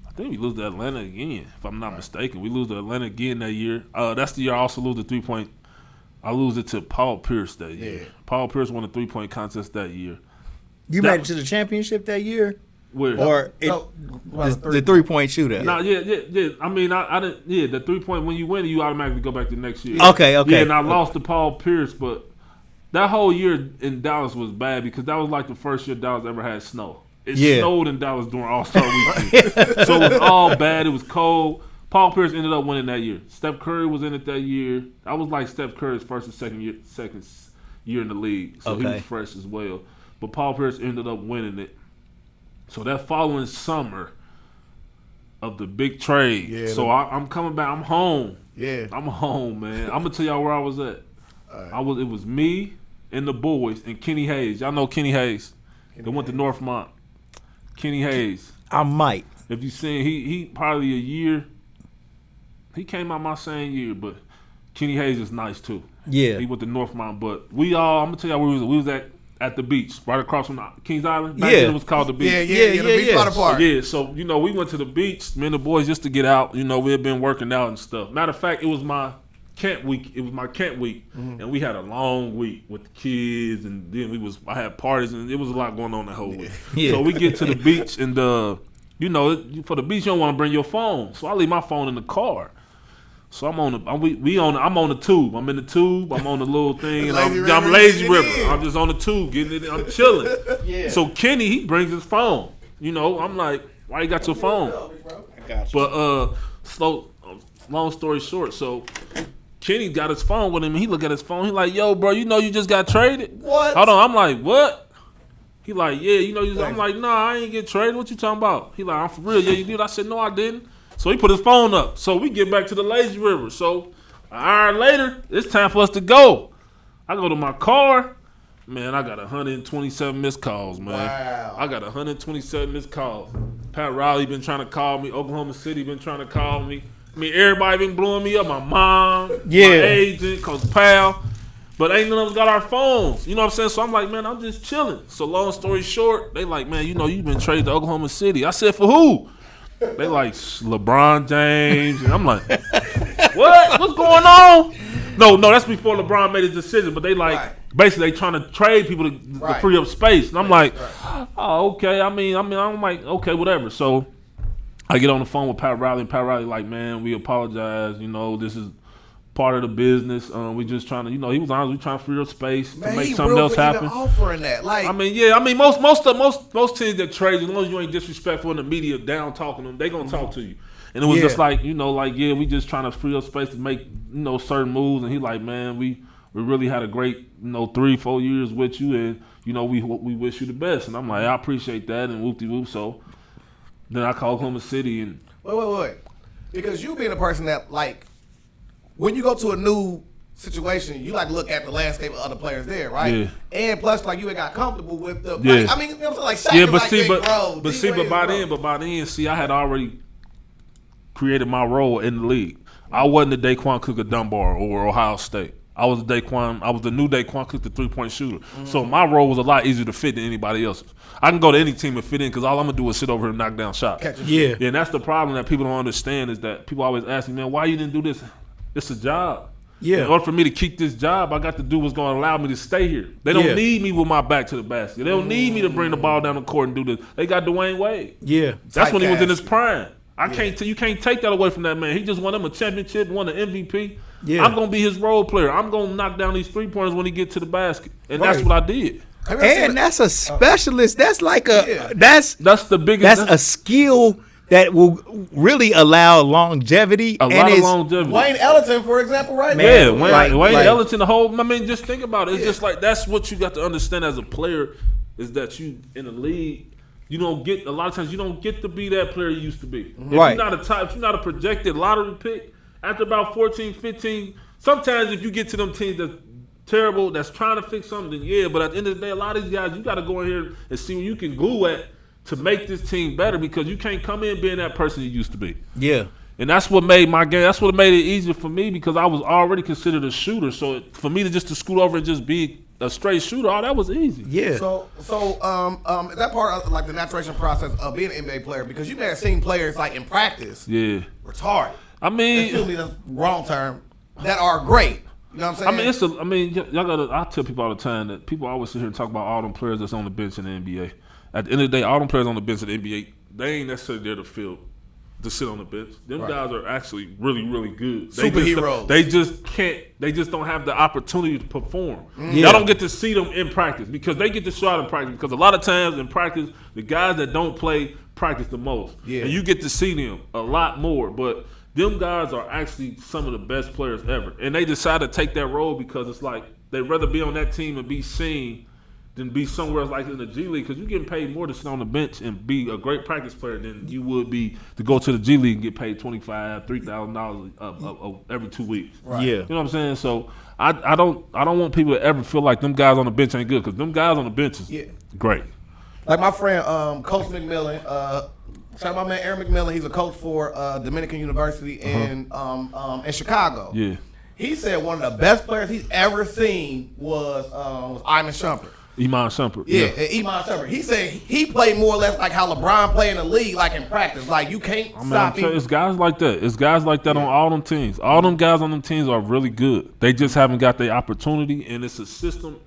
I think we lose to Atlanta again, if I'm not mistaken. We lose to Atlanta again that year. That's the year I also lose the 3-point. I lose it to Paul Pierce that year. Paul Pierce won the 3-point contest that year. You made it to the championship that year? Where? Or the 3-point shootout? No, yeah. I didn't. Yeah, the 3-point, when you win it, you automatically go back to next year. Okay. Yeah, and I lost to Paul Pierce, but that whole year in Dallas was bad because that was like the first year Dallas ever had snow. It snowed in Dallas during All-Star weekend. So it was all bad. It was cold. Paul Pierce ended up winning that year. Steph Curry was in it that year. I was like Steph Curry's first and second year in the league. So he was fresh as well. But Paul Pierce ended up winning it. So that following summer of the big trade. Yeah, so I'm coming back. I'm home. Yeah. I'm home, man. I'm going to tell y'all where I was at. It was me and the boys and Kenny Hayes. Y'all know Kenny Hayes. They went to Northmont. Kenny Hayes. I might. If you seen, he probably a year. He came out my same year, but Kenny Hayes is nice too. Yeah. He went to Northmont, but I'm gonna tell y'all where we was at the beach, right across from Kings Island. Back then it was called the beach. Yeah, the beach by the park. Yeah, so we went to the beach, me and the boys, just to get out. We had been working out and stuff. Matter of fact, it was my camp week. And we had a long week with the kids, and then I had parties, and it was a lot going on that whole week. Yeah. So we get to the beach, and for the beach, you don't want to bring your phone. So I leave my phone in the car. So I'm on the tube. I'm in the tube. I'm on the little thing, and I'm lazy river. I'm just on the tube getting it. I'm chilling. Yeah. So Kenny, he brings his phone. I'm like, why you got your phone? I got you. But long story short, so Kenny got his phone with him, and he look at his phone. He like, yo, bro, you just got traded? What? Hold on. I'm like, what? He like, yeah, I'm like, nah, I ain't get traded. What you talking about? He like, I'm for real. Yeah, you did. I said, no, I didn't. So he put his phone up. So we get back to the lazy river. So an hour later, it's time for us to go. I go to my car. Man, I got 127 missed calls, man. Wow. I got 127 missed calls. Pat Riley been trying to call me. Oklahoma City been trying to call me. Everybody been blowing me up. My mom, my agent, Coach Pal. But ain't none of us got our phones. You know what I'm saying? So I'm like, man, I'm just chilling. So long story short, they like, man, you've been traded to Oklahoma City. I said, for who? They like LeBron James. And I'm like, what? What's going on? No, that's before LeBron made his decision. But they basically they trying to trade people to free up space. And I'm like, oh, okay. I'm like, okay, whatever. So I get on the phone with Pat Riley, and Pat Riley like, man, we apologize. This is part of the business. We just trying to, he was honest. We trying to free up space to make something else happen. Offering that, most teams that trade, as long as you ain't disrespectful in the media, down talking them, they gonna talk to you. And it was just like, we just trying to free up space to make, certain moves. And he like, man, we really had a great, 3-4 years with you, and we wish you the best. And I'm like, I appreciate that, and whoop-de-whoop. So then I call Oklahoma City and wait, because you being a person that when you go to a new situation, you look at the landscape of other players there, right? Yeah. And plus, you ain't got comfortable with the. Yeah. SHAQ but by then, I had already created my role in the league. I wasn't the DAEQUAN Cook of Dunbar or Ohio State. I was the new DAEQUAN Cook, the 3-point shooter. Mm-hmm. So my role was a lot easier to fit than anybody else's. I can go to any team and fit in because all I'm gonna do is sit over here and knock down shots. Yeah, and that's the problem that people don't understand is that people always ask me, man, why you didn't do this? It's a job. Yeah. In order for me to keep this job, I got to do what's going to allow me to stay here. They don't need me with my back to the basket. They don't need me to bring the ball down the court and do this. They got Dwayne Wade. Yeah. That's when he was in his prime. You can't take that away from that man. He just won him a championship, won an MVP. Yeah. I'm gonna be his role player. I'm gonna knock down these 3-pointers when he get to the basket, and that's what I did. And that's a specialist. That's like that's the biggest. That's a skill that will really allow longevity. A lot of longevity. Wayne Ellington, for example, right? Yeah, Wayne Ellington, the whole. I mean, just think about it. It's just like that's what you got to understand as a player is that you in the league. You don't get a lot of times. You don't get to be that player you used to be. Right. If you're not a projected lottery pick after about 14, 15. Sometimes if you get to them teams that's terrible, that's trying to fix something, then yeah. But at the end of the day, a lot of these guys, you got to go in here and see what you can glue at to make this team better because you can't come in being that person you used to be. Yeah. And that's what made my game. That's what made it easier for me because I was already considered a shooter. So for me to scoot over and just be a straight shooter, that was easy. Yeah. So is that part of like the maturation process of being an NBA player? Because you may have seen players like in practice, retarded. I mean, excuse me, the wrong term, that are great. You know what I'm saying? Y'all gotta. I tell people all the time that people always sit here and talk about all them players that's on the bench in the NBA. At the end of the day, all them players on the bench in the NBA, they ain't necessarily there to sit on the bench. Them guys are actually really, really good. Superheroes. They just can't. They just don't have the opportunity to perform. Y'all don't get to see them in practice because they get to show out in practice. Because a lot of times in practice, the guys that don't play practice the most, and you get to see them a lot more. But them guys are actually some of the best players ever, and they decide to take that role because it's like they'd rather be on that team and be seen than be somewhere else like in the G League because you're getting paid more to sit on the bench and be a great practice player than you would be to go to the G League and get paid $2,500, $3,000 every 2 weeks. Right. Yeah, you know what I'm saying. So I don't want people to ever feel like them guys on the bench ain't good because them guys on the bench is great. Like my friend Coach McMillan, shout out my man Aaron McMillan. He's a coach for Dominican University in Chicago. Yeah, he said one of the best players he's ever seen was Iman Shumpert. Iman Shumpert. Yeah, Iman Shumpert. He said he played more or less like how LeBron played in the league, like in practice. Like you can't stop him. It's guys like that. It's guys like that on all them teams. All them guys on them teams are really good. They just haven't got the opportunity, and it's a system,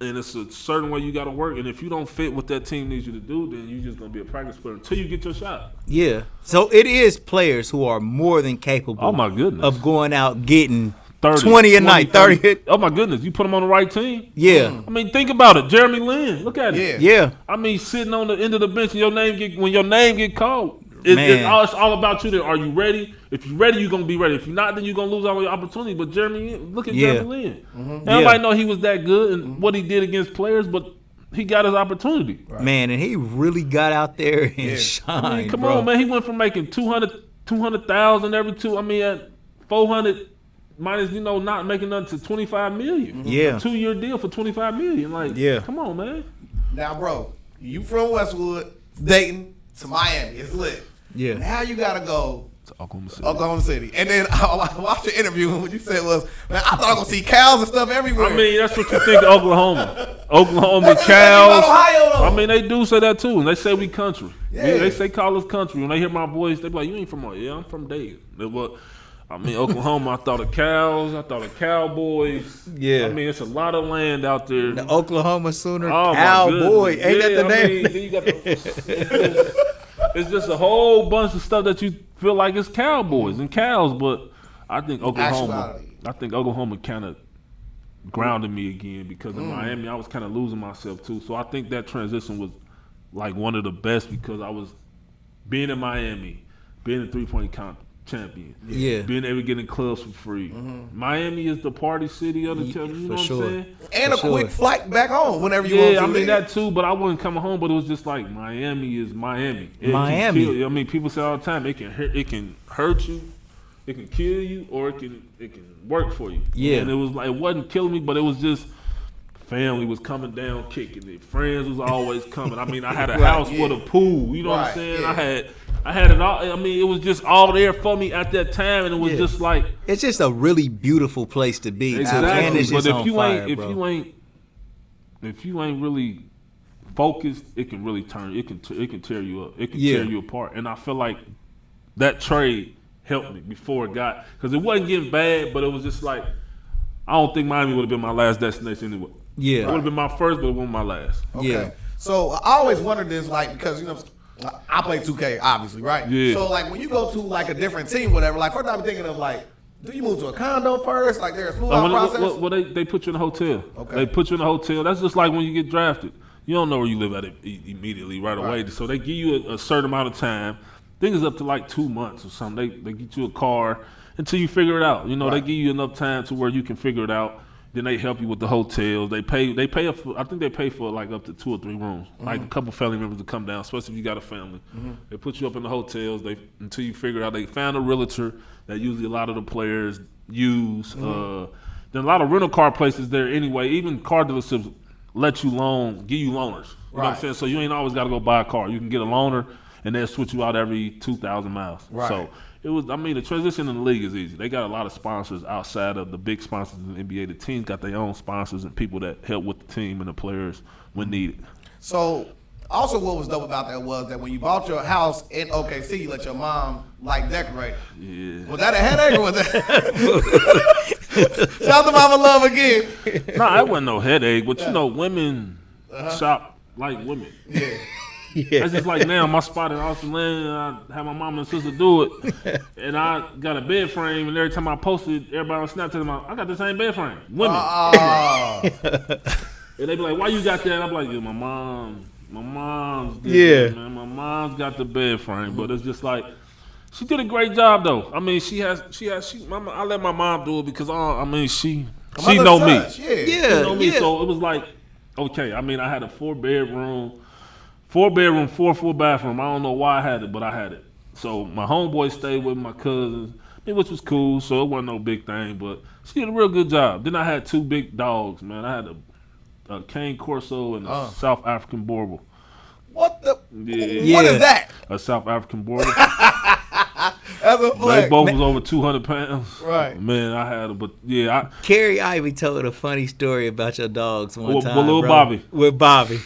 and it's a certain way you got to work. And if you don't fit what that team needs you to do, then you're just gonna be a practice player until you get your shot. Yeah. So it is players who are more than capable. Oh my goodness. Of going out getting 30, 20 a night, 30. Oh my goodness, you put them on the right team. Yeah. I mean, think about it. Jeremy Lin, look at it. Yeah. I mean, sitting on the end of the bench and when your name get called, it's all about you. Then are you ready? If you're ready, you're gonna be ready. If you're not, then you're gonna lose all your opportunity. But Jeremy, look at Jeremy Lin. Everybody know he was that good and what he did against players, but he got his opportunity. Right. Man, and he really got out there and shined. I mean, come on, man. He went from making 200,000 every two. I mean, at 400. Minus, not making nothing to $25 million. Yeah. A 2-year deal for $25 million. Like, come on, man. Now, bro, you from Westwood, Dayton to Miami. It's lit. Yeah. Now you gotta go to Oklahoma City. And then I watched your interview and what you said was, man, I thought I was gonna see cows and stuff everywhere. I mean, that's what you think of Oklahoma. Oklahoma cows. Ohio, I mean, they do say that too. And they say we country. Yeah. They say call us country. When they hear my voice, they be like, you ain't from Ohio. Yeah, I'm from Dayton. I mean, Oklahoma, I thought of cows. I thought of cowboys. Yeah. I mean, it's a lot of land out there. The Oklahoma Sooner cowboy. Ain't that the name? It's just a whole bunch of stuff that you feel like it's cowboys and cows. But I think Oklahoma kind of grounded me again because in Miami, I was kind of losing myself too. So I think that transition was like one of the best because I was being in Miami, being a 3-point champion. Yeah. Being able to get in clubs for free. Miami is the party city of the country, you know what I'm saying? And quick flight back home whenever you want to. Yeah, I mean that too, but I wasn't coming home, but it was just like Miami is Miami. Miami. I mean, people say all the time it can hurt you, it can kill you, or it can work for you. Yeah. And it wasn't killing me, but it was just family was coming down kicking it. Friends was always coming. I mean, I had a house with a pool, you know what I'm saying? Yeah. I had it all. I mean, it was just all there for me at that time, and it was just like it's just a really beautiful place to be. Exactly. But if you ain't really focused, it can really turn. It can tear you up. It can tear you apart. And I feel like that trade helped me before it got because it wasn't getting bad, but it was just like I don't think Miami would have been my last destination anyway. Yeah, it would have been my first, but it wasn't my last. Okay. Yeah. So I always wondered this, like because I play 2K, obviously, right? Yeah. So like when you go to like a different team, whatever, like first I'm thinking of like Do you move to a condo first? Like there's a smooth out process? Well, they put you in a hotel. Okay. They put you in a hotel. That's just like when you get drafted. You don't know where you live at immediately right away. So they give you a certain amount of time. I think it's up to like 2 months or something. They get you a car until you figure it out. You know, they give you enough time to where you can figure it out. Then they help you with the hotels. They pay. I think they pay for like up to 2 or 3 rooms. Like a couple family members to come down, especially if you got a family. They put you up in the hotels. Until you figure out. They found a realtor that usually a lot of the players use. Then a lot of rental car places there anyway. Even car dealerships let you give you loaners. You know what I'm saying? So you ain't always got to go buy a car. You can get a loaner, and they'll switch you out every 2,000 miles. Right. So the transition in the league is easy. They got a lot of sponsors outside of the big sponsors in the NBA. The teams got their own sponsors and people that help with the team and the players when needed. So, also what was dope about that was that when you bought your house in OKC, you let your mom decorate. Yeah. Was that a headache or was that? Shout out to Mama Love again. Nah, it wasn't no headache, but you know, women shop like women. Yeah. That's just like now, my spot in Austin Land, I had my mom and sister do it, and I got a bed frame, and every time I posted, everybody on Snapchat, I got the same bed frame. Women. And they be like, why you got that? I'm like, yeah, my mom's did that, man. My mom's got the bed frame, but it's just like, she did a great job though. I mean, I let my mom do it because she know me. She know me. So it was like, okay. I mean, I had a 4-bedroom, 4 full bathroom. I don't know why I had it, but I had it. So my homeboy stayed with my cousins, which was cool. So it wasn't no big thing, but she did a real good job. Then I had 2 big dogs, man. I had a Cane Corso and a South African Boerboel. What the? Yeah. What is that? A South African Boerboel. That's a flag. They both was over 200 pounds. Right. Man, I had them, but yeah. Carrie Ivy told a funny story about your dogs one time, with little bro. Bobby. With Bobby.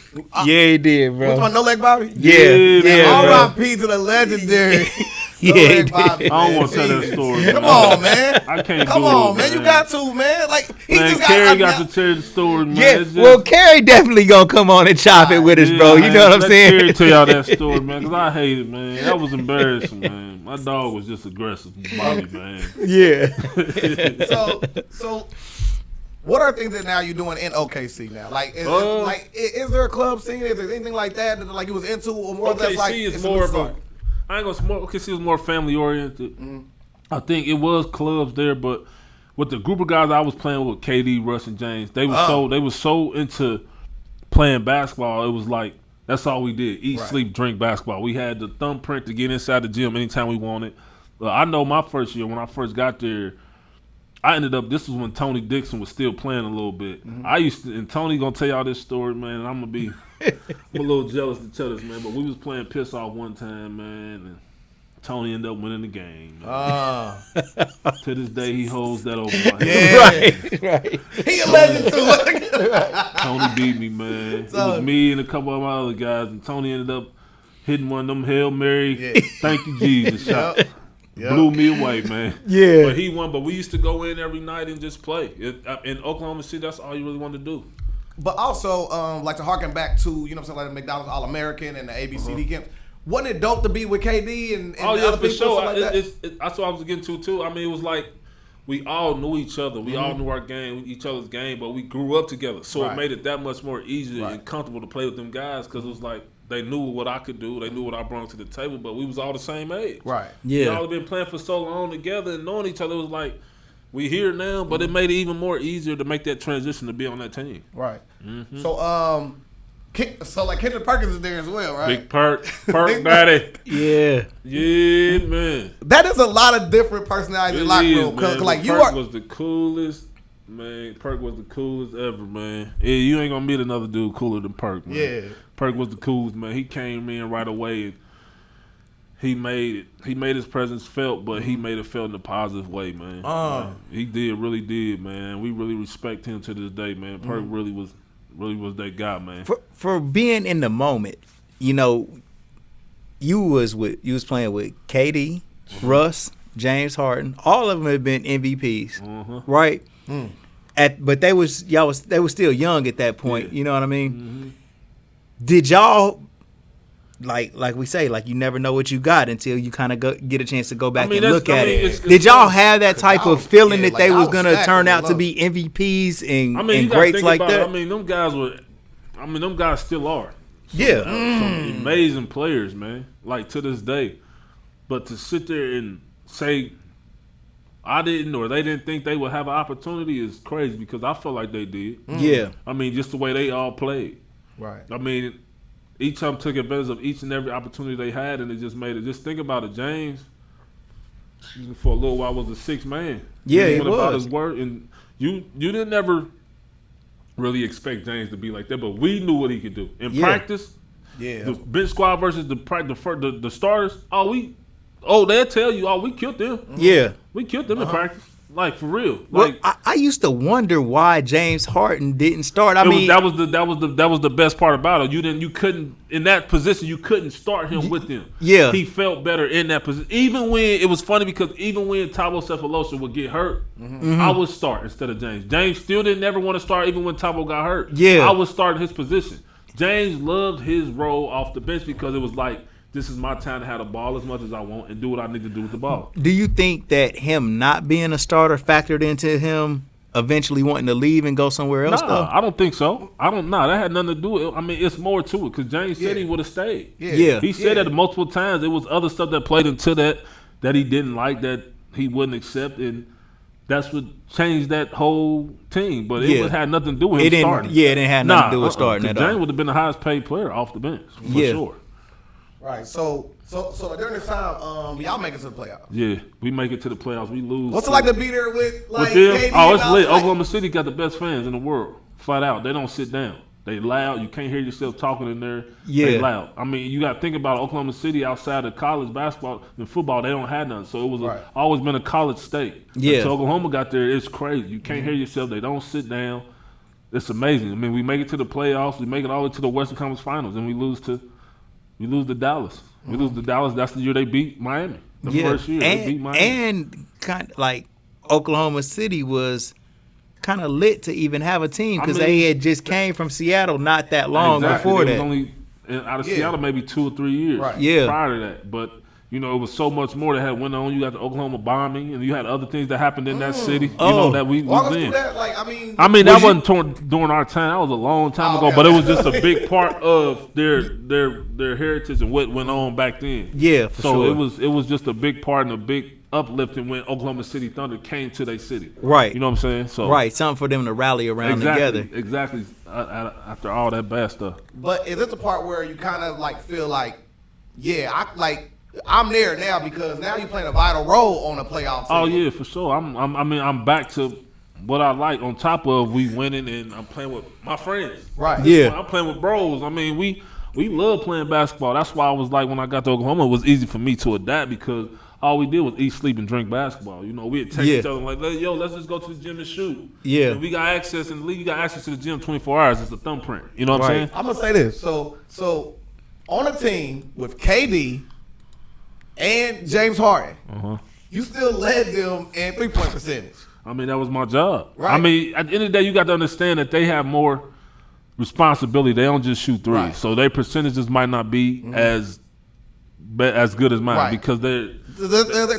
Yeah, he did, bro. Which one? No Leg Bobby? Yeah, R.I.P. to the legendary. Yeah, Bobby, I don't want to tell that story. Come on, man. I can't Come do it. on, man. You got to, man. Like Carrie got to tell the story, man. Yeah, well, Carrie definitely gonna come on and chop it with us, bro. You know what I'm saying? Carrie tell y'all that story, man, because I hate it, man. That was embarrassing, man. My dog was just aggressive, Bobby, man. Yeah. So, what are things that now you're doing in OKC now? Like, is there a club scene? Is there anything like that that like you was into, or more or less like OKC is more of a. I ain't gonna. OKC was more family oriented. I think it was clubs there, but with the group of guys I was playing with, KD, Russ, and James, they was so into playing basketball. It was like that's all we did: eat, sleep, drink basketball. We had the thumbprint to get inside the gym anytime we wanted. I know my first year when I first got there, I ended up. This was when Tony Dixon was still playing a little bit. I used to, and Tony gonna tell y'all this story, man. And I'm gonna be. I'm a little jealous to tell this, man, but we was playing piss off one time, man, and Tony ended up winning the game. To this day, he holds that over my head. Right. He a legend too. Tony beat me, man. It was me and a couple of my other guys, and Tony ended up hitting one of them Hail Mary, thank you, Jesus shots. Blew me away, man. Yeah. But he won, but we used to go in every night and just play. In Oklahoma City, that's all you really wanted to do. But also, like to harken back to, you know what I'm saying, like the McDonald's All-American and the ABCD games. Wasn't it dope to be with KD and other people? Sure. Like that? That's what I was getting to, too. I mean, it was like we all knew each other. We all knew our game, each other's game, but we grew up together. So it made it that much more easier and comfortable to play with them guys because it was like they knew what I could do. They knew what I brought to the table, but we was all the same age. Right. Yeah. We all been playing for so long together and knowing each other. It was like, we here now, but it made it even more easier to make that transition to be on that team. Right. So, like Kendrick Perkins is there as well, right? Big Perk daddy. Yeah. Yeah, man. That is a lot of different personalities in the locker room. Cause like Perk was the coolest, man. Perk was the coolest ever, man. Yeah, you ain't gonna meet another dude cooler than Perk, man. Yeah. Perk was the coolest, man. He came in right away and he made his presence felt, but he made it felt in a positive way, man. He really did, man. We really respect him to this day, man. Perk really was that guy, man. For being in the moment, you know, you was playing with KD, Russ, James Harden. All of them have been MVPs, right? But they was still young at that point. You know what I mean? Did y'all like we say, like you never know what you got until you kind of get a chance to go back and look at it. it's Did y'all have that type of feeling that they was gonna stacked turn with out to love. be MVPs and you gotta greats think like about that? it. I mean, them guys still are. Yeah. Some amazing players, man. Like to this day. But to sit there and say I didn't or they didn't think they would have an opportunity is crazy because I feel like they did. Yeah. I mean, just the way they all played. Right. I mean, each time took advantage of each and every opportunity they had, and it just made it. Just think about it, James. For a little while, was a sixth man. Yeah, he went about was. his work, and you didn't ever really expect James to be like that, but we knew what he could do in practice. Yeah. The bench squad versus the starters. They'll tell you, we killed them. Yeah. We killed them in practice. Like for real. Well, Like I used to wonder why James Harden didn't start. I mean, that was the best part about it. You couldn't in that position. You couldn't start him with them. Yeah. He felt better in that position. Even when it was funny because even when Thabo Sefolosha would get hurt, I would start instead of James. James still didn't ever want to start even when Thabo got hurt. Yeah. I would start in his position. James loved his role off the bench because it was like, this is my time to have the ball as much as I want and do what I need to do with the ball. do you think that him not being a starter factored into him eventually wanting to leave and go somewhere else? Nah, I don't think so. That had nothing to do with it. I mean, it's more to it because James said he would have stayed. Yeah. He said that multiple times. There was other stuff that played into that he didn't like, that he wouldn't accept, and that's what changed that whole team. But it had nothing to do with him starting. Yeah, it didn't have nothing to do with starting at all. James would have been the highest paid player off the bench for sure. Right. So during this time, y'all make it to the playoffs. Yeah, we make it to the playoffs. We lose. What's it like to be there with like them? KD Oh, it's and all, lit. like- Oklahoma City got the best fans in the world. Flat out. They don't sit down. They loud. You can't hear yourself talking in there. Yeah. They loud. I mean, you got to think about Oklahoma City outside of college basketball and football. They don't have none. So it was always been a college state. Yeah. Until Oklahoma got there, it's crazy. You can't hear yourself. They don't sit down. It's amazing. I mean, we make it to the playoffs. We make it all the way to the Western Conference Finals, and we lose to Dallas. We lose to Dallas. That's the year they beat Miami. The first year they beat Miami. And kind of like Oklahoma City was kind of lit to even have a team because they had just came from Seattle not that long before They that. was only out of Seattle maybe 2 or 3 years Yeah. prior to that. But it was so much more that had went on. You got the Oklahoma bombing, and you had other things that happened in that city. That we Walk was us through in. that. Like, I mean, that wasn't during our time. That was a long time ago. okay. But it was just a big part of their heritage and what went on back then. Yeah, for So sure. it was just a big part and a big uplifting when Oklahoma City Thunder came to their city. Right. You know what I'm saying? So Right, something for them to rally around together. Exactly. After all that bad stuff. But is this the part where you kind of like feel like, I'm there now because now you're playing a vital role on a playoff team. Oh yeah, for sure. I'm back to what I like. On top of we winning, and I'm playing with my friends. Right. Yeah. I'm playing with bros. I mean, we love playing basketball. That's why I was like, when I got to Oklahoma, it was easy for me to adapt because all we did was eat, sleep, and drink basketball. We'd text each other like, yo, let's just go to the gym and shoot. Yeah. And we got access in the league. You got access to the gym 24 hours. It's a thumbprint. You know what I'm saying? I'm gonna say this. So on a team with KD and James Harden, you still led them in 3-point percentage. I mean, that was my job. Right. I mean, at the end of the day, you got to understand that they have more responsibility. They don't just shoot threes. Right. So their percentages might not be as good as mine because they're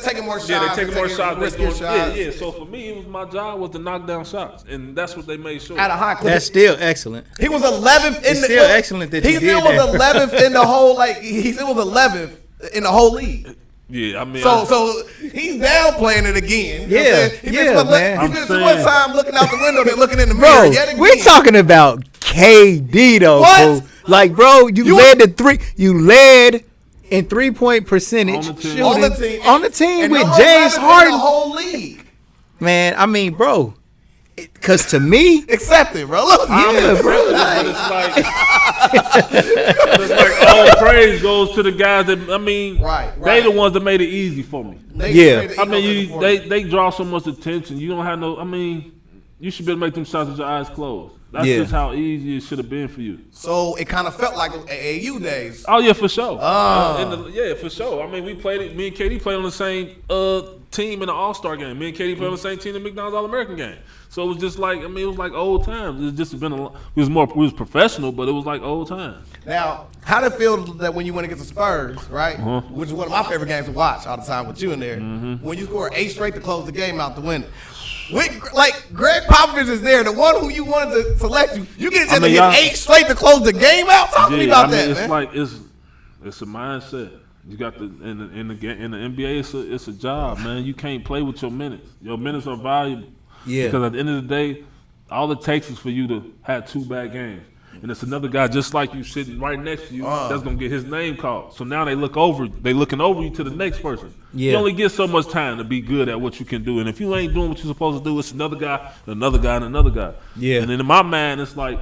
taking more shots. they're taking more shots. Riskier shots. Yeah. So for me, it was my job was to knock down shots, and that's what they made sure. At a high clip. That's still excellent. He was 11th in It's the. still excellent that you he did still was that. 11th in the whole. Like he still was 11th in the whole league. Yeah, I mean, So he's downplaying it again. You know Yeah, what I'm saying? man. He spent too much time looking out the window than looking in the Bro, mirror. Yet again. we're talking about KD though. What? Fool. Like, bro, you led in 3-point percentage On the team. shooting on the team And with number James 11th in Harden. the whole league. Man, I mean, bro, because to me, Accept it, bro. Look, yeah, bro. but it's like all praise goes to the guys that they the ones that made it easy for me. Yeah. I mean, they draw so much attention. You don't have no. I mean, you should be able to make them shots with your eyes closed. That's just how easy it should have been for you. So it kind of felt like AAU days. Oh yeah, for sure. Yeah, for sure. I mean, we played it. Me and KD played on the same team in the All-Star game. Me and KD played on the same team in the McDonald's All-American game. So it was just like, I mean, it was like old times. It just been we was professional, but it was like old times. Now, how did it feel that when you went against the Spurs, right? Which is one of my favorite games to watch all the time with you in there. When you score 8 straight to close the game out to win it. Like Greg Popovich is there, the one who you wanted to select you get a chance to hit 8 straight to close the game out. Talk to me about that, it's man. Like it's a mindset. You got in the NBA. It's a job, man. You can't play with your minutes. Your minutes are valuable. Yeah. Because at the end of the day, all it takes is for you to have 2 bad games, and it's another guy just like you sitting right next to you that's gonna get his name called. So now they looking over you to the next person. Yeah. You only get so much time to be good at what you can do, and if you ain't doing what you're supposed to do, it's another guy, another guy, and another guy. Yeah. And then in my mind, it's like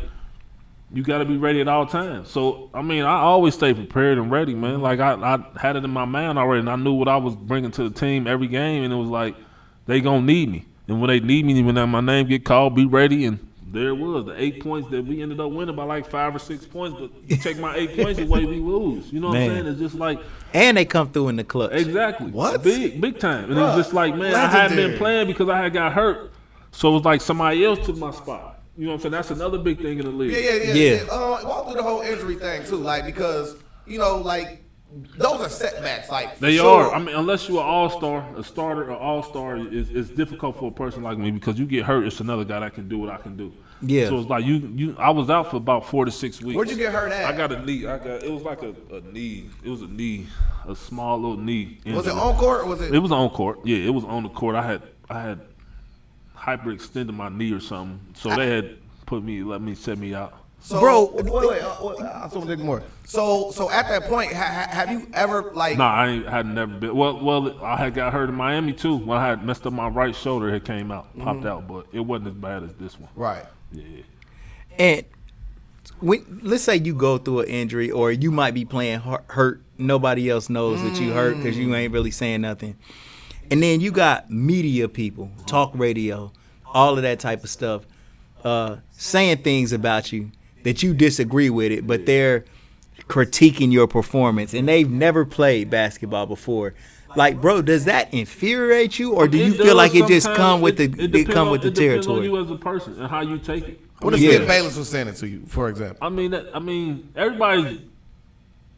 you got to be ready at all times. So I mean, I always stay prepared and ready, man. Like I had it in my mind already, and I knew what I was bringing to the team every game, and it was like they gonna need me. And when they need me, when my name get called, be ready. And there it was, the 8 points that we ended up winning by like 5 or 6 points. But you take my 8 points away, we lose. You know what I'm saying? It's just like, and they come through in the clutch. Exactly. What? Big time. And it was just like, man, I hadn't been playing because I had got hurt. So it was like somebody else took my spot. You know what I'm saying? That's another big thing in the league. Yeah. Walk through the whole injury thing too, like because like. Those are setbacks, like they are. I mean, unless you're an all-star, a starter, or all-star, it's difficult for a person like me because you get hurt. It's another guy that can do what I can do. Yeah. So it's like I was out for about 4 to 6 weeks. Where'd you get hurt at? I got a knee. It was like a knee. It was a knee, a small little knee. Was it on court or was it? It was on court. Yeah, it was on the court. I had hyperextended my knee or something, so they had set me out. So, bro, wait, I still want to dig more. So at that point, have you ever like? No, I had never been. Well, I had got hurt in Miami too. When I had messed up my right shoulder, it came out, popped out, but it wasn't as bad as this one. Right. Yeah. And let's say you go through an injury, or you might be playing hurt. Nobody else knows that you hurt because you ain't really saying nothing. And then you got media people, talk radio, all of that type of stuff, saying things about you that you disagree with it, but they're critiquing your performance, and they've never played basketball before. Like, bro, does that infuriate you, or do you feel like it just come with the territory? It depends on you as a person and how you take it. What if Skip Bayless was saying it to you, for example? I mean, everybody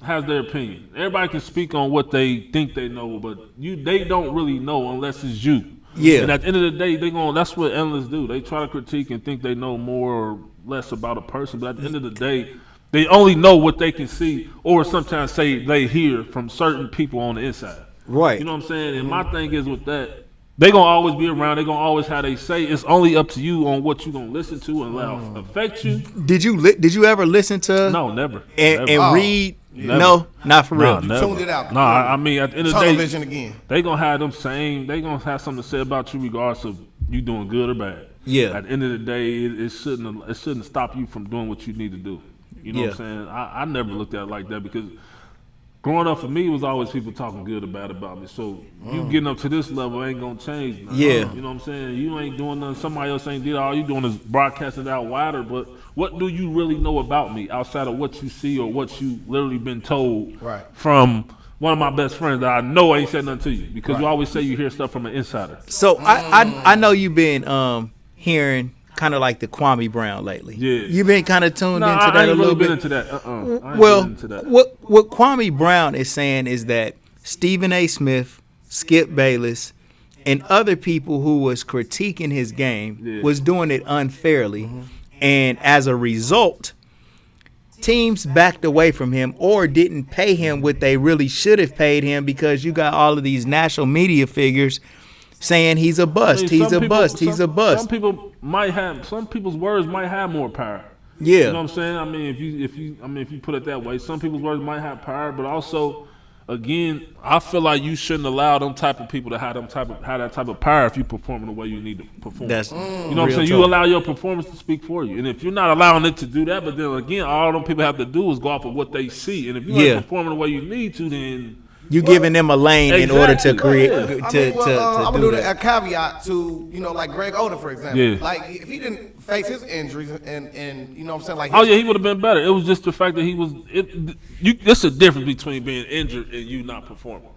has their opinion. Everybody can speak on what they think they know, but they don't really know unless it's you. Yeah. And at the end of the day, that's what analysts do. They try to critique and think they know more or less about a person, but at the end of the day, they only know what they can see or sometimes say they hear from certain people on the inside. Right. You know what I'm saying? And my thing is with that, they going to always be around. They going to always have they say. It's only up to you on what you going to listen to and allow it affect you. Did you ever listen to? No, never. And read? Never. No, not for real. Tuned it out. No, I mean at the end of the day, television again. They gonna have them saying they gonna have something to say about you regardless of you doing good or bad. Yeah. At the end of the day, it shouldn't stop you from doing what you need to do. You know what I'm saying? I never looked at it like that because growing up for me, it was always people talking good or bad about me. So you getting up to this level ain't gonna change nothing. Yeah. You know what I'm saying? You ain't doing nothing. Somebody else ain't did. All you doing is broadcasting it out wider. But what do you really know about me outside of what you see or what you literally been told from one of my best friends that I know ain't said nothing to you? Because you always say you hear stuff from an insider. So I know you've been hearing kind of like the Kwame Brown lately. Yeah. You've been kind of tuned into that I a ain't little really been bit. into that. Well, what Kwame Brown is saying is that Stephen A. Smith, Skip Bayless, and other people who was critiquing his game was doing it unfairly. And as a result, teams backed away from him or didn't pay him what they really should have paid him because you got all of these national media figures saying he's a bust, I mean, he's a bust. Some people's words might have more power. Yeah. You know what I'm saying? I mean, if you put it that way, some people's words might have power, but also, again, I feel like you shouldn't allow them type of people to have that type of power if you performing the way you need to perform. That's you know what I'm saying? You allow your performance to speak for you, and if you're not allowing it to do that, but then again, all them people have to do is go off of what they see, and if you ain't performing the way you need to, then You giving them a lane in order to create I'm gonna do a caveat to like Greg Oden, for example. Yeah. Like if he didn't face his injuries and you know what I'm saying, like he would have been better. It was just the fact that he was. There's a difference between being injured and you not performing.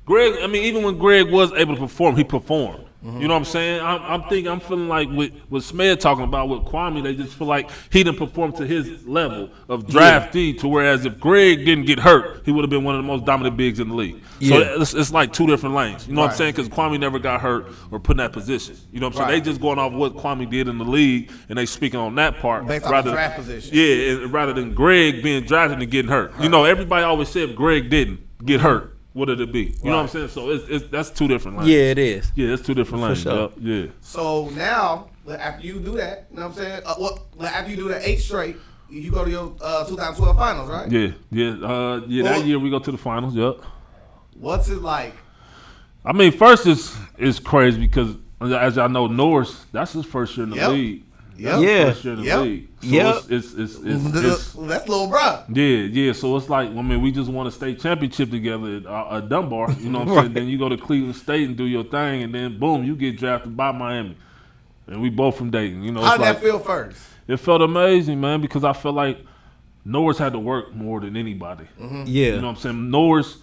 Greg, I mean, even when Greg was able to perform, he performed. You know what I'm saying? I'm feeling like with Smed talking about with Kwame, they just feel like he didn't perform to his level of draftee. To whereas if Greg didn't get hurt, he would have been one of the most dominant bigs in the league. So it's like two different lanes. You know what I'm saying? Because Kwame never got hurt or put in that position. You know what I'm saying? They just going off what Kwame did in the league, and they speaking on that part based on the draft position. Yeah, rather than Greg being drafted and getting hurt. You know, everybody always said if Greg didn't get hurt, what did it be? You know what I'm saying? So that's two different lanes. Yeah, it is. Yeah, it's two different lanes. Sure. Yeah. So now, after you do that, you know what I'm saying? After you do that 8 straight, you go to your 2012 finals, right? Yeah. That year we go to the finals. Yep. What's it like? I mean, first it's crazy because as y'all know, Norris, that's his first year in the league. Yeah. First year in the league. So it's that's little bro. Yeah. So it's like, I mean, we just won a state championship together at Dunbar. You know what I'm saying? Then you go to Cleveland State and do your thing, and then boom, you get drafted by Miami, and we both from Dayton. You know, how did that feel first? It felt amazing, man, because I felt like Norris had to work more than anybody. Yeah. You know what I'm saying? Norris.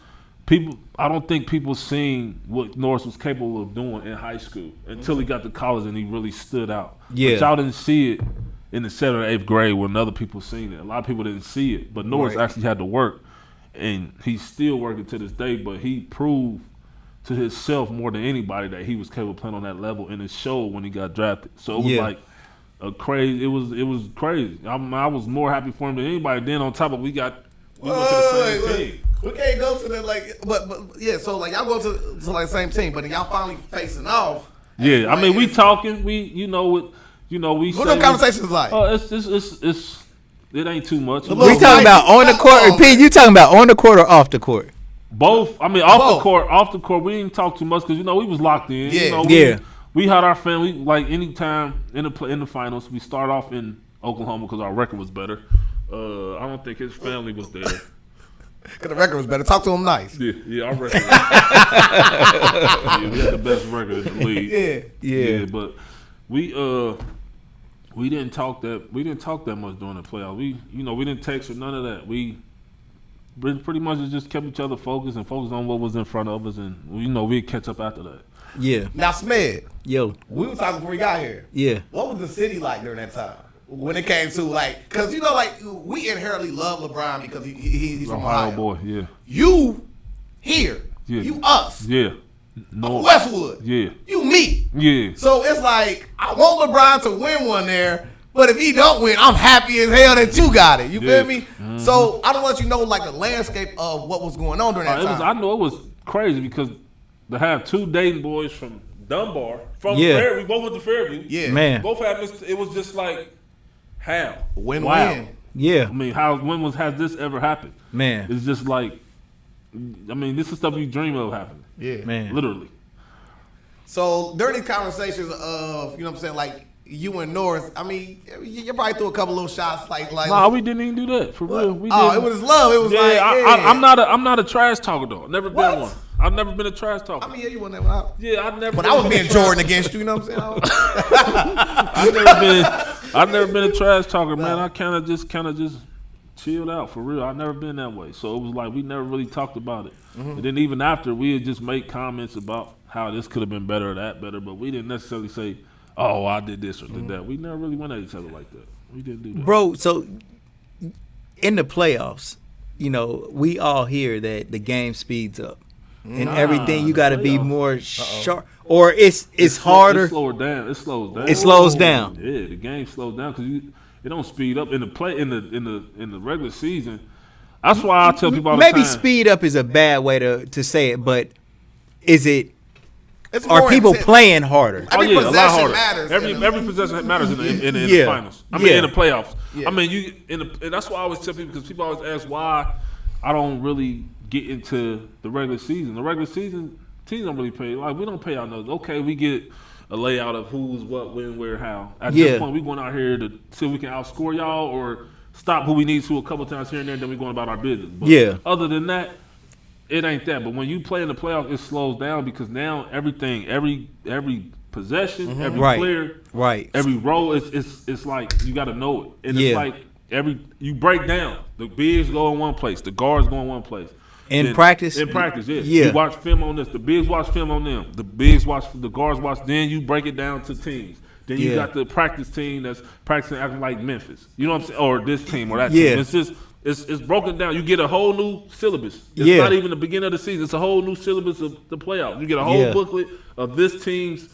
I don't think people seen what Norris was capable of doing in high school until he got to college and he really stood out. Yeah. But y'all didn't see it in the 7th or 8th grade when other people seen it. A lot of people didn't see it, but Norris actually had to work, and he's still working to this day, but he proved to himself more than anybody that he was capable of playing on that level, and it showed when he got drafted. So it was like a crazy. It was crazy. I was more happy for him than anybody. Then on top of we went to the same team. We can't go to the but yeah. So like y'all go to like the same team, but then y'all finally facing off. Yeah, I mean we talking. We we. What them conversations like? Oh, it's it ain't too much. We talking about on the court, or Pete? You talking about on the court or off the court? Both. I mean off the court. We didn't talk too much because we was locked in. Yeah. We had our family like anytime in the finals. We start off in Oklahoma because our record was better. I don't think his family was there. Because the record was better. Talk to him nice. Yeah, our record. We had the best record in the league. Yeah. But we didn't talk that much during the playoffs. We didn't text or none of that. We pretty much just kept each other focused on what was in front of us, and we'd catch up after that. Yeah. Now Smed, we were talking before we got here. Yeah. What was the city like during that time? When it came to because we inherently love LeBron because he's from Ohio. Boy, yeah. You here, you us, yeah. No, Westwood, yeah. You me, yeah. So it's like I want LeBron to win one there, but if he don't win, I'm happy as hell that you got it. You feel me? Mm-hmm. So I don't let you know the landscape of what was going on during that time. I know it was crazy because to have 2 Dayton boys from Dunbar, we both went to Fairview. Yeah, man. Both had it was just like. How? Win-win. Wow. Yeah. I mean, has this ever happened? Man. It's just like, I mean, this is stuff you dream of happening. Yeah. Man. Literally. So, during these conversations of, like you and Norris, I mean, you probably threw a couple little shots like. Nah, we didn't even do that. For real. We didn't. It was love. It was I'm not a trash talker, though. Never been one. I've never been a trash talker. I mean, you weren't never out. Yeah, I've never. But I was being Jordan against you. You know what I'm saying? I've never been a trash talker, man. I kind of just chilled out for real. I've never been that way, so it was like we never really talked about it. Mm-hmm. And then even after, we would just make comments about how this could have been better or that better, but we didn't necessarily say, "Oh, I did this or did that." We never really went at each other like that. We didn't do that, bro. So in the playoffs, we all hear that the game speeds up. And everything you got to be more sharp, or it's harder. It slows down. It slows down. Yeah, the game slows down because it don't speed up in the regular season. That's why I tell people all the time. Maybe speed up is a bad way to say it, but is it? Are people playing harder? Every possession matters. Every possession matters in the finals. I mean, in the playoffs. Yeah. I mean, and that's why I always tell people because people always ask why I don't really get into the regular season. The regular season, teams don't really pay. Like, we don't pay out those. Okay, we get a layout of who's, what, when, where, how. At this point, we going out here to see if we can outscore y'all or stop who we need to a couple times here and there, then we going about our business. But other than that, it ain't that. But when you play in the playoffs, it slows down because now everything, every possession, every player, every role, it's like you got to know it, and it's like you break down. The bigs go in one place, the guards go in one place. In practice, yeah. You watch film on this. The bigs watch film on them. The bigs watch. The guards watch. Then you break it down to teams. Then you got the practice team that's practicing acting like Memphis. You know what I'm saying? Or this team or that team. It's just it's broken down. You get a whole new syllabus. It's not even the beginning of the season. It's a whole new syllabus of the playoffs. You get a whole booklet of this team's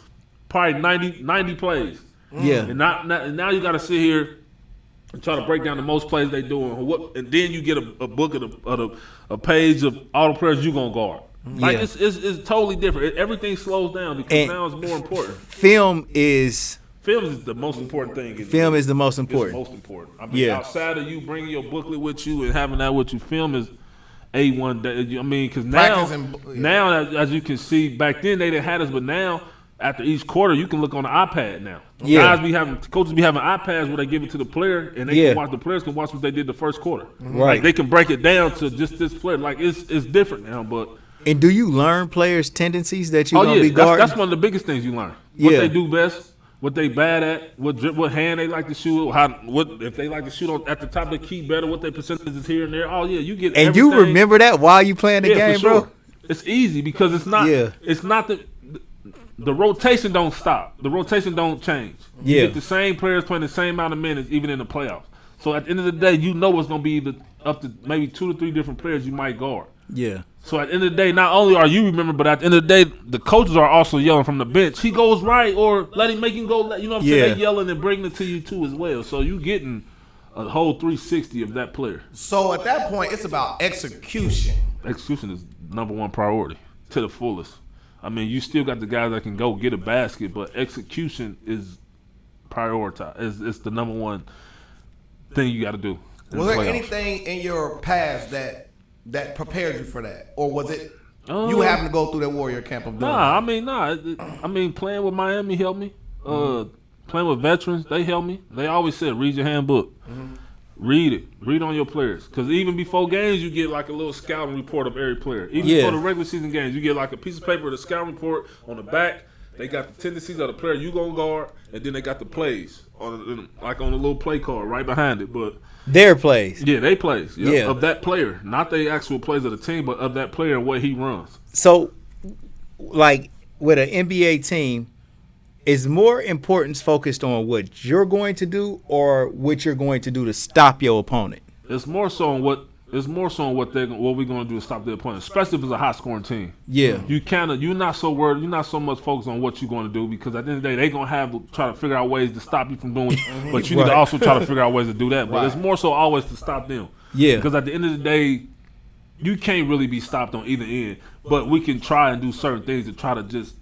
probably 90 plays. Yeah. And now you got to sit here and try to break down the most plays they doing. And then you get a book of a page of all the players you gonna guard. Like it's totally different. Everything slows down because now it's more important. Film is the most important thing. Film is the most important. It's the most important. I mean, outside of you bringing your booklet with you and having that with you, film is A1. I mean, because now as you can see, back then they didn't have us, but now after each quarter you can look on the iPad now. Coaches be having iPads where they give it to the player and they can watch. The players can watch what they did the first quarter. Like they can break it down to just this player. Like it's different now, but. And do you learn players' tendencies that you're gonna be guarding? That's one of the biggest things you learn. What they do best, what they bad at, what hand they like to shoot, what if they like to shoot at the top of the key better, what their percentage is here and there. Oh yeah, you get and everything. You remember that while you playing the game, for sure. bro. It's easy because it's not. It's not the rotation don't stop. The rotation don't change. You get the same players playing the same amount of minutes even in the playoffs. So at the end of the day, you know it's gonna be up to maybe 2 to 3 different players you might guard. Yeah. So at the end of the day, not only are you remembered, but at the end of the day, the coaches are also yelling from the bench. He goes right, or let him make him go. You know what I'm saying? They yelling and bringing it to you too as well. So you getting a whole 360 of that player. So at that point, it's about execution. Execution is #1 priority to the fullest. I mean, you still got the guys that can go get a basket, but execution is prioritized. It's the #1 thing you got to do. Was there anything in your past that prepared you for that, or was it you having to go through that warrior camp of doing? I mean, playing with Miami helped me. Playing with veterans, they helped me. They always said, read your handbook. Read it. Read on your players. Because even before games, you get like a little scouting report of every player. Even before the regular season games, you get like a piece of paper with a scouting report on the back. They got the tendencies of the player you gonna guard, and then they got the plays on a little play card right behind it. But their plays, they plays, of that player, not the actual plays of the team, but of that player and what he runs. So, like with an NBA team, is more importance focused on what you're going to do or what you're going to do to stop your opponent? It's more so on what we're going to do to stop the opponent, especially if it's a high scoring team. Yeah, you're not so worried, you're not so much focused on what you're going to do because at the end of the day they're going to try to figure out ways to stop you from doing it, but you need to also try to figure out ways to do that. But it's more so always to stop them. Yeah, because at the end of the day, you can't really be stopped on either end. But we can try and do certain things to try to just.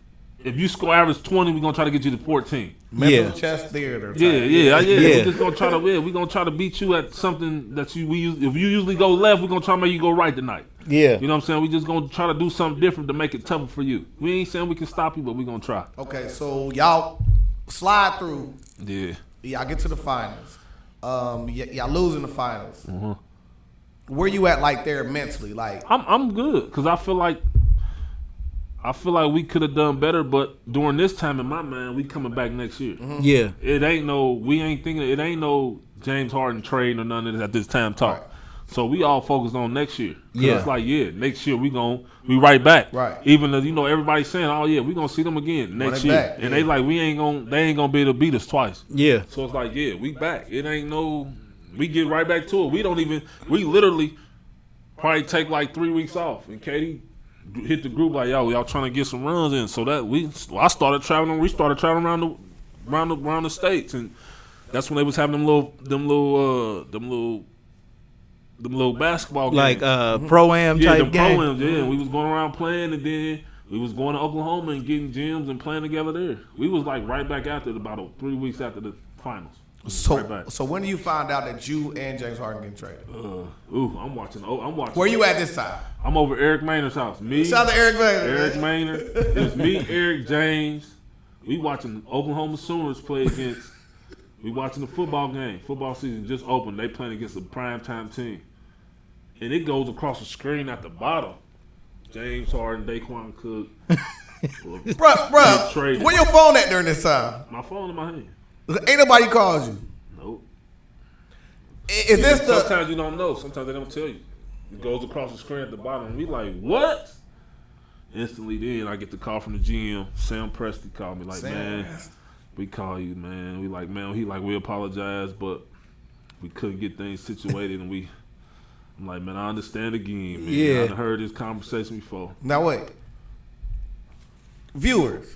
If you score average 20, we're gonna try to get you to 14. Mental chess theater. Yeah. We're just gonna try to win. We're gonna try to beat you at something that if you usually go left, we're gonna try to make you go right tonight. Yeah. You know what I'm saying? We just gonna try to do something different to make it tougher for you. We ain't saying we can stop you, but we're gonna try. Okay, so y'all slide through. Yeah. Y'all get to the finals. Y'all lose in the finals. Where you at like there mentally? Like I'm good because I feel like we could have done better, but during this time in my mind, we coming back next year. Yeah. It ain't no James Harden trade or none of this at this time talk. Right. So we all focused on next year. Yeah. It's like, next year we right back. Right. Even though, everybody's saying, we gonna see them again next year. Back. And they like, they ain't gonna be able to beat us twice. Yeah. So it's like, we back. It ain't we get right back to it. We literally probably take like 3 weeks off. And Katie hit the group like, y'all trying to get some runs in. So that we started traveling around the states, and that's when they was having them little basketball games. Like pro-am type game. Pro-ams, we was going around playing, and then we was going to Oklahoma and getting gyms and playing together there. We was like right back after about 3 weeks after the finals. So when do you find out that you and James Harden getting traded? I'm watching. Where you at this time? I'm over Eric Maynard's house. Shout out to Eric Maynard. Eric Maynard. It's me, Eric, James. We watching Oklahoma Sooners play against. We watching the football game. Football season just opened. They playing against a primetime team, and it goes across the screen at the bottom. James Harden, DAEQUAN Cook. Bruh, where your phone at during this time? My phone in my hand. Ain't nobody calls you. Nope. Is this the? Sometimes you don't know. Sometimes they don't tell you. It goes across the screen at the bottom. And we like, what? Instantly then I get the call from the GM. Sam Presti called me like, man, we call you, man. We like, man, he like, we apologize, but we couldn't get things situated. And I'm like, man, I understand again, man. Yeah. I done heard this conversation before. Now wait. Viewers,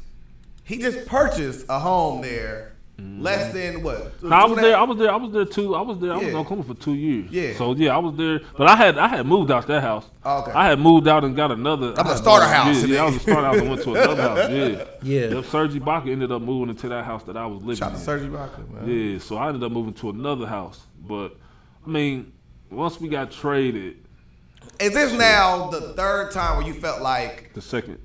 he just purchased a home there less than what? No, I was there too. I was in Oklahoma for 2 years. Yeah. So yeah, I was there, but I had moved out that house. Oh, okay. I had moved out and got another. That was a starter house. Yeah, I was a starter house and went to another house. Yeah. Yeah. Yep, Serge Ibaka ended up moving into that house that I was living Shout out in. to Serge Ibaka, man. Yeah, so I ended up moving to another house. But I mean, once we got traded. Is this now the third time where you felt like The second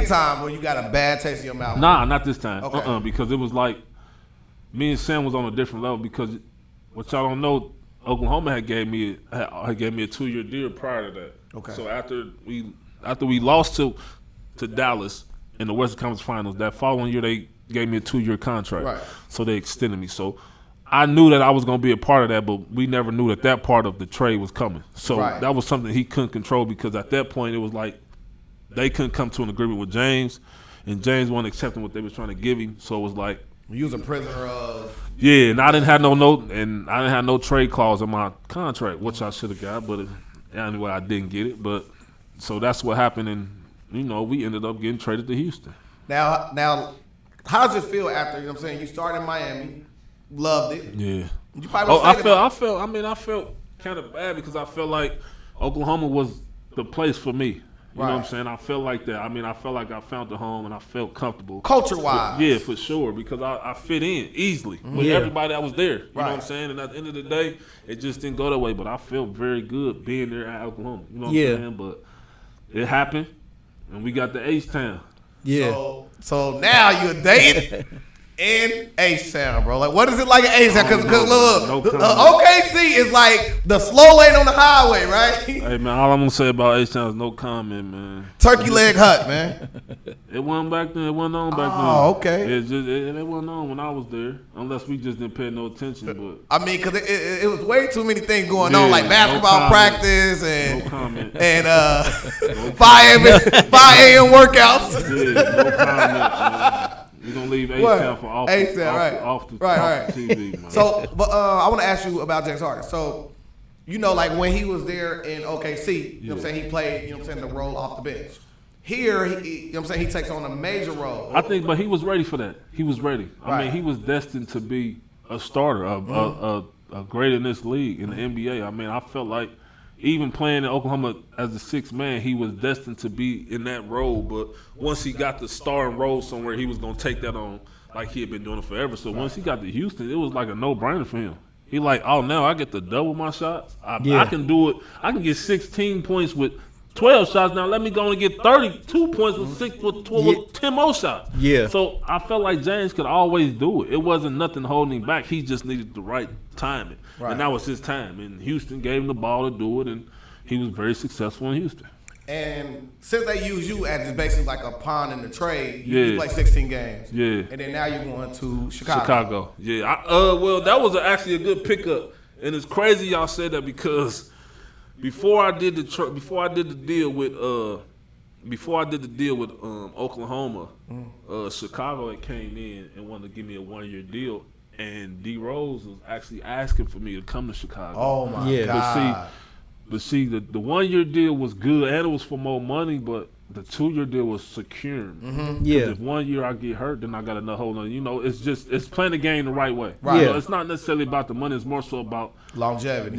time where you got a bad taste in your mouth? Nah, not this time. Okay. Because it was like me and Sam was on a different level. Because what y'all don't know, Oklahoma had gave me a 2-year deal prior to that. Okay. So after we lost to Dallas in the Western Conference Finals, that following year they gave me a 2-year contract. Right. So they extended me. So I knew that I was going to be a part of that, but we never knew that part of the trade was coming. So Right. that was something he couldn't control because at that point it was like they couldn't come to an agreement with James, and James wasn't accepting what they was trying to give him. So it was like, You was a prisoner of. yeah, and I didn't have no note, and I didn't have no trade clause in my contract, which I should have got, but anyway, I didn't get it. But so that's what happened, and we ended up getting traded to Houston. Now, how does it feel after? You know what I'm saying? You started in Miami, loved it. Yeah. You probably I felt kind of bad because I felt like Oklahoma was the place for me. You know what I'm saying? I felt like that. I mean, I felt like I found the home and I felt comfortable. Culture-wise. Yeah, for sure, because I fit in easily with everybody that was there. You know what I'm saying? And at the end of the day, it just didn't go that way. But I felt very good being there at Oklahoma. You know what I'm saying? But it happened, and we got the H-Town. Yeah. So now you're dating in H-Town, bro. Like, what is it like in H-Town? Because look, OKC is like the slow lane on the highway, right? Hey, man, all I'm going to say about H-Town is no comment, man. Turkey leg hut, man. It wasn't back then. It wasn't on back then. Oh, okay. It wasn't on when I was there, unless we just didn't pay no attention. But I mean, because it was way too many things going on, like basketball practice and 5 a.m. workouts. Yeah, no comment, man. We're going to leave H-Town for off the TV, man. So, but I want to ask you about James Harden. So, like when he was there in OKC, you know what I'm saying, he played, you know what I'm saying, the role off the bench. Here, you know what I'm saying, he takes on a major role. I think, but he was ready for that. He was ready. I mean, he was destined to be a starter, a great in this league, in the NBA. I mean, I felt like even playing in Oklahoma as the sixth man, he was destined to be in that role. But once he got the starring role somewhere, he was going to take that on like he had been doing it forever. So once he got to Houston, it was like a no-brainer for him. He like, oh, now I get to double my shots. I can do it. I can get 16 points with 12 shots. Now let me go and get 32 points with 10 more shots. Yeah. So I felt like James could always do it. It wasn't nothing holding him back. He just needed the right timing. Right. And that was his time. And Houston gave him the ball to do it, and he was very successful in Houston. And since they use you as just basically like a pawn in the trade, you play 16 games. Yeah. And then now you're going to Chicago. Chicago. Yeah. Well, that was actually a good pickup. And it's crazy y'all said that because before I did the deal with Oklahoma, Chicago had came in and wanted to give me a 1-year deal, and D Rose was actually asking for me to come to Chicago. Oh my God! But see, the 1-year deal was good, and it was for more money, but the 2-year deal was secure. Mm-hmm. Yeah. If 1 year I get hurt, then I got another whole nother. It's playing the game the right way. Right. It's not necessarily about the money. It's more so about longevity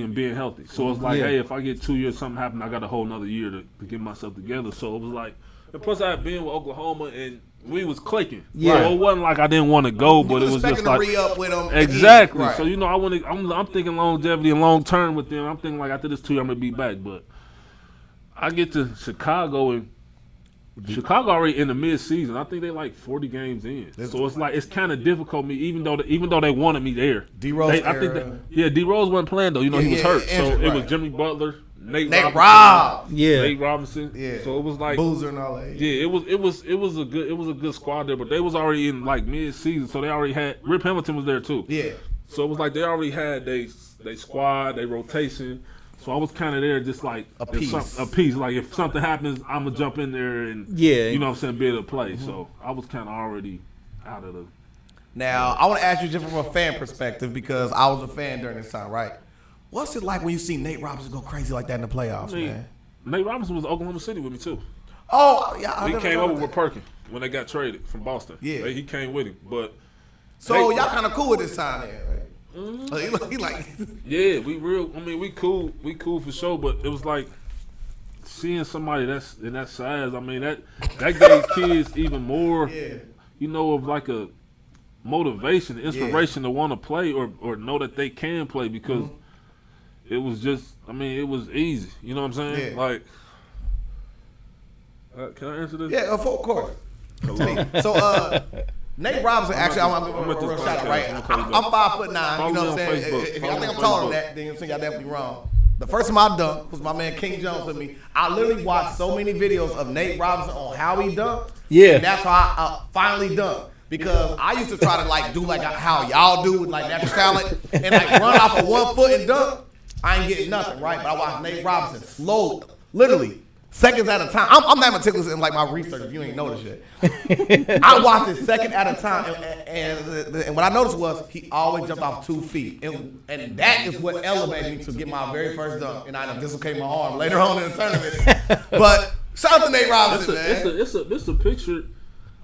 and being healthy. So it's like, hey, if I get 2 years, something happened, I got a whole nother year to get myself together. So it was like, and plus I had been with Oklahoma and we was clicking. Yeah. So it wasn't like I didn't want to go, but it was just like re-up with them. Exactly. Right. So I'm thinking longevity and long term with them. I'm thinking like after this 2 year I'm gonna be back. But I get to Chicago and Chicago already in the mid-season. I think they like 40 games in, so it's like it's kind of difficult me. Even though they wanted me there, D-Rose D Rose wasn't playing though. You know he was hurt, injured, so it was Jimmy Butler, Nate Robinson. Yeah, so it was like Boozer and all that. Yeah, it was a good squad there, but they was already in like mid-season, so they already had Rip Hamilton was there too. Yeah, so it was like they already had they squad, they rotation. So I was kind of there, just like a piece. Like if something happens, I'm gonna jump in there and you know what I'm saying, be able to play. So I was kind of already out of the. Now I want to ask you just from a fan perspective because I was a fan during this time, right? What's it like when you see Nate Robinson go crazy like that in the playoffs, man? Nate Robinson was Oklahoma City with me too. Oh yeah, he came over with Perkins when they got traded from Boston. Yeah, he came with him, but so y'all kind of cool with this time there, right? He like yeah, we cool for sure, but it was like seeing somebody that's in that size. I mean that gave kids even more, you know, of like a motivation, inspiration to want to play or know that they can play because it was just, it was easy. You know what I'm saying? Yeah. Like, can I answer this? Yeah, of course. So Nate Robinson, actually, I'm going to real shout out, right? I'm 5'9", you know what I'm saying? If y'all think I'm taller than that, then you think y'all definitely wrong. The first time I dunked was my man King Jones with me. I literally watched so many videos of Nate Robinson on how he dunked. Yeah. And that's how I finally dunked. Because I used to try to like do like how y'all do with like natural talent and like run off of 1 foot and dunk. I ain't getting nothing, right? But I watched Nate Robinson slow, literally. Seconds at a time. I'm that meticulous in like my research. If you ain't noticed yet, I watched it second at a time, and what I noticed was he always jumped off 2 feet, and that is what elevated me to get my very first dunk. And I dislocated my arm later on in the tournament. But shout out to Nate Robinson, man. It's a picture.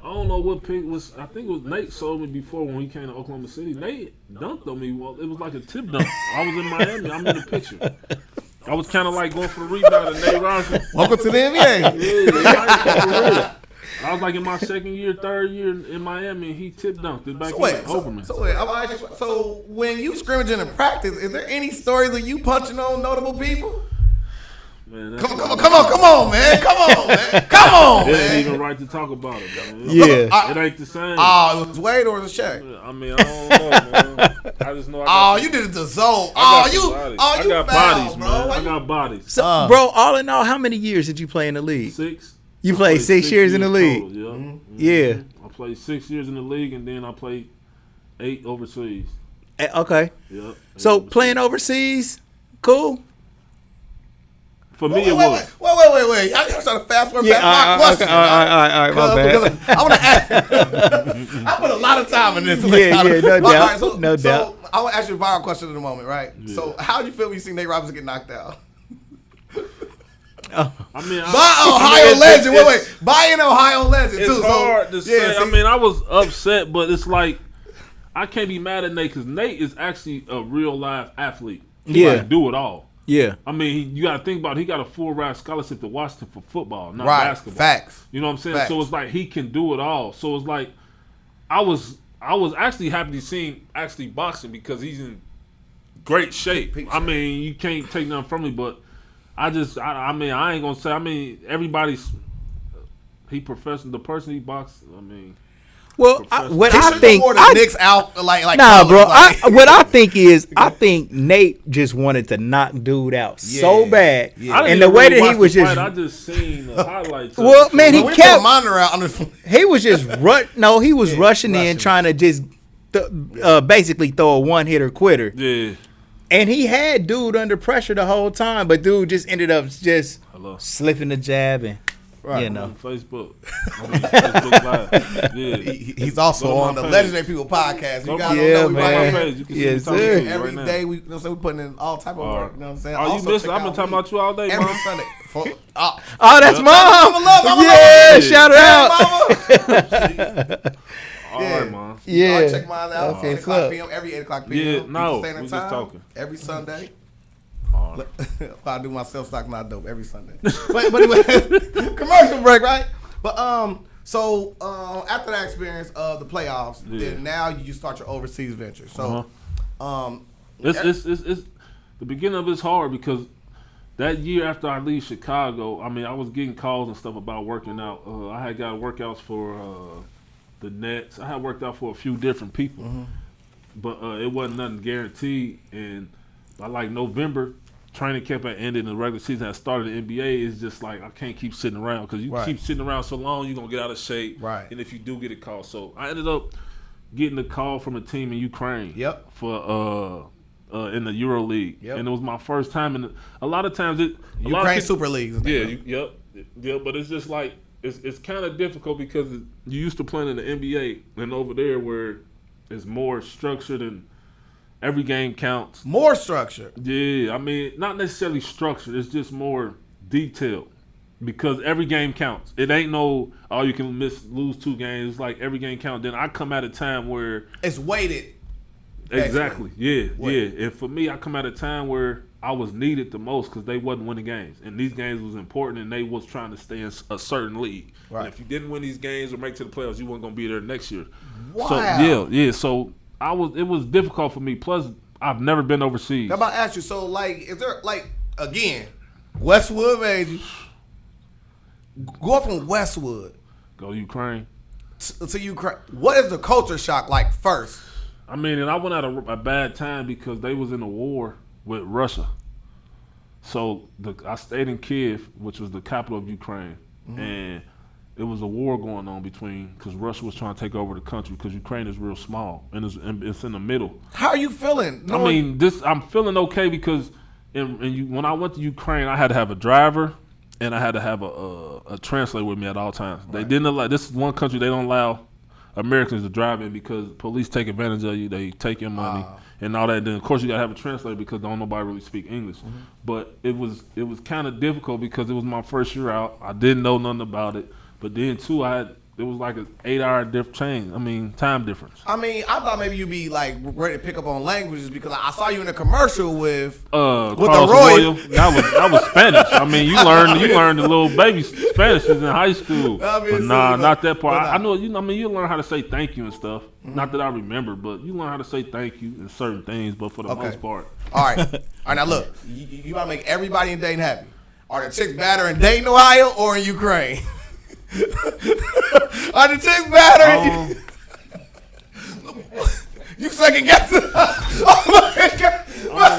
I don't know what pick was. I think it was Nate sold me before when he came to Oklahoma City. Nate dunked on me. Well, it was like a tip dunk. I was in Miami. I'm in the picture. I was kind of like going for the rebound and Nate Robinson. Welcome to the NBA. Yeah, I was like in my second year, third year in Miami, and he tip dunked it back over me. So when you scrimmaging in practice, is there any stories of you punching on notable people? Man, come on, man. It ain't even right to talk about it, man. Yeah. It ain't the same. Oh, it was Wade or was it Shaq? I mean, I don't know, man. I just know you did it to Zone. I got bodies, bro. Man. I got bodies. So, bro, all in all, how many years did you play in the league? 6. You played 6 years in the league? Total, yeah. Mm-hmm. Yeah. I played 6 years in the league, and then I played 8 overseas. Okay. Yeah. So playing overseas, cool? For me, it was. Wait. I'm trying to fast forward back my question. Okay. All right, my bad. I want to ask. I put a lot of time in this. No doubt. So I want to ask you a viral question in a moment, right? Yeah. So how do you feel when you see Nate Robinson get knocked out? I mean, Ohio legend. By an Ohio legend too. It's hard to say. I mean, I was upset, but it's like I can't be mad at Nate because Nate is actually a real live athlete. He can do it all. Yeah. I mean, you got to think about it. He got a full ride scholarship to Washington for football, not basketball. Facts. You know what I'm saying? So it's like he can do it all. So it's like I was actually happy to see him actually boxing because he's in great shape. I mean, you can't take nothing from me, but I mean, I ain't going to say. I mean, everybody's the person he boxed, I mean. Well, what I think, Knicks out like nah, bro. What I think is, I think Nate just wanted to knock dude out so bad, and the way that he was just, I just seen the highlights. Well, man, he kept monitor out. He was just rushing in, trying to just basically throw a one-hitter quitter. Yeah. And he had dude under pressure the whole time, but dude just ended up just slipping the jab and. Right. You know, on Facebook. Facebook Live. Yeah. He's also on the Legendary People podcast. You guys don't know man. Right you can yes, see sir. Every day we putting in all type of work. You know what I'm saying? Oh, you missed it. I've been talking about you all day, every Mom. Sunday. That's Mom. Yeah, shout her out. All right, Mom. Yeah. Check mine out. Okay, 8 o'clock p.m. Every 8 o'clock p.m. Yeah, no, we just time, talking. Every Sunday. I do my self-stock not dope every Sunday. but anyway, commercial break, right? But so after that experience of the playoffs, then now you start your overseas venture. So it's the beginning of it's hard because that year after I leave Chicago, I mean, I was getting calls and stuff about working out. I had got workouts for the Nets. I had worked out for a few different people, but it wasn't nothing guaranteed. And by like November, training camp had ended and the regular season had started. The NBA is just like, I can't keep sitting around because you keep sitting around so long, you're gonna get out of shape. Right. And if you do get a call, so I ended up getting a call from a team in Ukraine. Yep. For in the Euro League, and it was my first time. And a lot of times, Ukraine Super League. Yeah, but it's just like it's kind of difficult because you used to playing in the NBA, and over there where it's more structured and every game counts. More structured. Yeah, I mean not necessarily structured. It's just more detailed because every game counts. It ain't no you can lose 2 games. It's like every game counts. Then I come at a time where it's weighted. Exactly. Yeah. And for me, I come at a time where I was needed the most because they wasn't winning games, and these games was important, and they was trying to stay in a certain league. Right. And if you didn't win these games or make it to the playoffs, you weren't gonna be there next year. Wow. So yeah. So it was difficult for me. Plus, I've never been overseas. I'm about to ask you. So like, is there like again, Westwood made you go up from Westwood, go Ukraine to Ukraine? What is the culture shock like first? I mean, and I went at a bad time because they was in a war with Russia. So I stayed in Kiev, which was the capital of Ukraine, and it was a war going on because Russia was trying to take over the country because Ukraine is real small and it's in the middle. How are you feeling? I'm feeling okay because when I went to Ukraine, I had to have a driver and I had to have a translator with me at all times. Right. They didn't allow. This is one country they don't allow Americans to drive in because police take advantage of you. They take your money and all that. Then of course you gotta have a translator because don't nobody really speak English. But it was kind of difficult because it was my first year out. I didn't know nothing about it. But then too, it was like an 8-hour time difference. I mean, I thought maybe you'd be like ready to pick up on languages because I saw you in a commercial with the Royal. That was Spanish. I mean, you learned the little baby Spanish in high school. But not that part. I know you learn how to say thank you and stuff. Not that I remember, but you learn how to say thank you in certain things. But for the most part, all right. Now look, you about to make everybody in Dayton happy. Are the chicks better in Dayton, Ohio, or in Ukraine? Are the chicks better? You second guess it. Oh my God.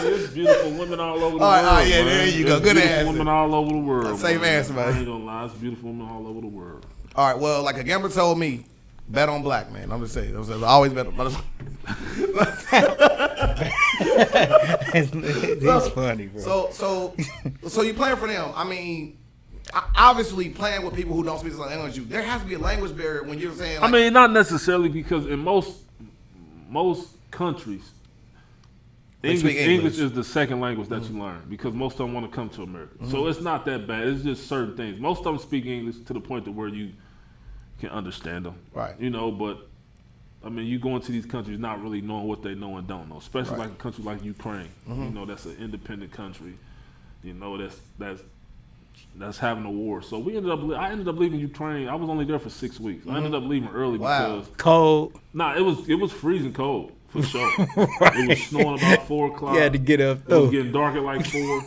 It's beautiful women all over the world. Yeah, there you go. Good answer. Women all over the world. Same answer, man. I ain't gonna lie. It's beautiful women all over the world. All right. Well, like a gambler told me, bet on black, man. I'm just saying. I always bet on black. He's funny, bro. So you playing for them? I mean, obviously playing with people who don't speak the same language. There has to be a language barrier when you're saying. I mean, not necessarily because in most countries, English is the second language that you learn because most of them want to come to America. So it's not that bad. It's just certain things. Most of them speak English to the point to where you can understand them. Right. But I mean, you go into these countries not really knowing what they know and don't know, especially like a country like Ukraine. That's an independent country. That's having a war. So I ended up leaving Ukraine. I was only there for 6 weeks. I ended up leaving early because cold. It was freezing cold for sure. It was snowing about 4 o'clock. You had to get up. It was getting dark at like 4.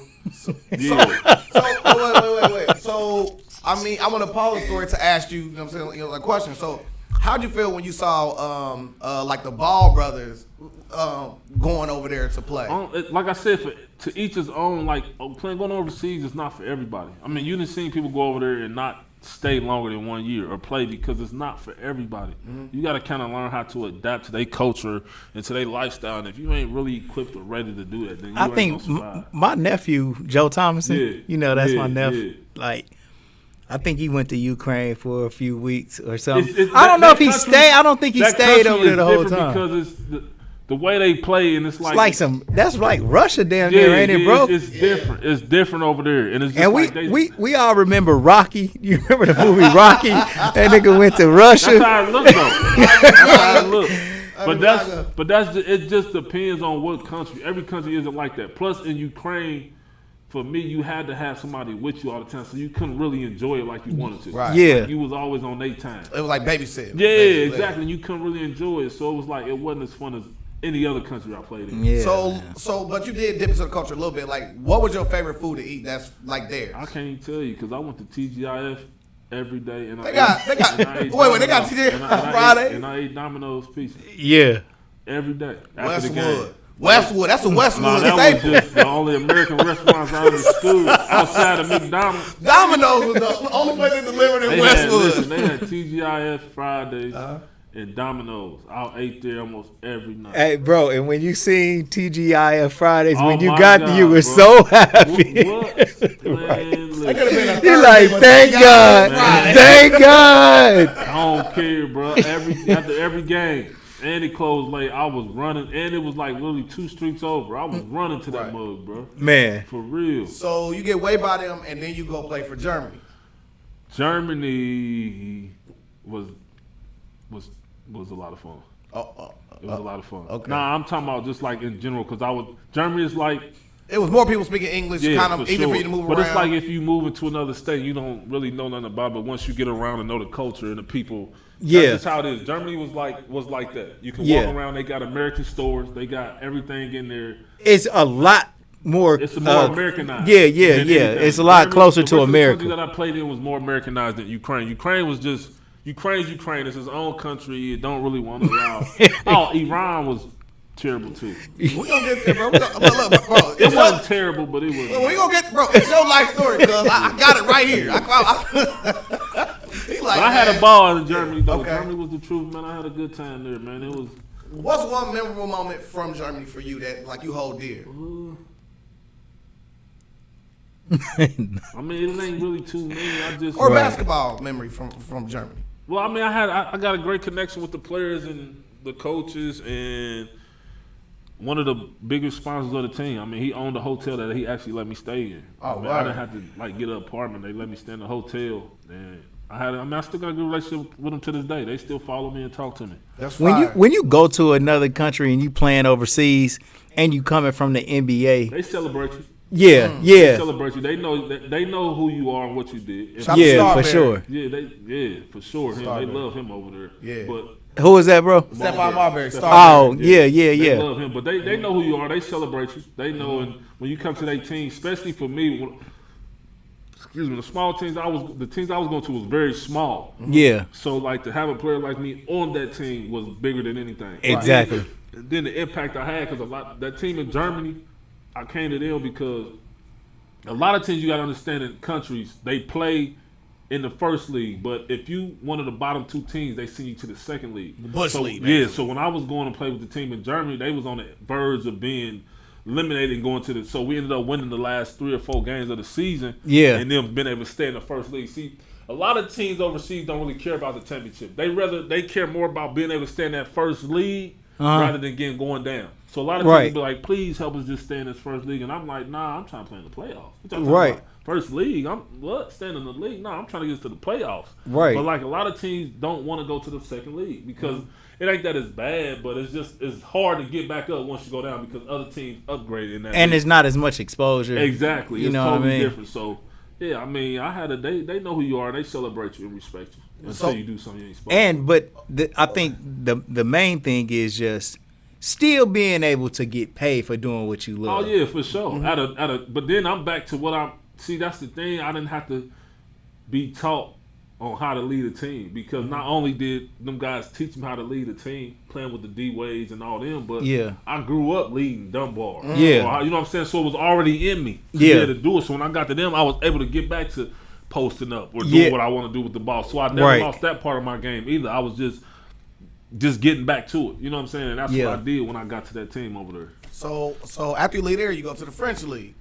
Wait. So I mean, I want to pause the story to ask you. You know what I'm saying? A question. So, how'd you feel when you saw like the Ball brothers going over there to play? Like I said, to each his own. Like going overseas is not for everybody. I mean, you done seen people go over there and not stay longer than 1 year or play because it's not for everybody. You got to kind of learn how to adapt to their culture and to their lifestyle. And if you ain't really equipped or ready to do that, then you ain't gonna survive. My nephew Joe Thomason, that's my nephew. Yeah. Like, I think he went to Ukraine for a few weeks or something. I don't know if he stayed. I don't think he stayed over there the whole time. Because it's the way they play, and it's like that's like Russia down there, ain't it, bro? It's different. It's different over there, and it's just we all remember Rocky. You remember the movie Rocky? That nigga went to Russia. That's how it look, though. That's how it look. But it just depends on what country. Every country isn't like that. Plus, in Ukraine, for me, you had to have somebody with you all the time, so you couldn't really enjoy it like you wanted to. Right. Yeah. Like you was always on their time. It was like babysitting. Yeah, exactly. And you couldn't really enjoy it, so it was like it wasn't as fun any other country I played in. Yeah. So, but you did dip into the culture a little bit. Like, what was your favorite food to eat? That's like theirs. I can't even tell you because I went to TGIF every day, and They got. They got TGI Friday, and I ate Domino's pizza. Yeah. Every day. After the game. Westwood. That's a Westwood Nah, that staple. was just the only American restaurants I ever stood outside of McDonald's. Domino's was the only place they delivered in Westwood. They had TGIF Fridays and Domino's. I ate there almost every night. Hey, bro, and when you seen TGIF Fridays, Oh when you my got God, you were bro. so happy. What? Man, That could have been a You're third like, day, but thank TGI God, Friday. thank God. I don't care, bro. After every game, and it closed late, I was running, and it was like literally 2 streets over. I was running to that mug, bro. Man. For real. So you get way by them, and then you go play for Germany. Germany was a lot of fun. It was a lot of fun. Okay. Nah, I'm talking about just like in general, because Germany is like, It was more people speaking English, kind of for easy sure. for you to move but around. it's like if you move into another state, you don't really know nothing about it. But once you get around and know the culture and the people, Yeah. that's just how it is. Germany was like that. You can Yeah. walk around. They got American stores. They got everything in there. It's a lot more. It's more Americanized. Yeah. than anything. It's a lot Germany, closer the to rest of the America. country that I played in was more Americanized than Ukraine. Ukraine was just Ukraine. It's his own country. It don't really want to allow. Iran was terrible too. we gonna get there, bro. Look, bro. It wasn't terrible, but it was. We gonna get, bro. It's your life story, cuz I got it right here. He like, I had man, a ball in Germany though. Okay. Germany was the truth, man. I had a good time there, man. It was. What's one memorable moment from Germany for you that like you hold dear? I mean, it ain't really too many. I just Or basketball memory from Germany? Well, I mean, I got a great connection with the players and the coaches and one of the biggest sponsors of the team. I mean, he owned a hotel that he actually let me stay in. Oh, I mean, wow. I didn't have to like get an apartment. They let me stay in the hotel, and I still got a good relationship with them to this day. They still follow me and talk to me. That's When you go to another country and you playing overseas and you coming from the NBA, They celebrate you. yeah, They yeah, celebrate you. They know who you are and what you did. And Shout out to yeah, for Starberry. sure. yeah, for sure. They Starberry. love him over there. Yeah. But Who is that, bro? Stephon Marbury. Oh, Starberry, yeah. They love him, but they know who you are. They celebrate you. They know, and when you come to their team, especially for me, the small teams the teams I was going to was very small. Yeah, So like to have a player like me on that team was bigger than anything. exactly. And then the impact I had because that team in Germany, I came to them because a lot of teams you got to understand in countries they play in the first league, but if you one of the bottom 2 teams, they send you to the second league. The Bush League, Yeah, basically. so when I was going to play with the team in Germany, they was on the verge of being eliminated and going to the. So we ended up winning the last 3 or 4 games of the season. Yeah. and them being able to stay in the first league. See, a lot of teams overseas don't really care about the championship. They care more about being able to stay in that first league rather than getting going down. So a lot of teams be like, please help us just stay in this first league. And I'm like, nah, I'm trying to play in the playoffs. You talking Right. about first league, staying in the league? Nah, I'm trying to get to the playoffs. Right. But like a lot of teams don't want to go to the second league because it ain't that it's bad, but it's hard to get back up once you go down because other teams upgraded in that. And league. it's not as much exposure. Exactly. You It's know what I totally mean? different. So yeah, I mean, they know who you are. They celebrate you and respect you until you do something you ain't supposed to. I think the main thing is just still being able to get paid for doing what you love. Oh yeah, for sure. But then I'm back to what see. That's the thing. I didn't have to be taught on how to lead a team because not only did them guys teach me how to lead a team, playing with the D-Wades and all them, but I grew up leading Dunbar. Yeah. Or, you know what I'm saying? So it was already in me to be able to do it. So when I got to them, I was able to get back to posting up or doing what I want to do with the ball. So I never lost that part of my game either. I was just getting back to it. You know what I'm saying? And that's what I did when I got to that team over there. So after you leave there, you go to the French league.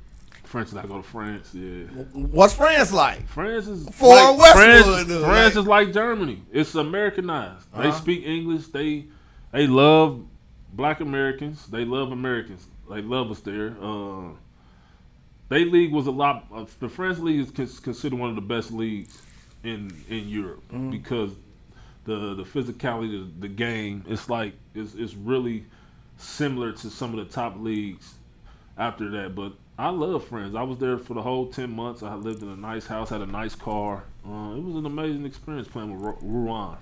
I go to France, yeah. What's France like? France is For like, Westwood, dude, France like- is like Germany. It's Americanized. They speak English. They love Black Americans. They love Americans. They love us there. Their league was a lot. The French league is considered one of the best leagues in Europe because the physicality of the game. It's like it's really similar to some of the top leagues after that, but. I love France. I was there for the whole 10 months. I lived in a nice house, had a nice car. It was an amazing experience playing with Rouen.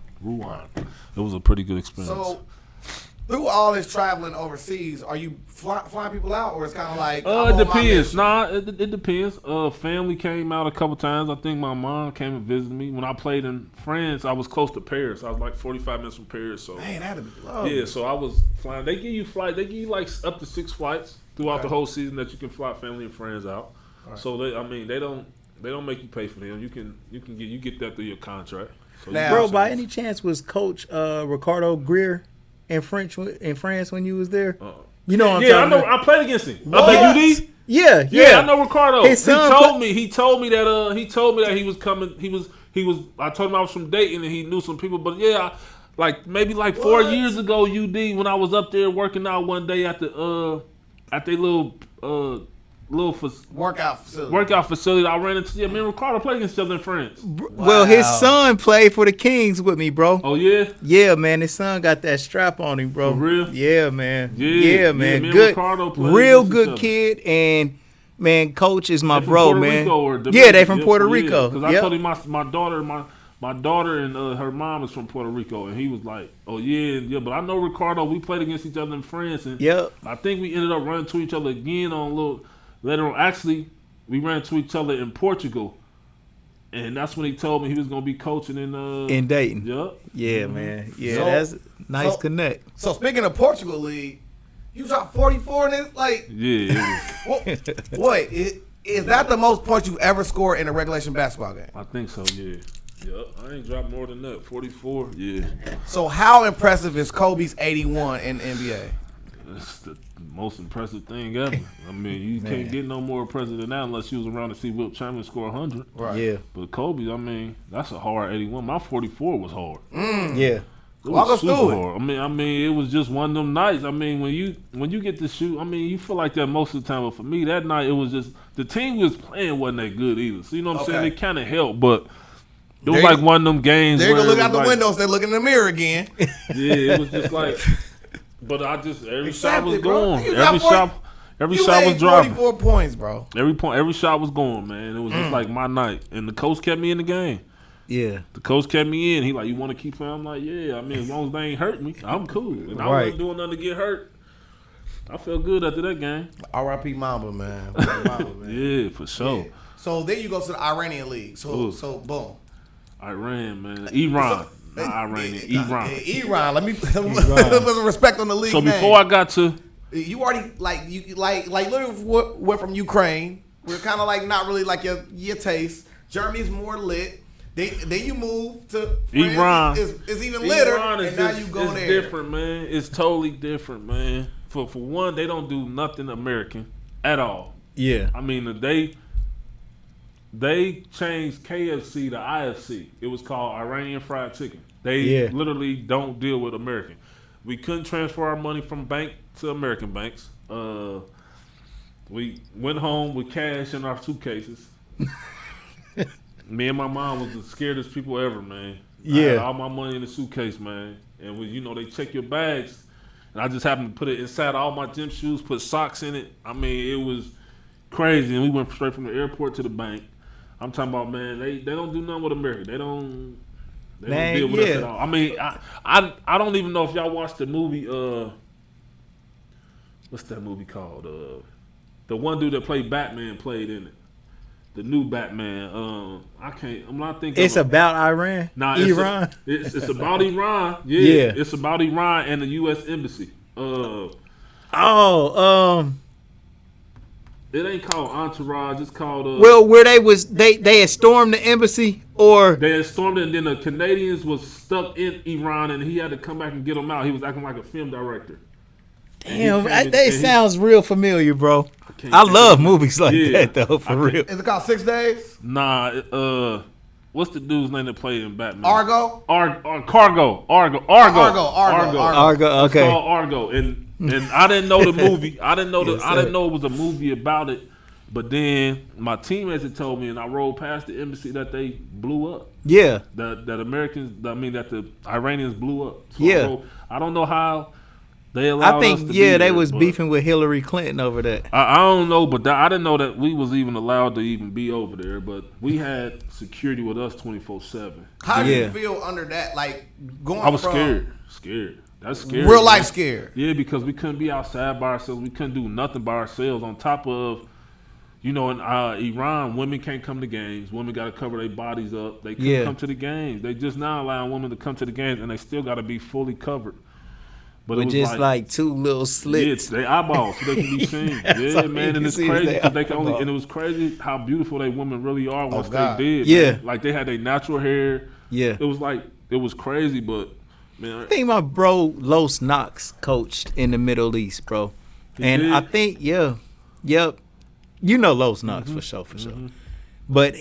It was a pretty good experience. So through all this traveling overseas, are you flying people out, or it's kind of like? It depends. Nah, it depends. Family came out a couple times. I think my mom came and visited me when I played in France. I was close to Paris. I was like 45 minutes from Paris. So man, that'd be lovely. Yeah, so I was flying. They give you flight. They give you like up to 6 flights throughout the whole season that you can fly family and friends out. Right. So they don't make you pay for them. You get that through your contract. So now, bro, by any chance was Coach Ricardo Greer in France when you was there? You know what I'm talking about? I played against him. Up at UD? Yeah. I know Ricardo. His son he told me that he was coming. He was I told him I was from Dayton and he knew some people, but yeah, maybe 4 years ago, UD, when I was up there working out one day at the their little workout facility. I ran into me and Ricardo played against each other in France. Well, his son played for the Kings with me, bro. Oh yeah? Yeah, man. His son got that strap on him, bro. For real? Yeah, man. Yeah, man. Yeah, good, real good each kid, and man, Coach is my they bro, man. They from Puerto Rico. Because I told him my daughter and her mom is from Puerto Rico, and he was like, "Oh yeah." But I know Ricardo. We played against each other in France, and I think we ended up running to each other again later on. Actually, we ran into each other in Portugal, and that's when he told me he was going to be coaching in Dayton. Yep. Yeah, man. Yeah, so, that's nice connect. So speaking of Portugal League, you dropped 44 in it, like. Yeah. Wait, is that the most points you ever scored in a regulation basketball game? I think so. Yeah. Yep. I ain't dropped more than that. 44. Yeah. So how impressive is Kobe's 81 in the NBA? It's the most impressive thing ever. I mean, you can't get no more impressive than that unless you was around to see Wilt Chamberlain score 100. Right. Yeah. But Kobe, I mean, that's a hard 81. My 44 was hard. Yeah. It was super hard. I mean, it was just one of them nights. I mean, when you get to shoot, I mean, you feel like that most of the time. But for me, that night, it was just the team we was playing wasn't that good either. So you know what I'm saying? It kind of helped, but it was like one of them games. They're gonna look out the windows. They look in the mirror again. Yeah, it was just like. But every shot was going. Every you shot was dropping. 44 points, bro. Every shot was going, man. It was just like my night, and the coach kept me in the game. Yeah, the coach kept me in. He like, you want to keep playing? I'm like, yeah. I mean, as long as they ain't hurt me, I'm cool. And I wasn't doing nothing to get hurt. I felt good after that game. R.I.P. Mamba, man. Yeah, for sure. Yeah. So then you go to the Iranian league. So boom. Iran, man. Iran. Not Iranian. Iran. Iran. Let me put some respect on the league. So before I got to, you already like literally went from Ukraine. We're kind of like not really like your taste. Germany's more lit. Then you move to France. Iran. Is even litter, and now you go there. It's different, man. It's totally different, man. For one, they don't do nothing American at all. Yeah. I mean, they changed KFC to IFC. It was called Iranian Fried Chicken. They literally don't deal with American. We couldn't transfer our money from bank to American banks. We went home with cash in our suitcases. Me and my mom was the scaredest people ever, man. Yeah. I had all my money in the suitcase, man. And they check your bags. And I just happened to put it inside all my gym shoes, put socks in it. I mean, it was crazy. And we went straight from the airport to the bank. I'm talking about, man, they don't do nothing with America. They don't deal with us at all. I mean, I don't even know if y'all watched the movie, what's that movie called? The one dude that played Batman played in it. The new Batman. I'm not thinking. It's about Iran? Nah, Iran? It's about Iran. Yeah. It's about Iran and the U.S. Embassy. It ain't called Entourage. It's called. Well, where they had stormed the embassy, or they had stormed it, and then the Canadians was stuck in Iran, and he had to come back and get them out. He was acting like a film director. Damn, that sounds real familiar, bro. I love movies like that, though, for real. Is it called 6 Days? Nah, what's the dude's name that played in Batman? Argo? Argo. Okay. It's called Argo, and I didn't know the movie. I didn't know it was a movie about it. But then my teammates had told me, and I rolled past the embassy that they blew up. Yeah. That the Iranians blew up. So I don't know how They allowed I think us to be they there, was but beefing with Hillary Clinton over that. I don't know, but I didn't know that we was even allowed to even be over there. But we had security with us 24/7. How did you feel under that? Like going. I was from scared. That's scary. Real life scared. Yeah, because we couldn't be outside by ourselves. We couldn't do nothing by ourselves. On top of, in Iran, women can't come to games. Women got to cover their bodies up. They can't come to the games. They just now allowing women to come to the games, and they still got to be fully covered. But it was just like two little slits. Yeah, they eyeballs so they can be seen. Yeah, man, and it's crazy because they can only. And it was crazy how beautiful they women really are once they did. Yeah, man. Like they had their natural hair. Yeah, it was crazy, but man, I think my bro Los Knox coached in the Middle East, bro, and I think you know Los Knox for sure, but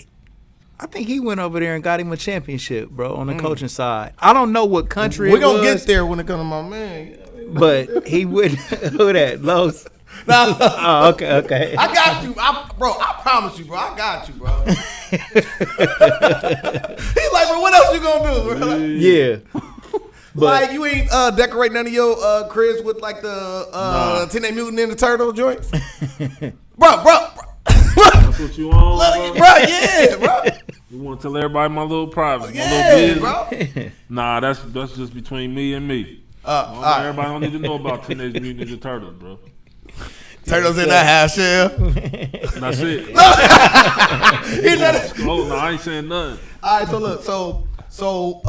I think he went over there and got him a championship, bro, on the coaching side. I don't know what country we're gonna get there when it comes to my man. But he would. Who that? Los? No. Oh, okay. I got you, I promise you, bro. I got you, bro. He's like, bro, what else you gonna do, bro? Yeah. But like you ain't decorate none of your cribs with like the Teenage Mutant Ninja Turtle joints, bro. That's what you on, bro? Yeah, bro. You want to tell everybody my little private, my little business? Bro. Nah, that's just between me and me. Everybody don't need to know about Teenage Mutant Ninja Turtles, bro. Turtles in that house, yeah. That's it. No, I ain't saying nothing. All right, so look, so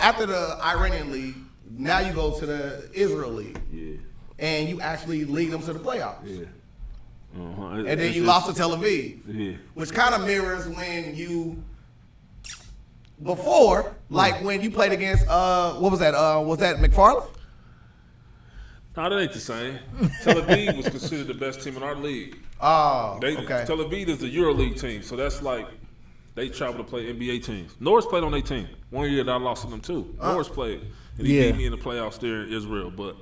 after the Iranian League, now you go to the Israel League. Yeah. And you actually lead them to the playoffs. Yeah. And then you lost to Tel Aviv. Yeah. Which kind of mirrors when you before, like when you played against what was that? Was that McFarland? No, that ain't the same. Tel Aviv was considered the best team in our league. Oh, okay. Tel Aviv is the EuroLeague team, so that's like they travel to play NBA teams. Norris played on their team. 1 year that I lost to them too. Norris played, and he beat me in the playoffs there in Israel. But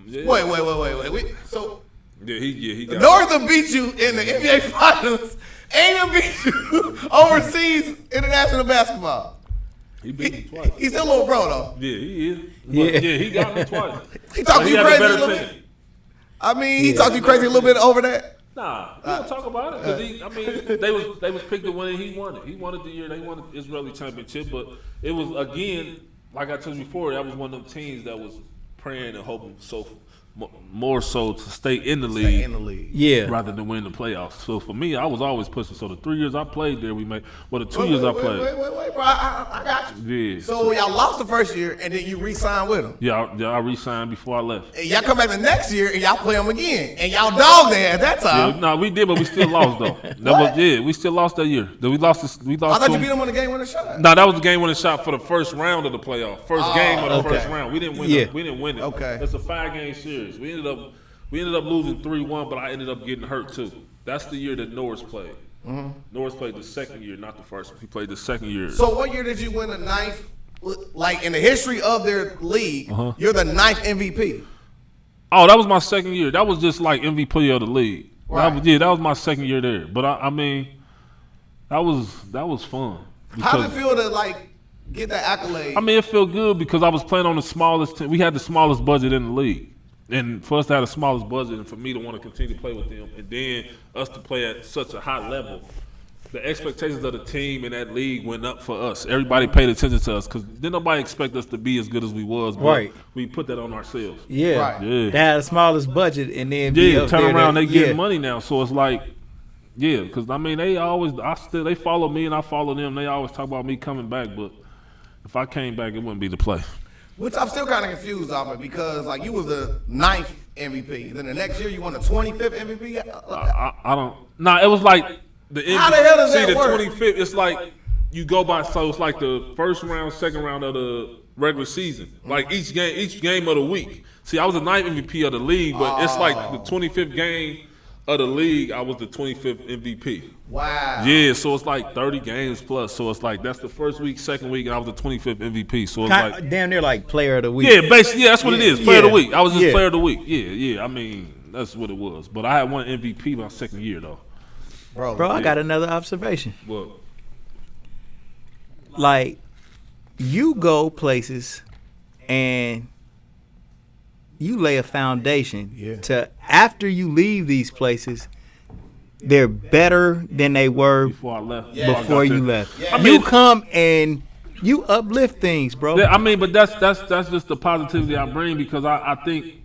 wait. So he got Norris beat you in the NBA Finals. Ain't beat you overseas international basketball. He beat me twice. He's still a little bro though. Yeah, he is. Yeah, he got me twice. He talked to you crazy a little bit. I mean, he talked to you crazy a little bit over that. Nah, we don't talk about it because they was picked to win and he won it. He won it the year they won the Israeli championship, but it was again like I told you before. That was one of them teams that was praying and hoping more so to stay in the league, rather than win the playoffs. So for me, I was always pushing. So the 3 years I played there, we made. Well, the 2 years I played. Wait, bro, I got you. Yeah. So y'all lost the first year, and then you re-signed with them. Yeah, I re-signed before I left. And y'all come back the next year, and y'all play them again, and y'all dogged there at that time. Yeah, no, we did, but we still lost though. We still lost that year. We lost. I thought you beat them on the game-winning shot. No, that was the game-winning shot for the first round of the playoff. First game of the first round. We didn't win. We didn't win it. Okay. It's a 5-game series. We ended up losing 3-1, but I ended up getting hurt too. That's the year that Norris played. Mm-hmm. Norris played the second year, not the first. He played the second year. So what year did you win the 9th? Like in the history of their league, you're the 9th MVP. Oh, that was my second year. That was just like MVP of the league. Right. That was my second year there. But I mean, that was fun. How did it feel to like get that accolade? I mean, it felt good because I was playing on the smallest team. We had the smallest budget in the league. And for us to have the smallest budget and for me to want to continue to play with them and then us to play at such a high level, the expectations of the team in that league went up for us. Everybody paid attention to us because didn't nobody expect us to be as good as we was. But we put that on ourselves. Yeah. Right. Yeah. They had the smallest budget and then turn around, they getting money now. So it's like, because I mean, they follow me and I follow them. They always talk about me coming back, but if I came back, it wouldn't be the play. Which I'm still kind of confused off of because like you was the 9th MVP. Then the next year you won the 25th MVP. I don't. Nah, it was like the MVP. How the hell does that work? 25th. It's like you go by. So it's like the first round, second round of the regular season. Like each game of the week. See, I was the 9th MVP of the league, but it's like the 25th game of the league. I was the 25th MVP. Wow. Yeah, so it's like 30 games plus. So it's like that's the first week, second week, and I was the 25th MVP. So it's like damn near like player of the week. Yeah, basically, that's what it is. Player of the week. I was just player of the week. Yeah. I mean, that's what it was. But I had one MVP my second year though. Bro, I got another observation. What? Like, you go places and you lay a foundation to after you leave these places, they're better than they were before I left. Before you left. Yeah. You come and you uplift things, bro. Yeah, I mean, but that's just the positivity I bring because I think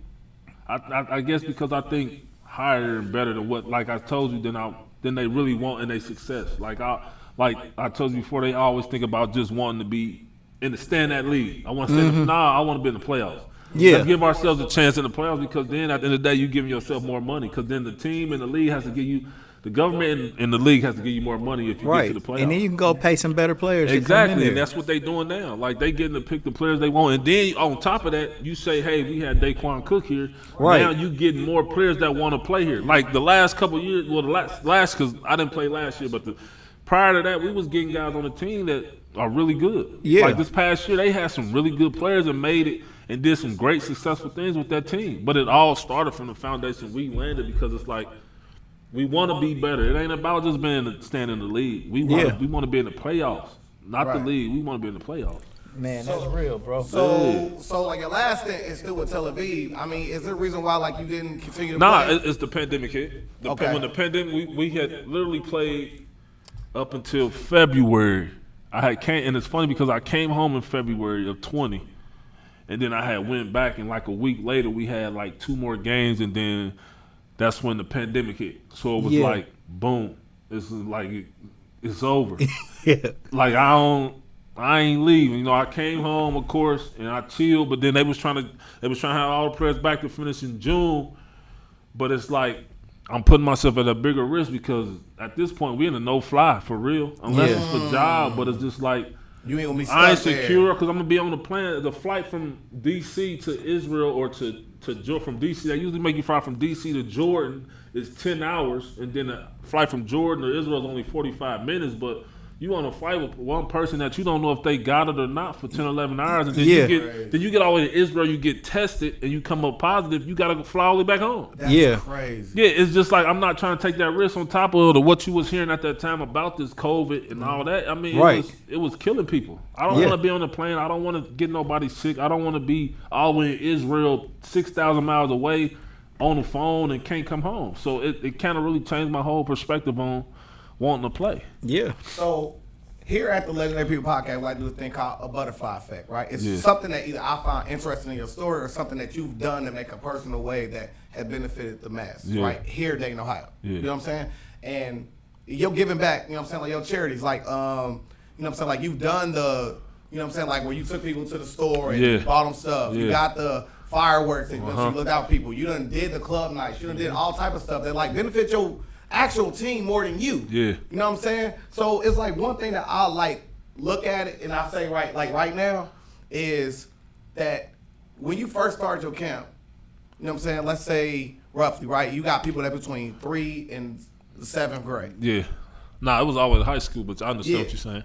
I guess because I think higher and better than what, like I told you, than they really want in their success. Like I told you before, they always think about just wanting to be in the stay in that league. I want to stay. I want to be in the playoffs. Yeah. Let's give ourselves a chance in the playoffs because then at the end of the day, you're giving yourself more money because then the team and the league has to give you, the government and the league has to give you more money if you get to the playoffs. And then you can go pay some better players. Exactly, and that's what they doing now. Like they getting to pick the players they want, and then on top of that, you say, "Hey, we had DAEQUAN Cook here. Right. Now you getting more players that want to play here." Like the last couple of years, well, the last because I didn't play last year, but prior to that, we was getting guys on the team that are really good. Yeah. Like this past year, they had some really good players and made it and did some great successful things with that team. But it all started from the foundation we landed because it's like. We want to be better. It ain't about just staying in the league. We want to be in the playoffs, not the league. We want to be in the playoffs. Man, that's real, bro. So like your last stint is still with Tel Aviv. I mean, is there a reason why like you didn't continue to Nah, play? it's the pandemic hit. Okay. When the pandemic, we had literally played up until February. And it's funny because I came home in February of 20, and then I had went back, and like a week later we had like 2 more games, and then that's when the pandemic hit. So it was like, boom, it's like it's over. Like I ain't leaving. You know, I came home, of course, and I chilled. But then they was trying to have all the players back to finish in June. But it's like I'm putting myself at a bigger risk because at this point we in a no-fly for real, unless it's for job. But it's just like You ain't gonna be stuck I ain't there. secure because I'm gonna be on the plane. The flight from DC to Israel or to from DC, they usually make you fly from DC to Jordan is 10 hours, and then the flight from Jordan to Israel is only 45 minutes. But you on a flight with one person that you don't know if they got it or not for 10 or 11 hours, and then you get all the way to Israel, you get tested, and you come up positive. You gotta fly all the way back home. That's crazy. Yeah, it's just like I'm not trying to take that risk on top of what you was hearing at that time about this COVID and all that. I mean, it was killing people. I don't want to be on the plane. I don't want to get nobody sick. I don't want to be all the way in Israel, 6,000 miles away, on the phone and can't come home. So it kind of really changed my whole perspective on wanting to play. Yeah. So here at the Legendary People Podcast, we like to do a thing called a butterfly effect, right? It's something that either I found interesting in your story or something that you've done to make a personal way that has benefited the mass, right? Here in Dayton, Ohio. You know what I'm saying? And you're giving back, you know what I'm saying, like your charities, like, you know what I'm saying, like you've done the, you know what I'm saying, like where you took people to the store and you bought them stuff. You got the fireworks and you looked out people. You done did the club nights. You done did all type of stuff that like benefit your actual team more than you. You know what I'm saying? So it's like one thing that I like look at it and I say right now is that when you first started your camp, you know what I'm saying, let's say roughly, right, you got people that between 3 and 7th grade. Yeah. Nah, it was always high school, but I understand what you're saying.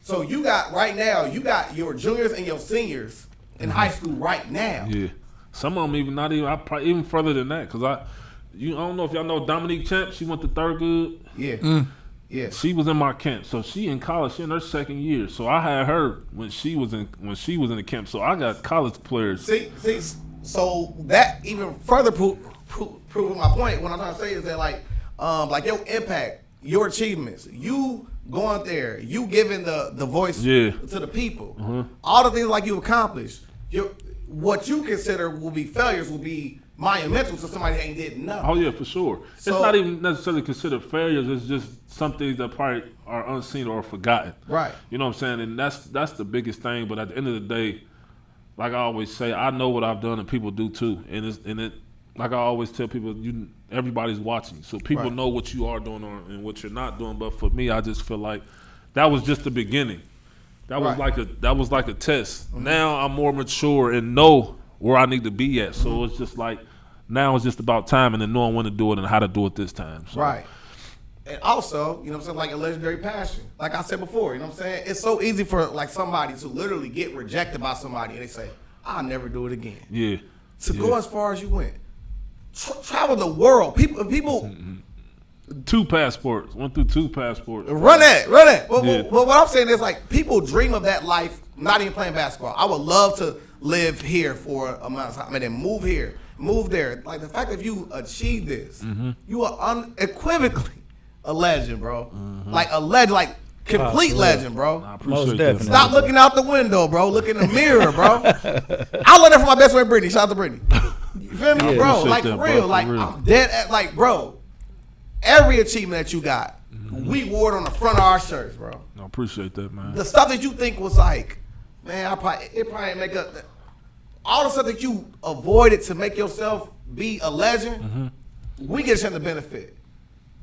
So you got right now, you got your juniors and your seniors in high school right now. Yeah. Some of them even further than that because I don't know if y'all know Dominique Champ. She went to Thurgood. Yeah. She was in my camp, so she in college. She in her 2nd year. So I had her when she was in the camp. So I got college players. See. So that even further proving my point. What I'm trying to say is that like your impact, your achievements, you going there, you giving the voice to the people, all the things like you accomplished. What you consider will be failures will be monumental to somebody that ain't did nothing. Oh yeah, for sure. So, it's not even necessarily considered failures. It's just some things that probably are unseen or forgotten. Right. You know what I'm saying? And that's the biggest thing. But at the end of the day, like I always say, I know what I've done and people do too. And it like I always tell people, everybody's watching, so people know what you are doing and what you're not doing. But for me, I just feel like that was just the beginning. That was like a test. Now I'm more mature and know where I need to be at. So it's just like now it's just about timing and knowing when to do it and how to do it this time. So. Right. And also, you know what I'm saying, like a legendary passion. Like I said before, you know what I'm saying? It's so easy for like somebody to literally get rejected by somebody and they say, I'll never do it again. Yeah. To go as far as you went. Travel the world. People 2 passports. Went through 2 passports. Run that. But what I'm saying is like people dream of that life, not even playing basketball. I would love to live here for a amount of time and then move here, move there. Like the fact that you achieve this, you are unequivocally a legend, bro. Like a legend, like complete legend, bro. I appreciate that. Stop looking out the window, bro. Look in the mirror, bro. I learned that from my best friend Brittany. Shout out to Brittany. You feel me, bro? Like for real. Like I'm dead at like, bro. Every achievement that you got, we wore it on the front of our shirts, bro. I appreciate that, man. The stuff that you think was like, man, it probably ain't make up. All the stuff that you avoided to make yourself be a legend, we get a chance to benefit.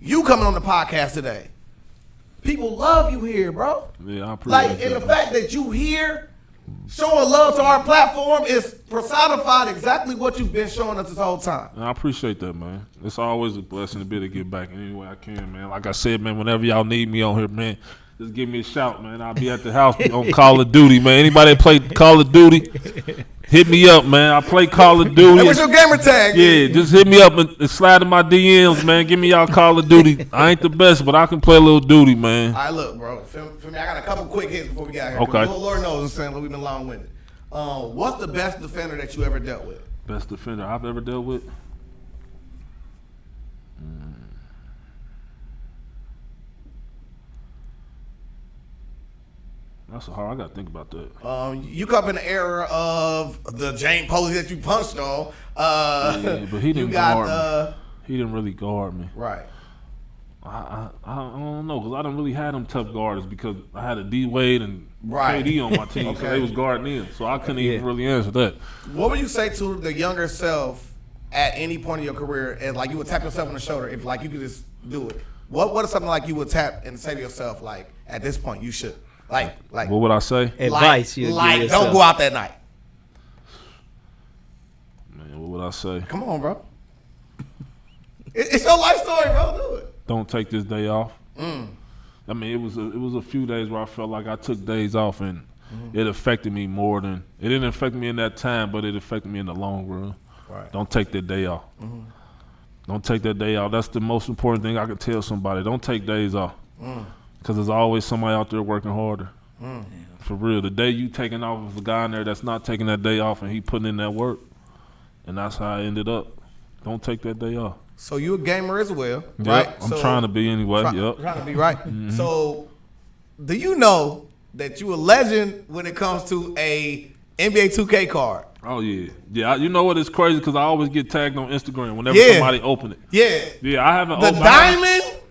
You coming on the podcast today. People love you here, bro. Yeah, I appreciate like, and the fact that you here showing love to our platform is personified exactly what you've been showing us this whole time. I appreciate that, man. It's always a blessing to be able to get back in any way I can, man. Like I said, man, whenever y'all need me on here, man, just give me a shout, man. I'll be at the house on Call of Duty, man. Anybody that play Call of Duty, hit me up, man. I play Call of Duty. Hey, what's your gamer tag? Yeah, just hit me up and slide in my DMs, man. Give me y'all Call of Duty. I ain't the best, but I can play a little duty, man. All right, look, bro. For me, I got a couple quick hits before we got here. Okay. Lord knows I'm saying we've been long-winded. What's the best defender that you ever dealt with? Best defender I've ever dealt with? That's hard. I got to think about that. You come up in the era of the James Posey that you punched on. Yeah, but he didn't guard me. He didn't really guard me. Right. I don't know, because I don't really have them tough guards because I had a D-Wade and KD on my team, so they was guarding in. So I couldn't even really answer that. What would you say to the younger self at any point in your career, and like you would tap yourself on the shoulder if like you could just do it? What is something like you would tap and say to yourself like at this point you should like what would I say? Advice like don't go out that night. Man, what would I say? Come on, bro. It's your life story, bro. Do it. Don't take this day off. I mean, it was a few days where I felt like I took days off and it affected me more than it didn't affect me in that time, but it affected me in the long run. Right. Don't take that day off. Don't take that day off. That's the most important thing I can tell somebody. Don't take days off, because there's always somebody out there working harder. For real, the day you taking off is a guy in there that's not taking that day off and he putting in that work, and that's how I ended up. Don't take that day off. So you a gamer as well, Yep, right? I'm trying to be anyway. Trying to be right. So, do you know that you a legend when it comes to a NBA 2K card? Oh yeah. You know what? It's crazy because I always get tagged on Instagram whenever somebody open it. Yeah. I haven't. The diamond.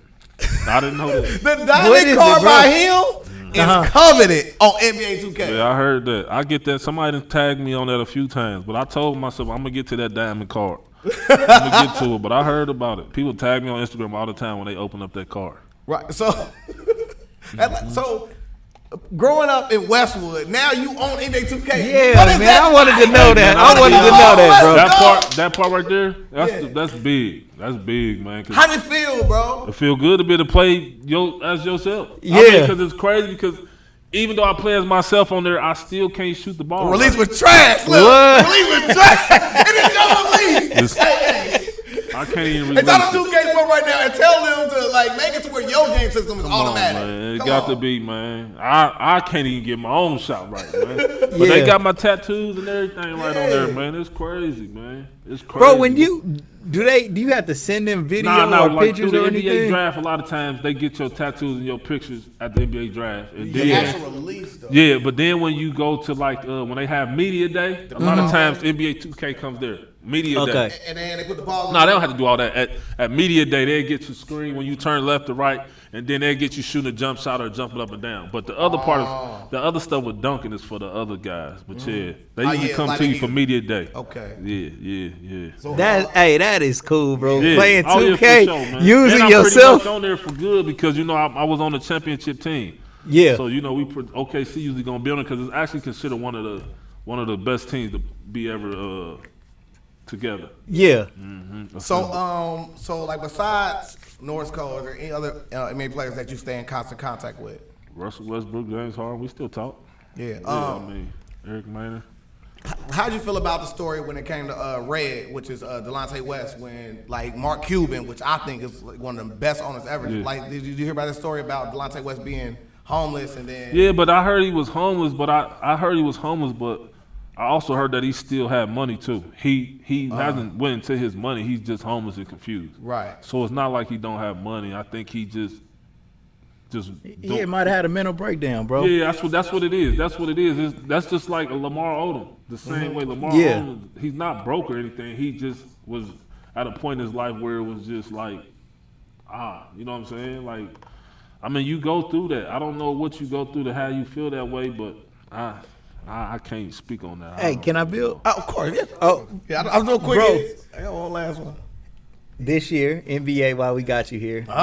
I didn't know that. The diamond card by him is coveted on NBA 2K. Yeah, I heard that. I get that. Somebody done tagged me on that a few times, but I told myself I'm gonna get to that diamond card. I'm gonna get to it, but I heard about it. People tag me on Instagram all the time when they open up that card. Right. So, growing up in Westwood, now you own NBA 2K. Yeah, man. I wanted to know that. I wanted to know that, bro. That part right there, that's big. That's big, man. How does it feel, bro? It feel good to be able to play as yourself. Yeah. Because it's crazy because even though I play as myself on there, I still can't shoot the ball. Release with trash. Look, What? release with trash. It is your release. I can't even release It's on the 2K sport right now and tell them to like make it to where your game system is automatic. Man. It got to be, man. I can't even get my own shot right, man. But they got my tattoos and everything right on there, man. It's crazy, man. It's crazy. Bro, when you do you have to send them video or like pictures through or the NBA anything? draft, a lot of times they get your tattoos and your pictures at the NBA draft. And The actual release, though. yeah, but then when you go to like when they have media day, a lot of times NBA 2K comes there. Media day. And then they put the ball. No, they don't have to do all that. At media day, they get your screen when you turn left to right, and then they get you shooting a jump shot or jumping up and down. But the other part of the other stuff with dunking is for the other guys. But they usually come like to you for media day. Okay. Yeah. So, That is cool, bro. Yeah. Playing 2K, for sure, man. using and I'm yourself. pretty much on there for good because I was on the championship team. Yeah. So OKC usually gonna be on it because it's actually considered one of the best teams to be ever together. Yeah. So like besides Norris Cole, are there any other NBA players that you stay in constant contact with? Russell Westbrook, James Harden, we still talk. Yeah. Eric Maynard. How'd you feel about the story when it came to Red, which is Delonte West, when like Mark Cuban, which I think is like one of the best owners ever. Yeah. Like, did you hear about the story about Delonte West being homeless and then? Yeah, but I heard he was homeless. But I also heard that he still had money too. He hasn't went into his money. He's just homeless and confused. Right. So it's not like he don't have money. I think he just he might have had a mental breakdown, bro. Yeah, that's what it is. That's what it is. That's just like Lamar Odom. The same way Lamar Odom, he's not broke or anything. He just was at a point in his life where it was just like, you know what I'm saying? Like, I mean, you go through that. I don't know what you go through to how you feel that way, but I can't speak on that. Hey, can I build? Of course. Yeah. Oh, Yeah, I'm doing quick. Bro. I got one last one. this year, NBA, while we got you here. Coming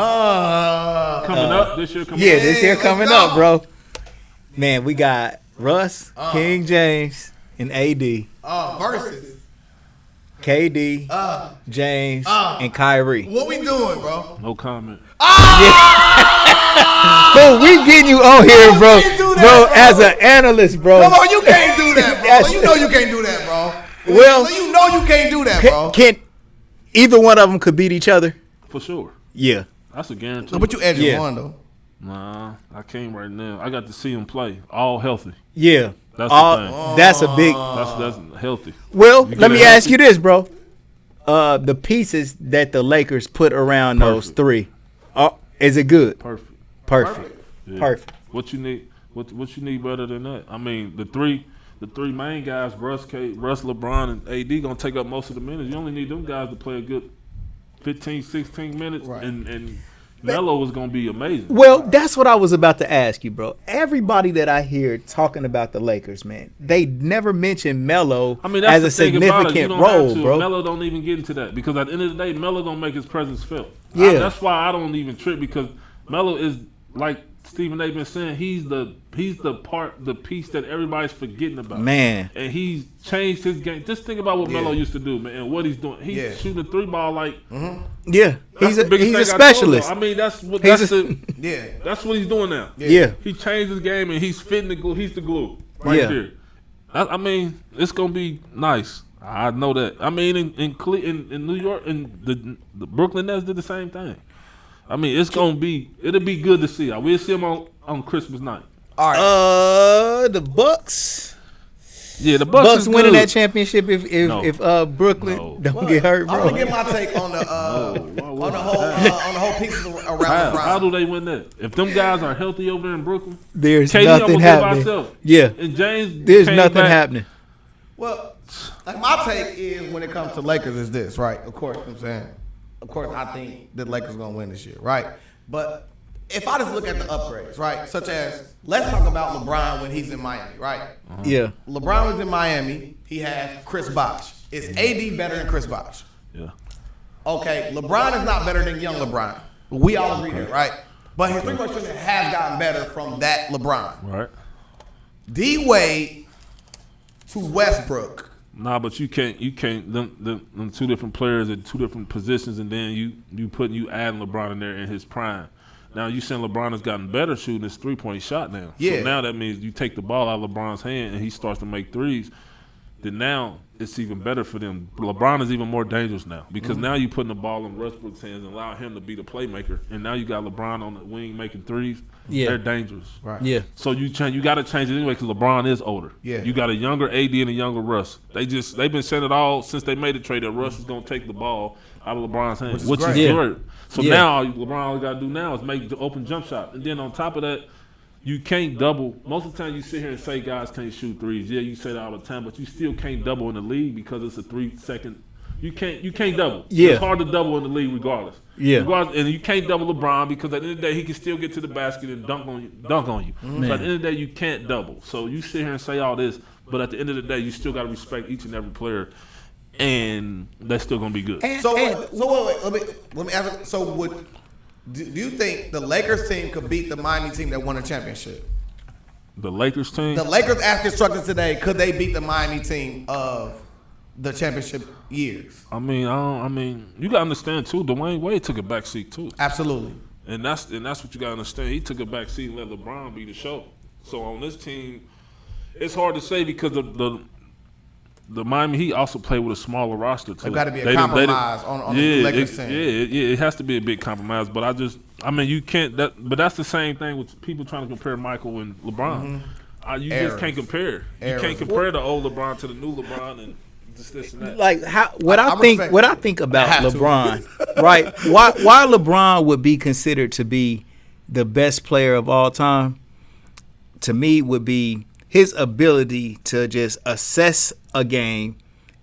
up this year. This year coming up, bro. Man, we got Russ, King James, and AD. Versus KD, James, and Kyrie. what we doing, bro? No comment. Bro, we getting you on here, bro. can't do that, Bro, bro. as an analyst, bro. Come on, you can't do that, bro. You know you can't do that, bro. Well, you know you can't do that, bro. can either one of them could beat each other? For sure. Yeah. That's a guarantee. But you edging one though. Nah, I can't right now. I got to see him play. All healthy. Yeah. That's the thing. That's a big. That's healthy. Well, You let get me it ask healthy? you this, bro. The pieces that the Lakers put around those three, is it good? Perfect. Perfect. Yeah. Perfect. What you need? What you need better than that? I mean, the three main guys, Russ, LeBron, and AD, gonna take up most of the minutes. You only need them guys to play a good 15, 16 minutes, Right. and Melo is gonna be amazing. Well, that's what I was about to ask you, bro. Everybody that I hear talking about the Lakers, man, they never mention Melo I mean, that's as the a thing about it. You significant don't have role, to. bro. Melo don't even get into that because at the end of the day, Melo gonna make his presence felt. Yeah. That's why I don't even trip because Melo is like Stephen A. been saying. He's the piece that everybody's forgetting about. Man. And he's changed his game. Just think about what Melo used to do, man, and what he's doing. He's shooting a 3-ball like. Yeah, That's he's the a biggest thing I told specialist. y'all. I mean, that's what He's that's what he's doing now. Yeah. He changed his game and he's fitting the glue. He's the glue right there. I mean, it's gonna be nice. I know that. I mean, in New York and the Brooklyn Nets did the same thing. I mean, it'll be good to see. We'll see him on Christmas night. All right. The Bucks. Yeah, the Bucks is winning good. that championship if Brooklyn don't get hurt, I'm bro. gonna get my take on the on the whole pieces around LeBron. How do they win that? If them guys are healthy over there in Brooklyn, There's KD nothing almost did happening. by himself. Yeah, And James, there's came nothing back. happening. Well, like my take is when it comes to Lakers is this, right? Of course, you know what I'm saying. Of course, I think the Lakers gonna win this year, right? But if I just look at the upgrades, right, such as let's talk about LeBron when he's in Miami, right? Yeah. LeBron was in Miami. He has Chris Bosh. Is AD better than Chris Bosh? Yeah. Okay, LeBron is not better than young LeBron. We all agree there, right? But his three-point shooting has gotten better from that LeBron. Right. D-Wade to Westbrook. Nah, but you can't them two different players at two different positions, and then you adding LeBron in there in his prime. Now you saying LeBron has gotten better shooting his 3-point shot now. Yeah. So now that means you take the ball out of LeBron's hand and he starts to make threes. Then now it's even better for them. LeBron is even more dangerous now because now you're putting the ball in Westbrook's hands and allow him to be the playmaker. And now you got LeBron on the wing making threes. Yeah. They're dangerous. Right. Yeah. So you got to change it anyway because LeBron is older. Yeah. You got a younger AD and a younger Russ. They've been saying it all since they made the trade that Russ is going to take the ball out of LeBron's hands, which is great. great. So Yeah. now LeBron all got to do now is make the open jump shot. And then on top of that, you can't double. Most of the time you sit here and say guys can't shoot threes. Yeah, you say that all the time, but you still can't double in the league because it's a 3-second. You can't double. Yeah. It's hard to double in the league regardless. Yeah. And you can't double LeBron because at the end of the day he can still get to the basket and dunk on you. So at the end of the day you can't double. So you sit here and say all this, but at the end of the day you still got to respect each and every player, and that's still gonna be good. So wait, let me ask. So do you think the Lakers team could beat the Miami team that won a championship? The Lakers team. The Lakers, as constructed today, could they beat the Miami team of the championship years? I mean, you gotta understand too. Dwayne Wade took a back seat too, Absolutely. and that's what you gotta understand. He took a back seat and let LeBron be the show. So on this team, it's hard to say because the Miami Heat also play with a smaller roster too. There's got to be a compromise on the Lakers team. It has to be a big compromise. But you can't. But that's the same thing with people trying to compare Michael and LeBron. You just can't compare. You can't compare the old LeBron to the new LeBron and just this and that. Like what I think about LeBron, right? Why LeBron would be considered to be the best player of all time, to me, would be his ability to just assess a game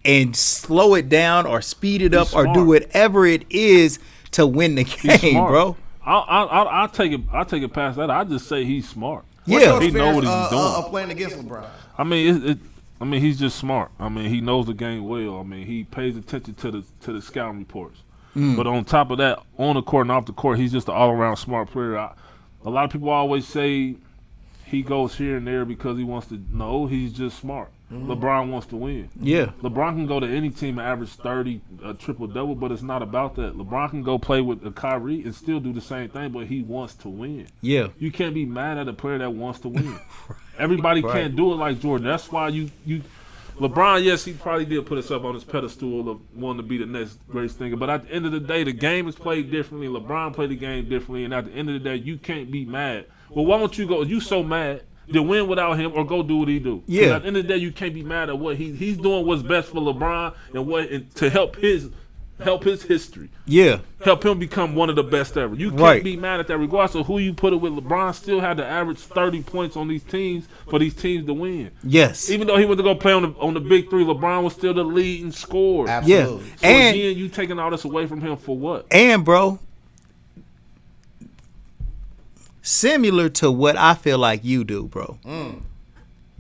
and slow it down or speed it up or do whatever it is to win the game, bro. I'll take it past that. I just say he's smart. Yeah, he knows what he's doing. Playing against LeBron. I mean, he's just smart. I mean, he knows the game well. I mean, he pays attention to the scouting reports. But on top of that, on the court and off the court, he's just an all-around smart player. A lot of people always say he goes here and there because he wants to. No, he's just smart. LeBron wants to win. Yeah. LeBron can go to any team and average 30, a triple-double, but it's not about that. LeBron can go play with a Kyrie and still do the same thing, but he wants to win. Yeah. You can't be mad at a player that wants to win. Everybody can't do it like Jordan. That's why you LeBron, yes, he probably did put himself on his pedestal of wanting to be the next greatest thing. But at the end of the day, the game is played differently. LeBron played the game differently. And at the end of the day, you can't be mad. Well, why don't you go? You so mad. Then win without him or go do what he do. Yeah. At the end of the day, you can't be mad at what he's doing what's best for LeBron and to help his history. Yeah. Help him become one of the best ever. You can't be mad at that regardless of who you put it with. LeBron still had to average 30 points on these teams for these teams to win. Yes. Even though he went to go play on the big three, LeBron was still the leading scorer. Absolutely. Yeah. So and again, you taking all this away from him for what? And bro, similar to what I feel like you do, bro.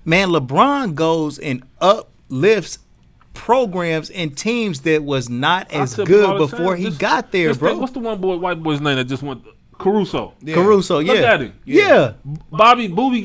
Man, LeBron goes and uplifts programs and teams that was not as good before he got there, bro. What's the white boy's name that just went? Caruso. Yeah. Caruso, yeah. Look at him. Yeah. Booby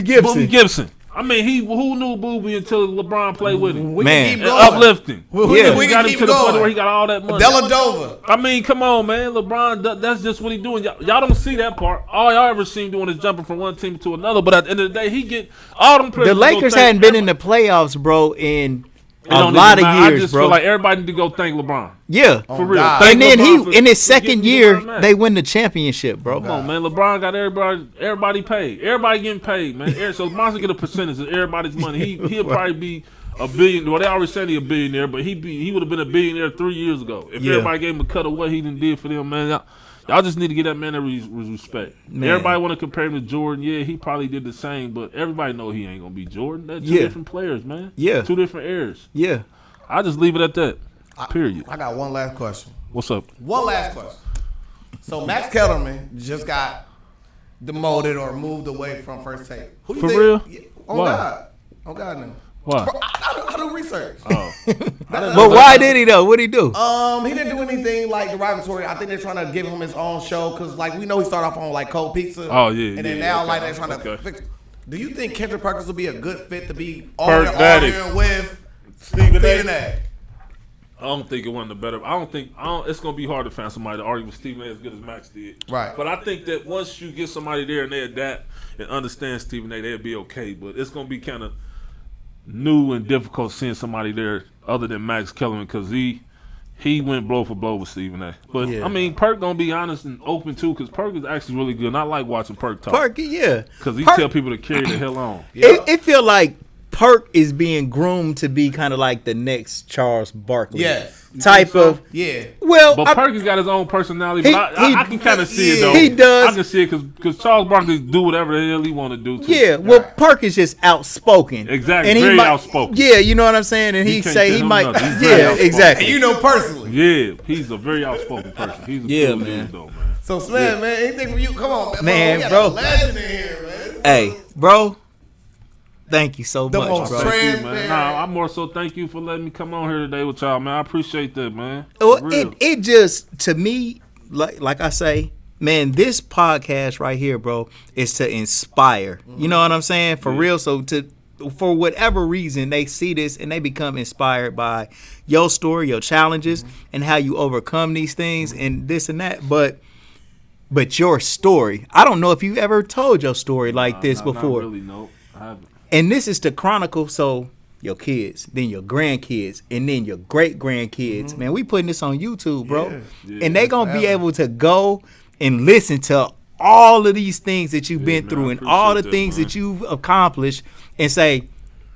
Gibson. I mean, who knew Booby until LeBron played with him? Man, uplifting. Yeah. We got him to the point where he got all that money. Deladova. I mean, come on, man. LeBron, that's just what he doing. Y'all don't see that part. All y'all ever seen doing is jumping from one team to another. But at the end of the day, he get all them players. The Lakers hadn't been in the playoffs, bro, in a lot of years, I just bro. feel like everybody need to go thank LeBron. Yeah. For real. And then in his second year, they win the championship, bro. Come on, man. LeBron got everybody paid. Everybody getting paid, man. So LeBron's gonna get a percentage of everybody's money. He'll probably be a billionaire. Well, they already said he a billionaire, but he would have been a billionaire 3 years ago. If everybody gave him a cut of what he done did for them, man. Y'all just need to get that man that respect. Man. Everybody want to compare him to Jordan. Yeah, he probably did the same, but everybody know he ain't gonna be Jordan. That's two different players, man. Yeah. 2 different eras. Yeah. I just leave it at that. Period. I got one last question. What's up? One last question. So Max Kellerman just got demoted or moved away from First Take. Who you For think? real? On Why? God. On God now. Why? I do research. Oh. But why did he though? What'd he do? He didn't do anything like derogatory. I think they're trying to give him his own show because, like, we know he started off on like cold pizza. Oh yeah. And then now like they're trying to fix. Do you think Kendrick Perkins will be a good fit to be Daddy. arguing with Stephen A? I don't think it wasn't the better. It's gonna be hard to find somebody to argue with Stephen A as good as Max did. Right. But I think that once you get somebody there and they adapt and understand Stephen A, they'll be okay. But it's gonna be kind of new and difficult seeing somebody there other than Max Kellerman because he went blow for blow with Stephen A. But I mean, Perk gonna be honest and open too because Perk is actually really good. And I like watching Perk talk. Perk, yeah. Because he tell people to carry the hell on. It feel like Perk is being groomed to be kind of like the next Charles Barkley. Yes. Type of. Yeah. Well, but Perk has got his own personality. But I can kind of see it though. He does. I can see it because Charles Barkley do whatever the hell he want to do. Too. Yeah. Well, Perk is just outspoken. Exactly. And very outspoken. Yeah, you know what I'm saying. And he say he might. Yeah, exactly. And you know personally. Yeah, he's a very outspoken person. He's a cool dude though, man. So Slim, man, anything from you? Come on, man. We got bro. a legend in here, man. Hey, bro. Thank you so much, most bro. Thank you, man. Nah, I'm more so thank you for letting me come on here today with y'all, man. I appreciate that, man. Well, it just, to me, like I say, man, this podcast right here, bro, is to inspire. You know what I'm saying? For real. So for whatever reason, they see this and they become inspired by your story, your challenges, and how you overcome these things and this and that. But your story, I don't know if you ever told your story like this before. Not really, no. I haven't. And this is to chronicle, so your kids, then your grandkids, and then your great-grandkids. Man, we putting this on YouTube, bro. Yeah, and they going to be able to go and listen to all of these things that you've been man, through I and all the appreciate that, things man. that you've accomplished and say,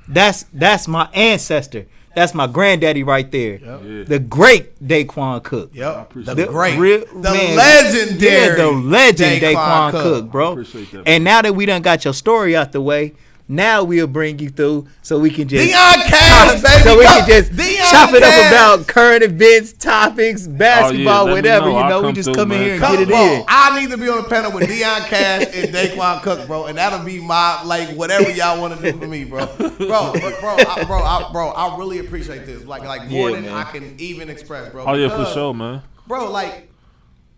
that's my ancestor. That's my granddaddy right there. Yeah. The great DAEQUAN Cook. Yep. appreciate The that. great. The Legendary. the legend DAEQUAN DAEQUAN Cook. Cook, bro. Appreciate that, And now that we done got your story out the way, now we'll bring you through so we can just Deion Cash, baby. so we can just Deion chop it up Cash. about current events, topics, basketball, let me whatever. know. You know, I'll we come just through, come in man. here and Come get it Bro, in. I need to be on the panel with Deion Cash and DAEQUAN Cook, bro, and that'll be my whatever y'all want to do for me, bro. I really appreciate this, like more Yeah, than man. I can even express, bro. Oh yeah, for because, sure, man. bro. Like,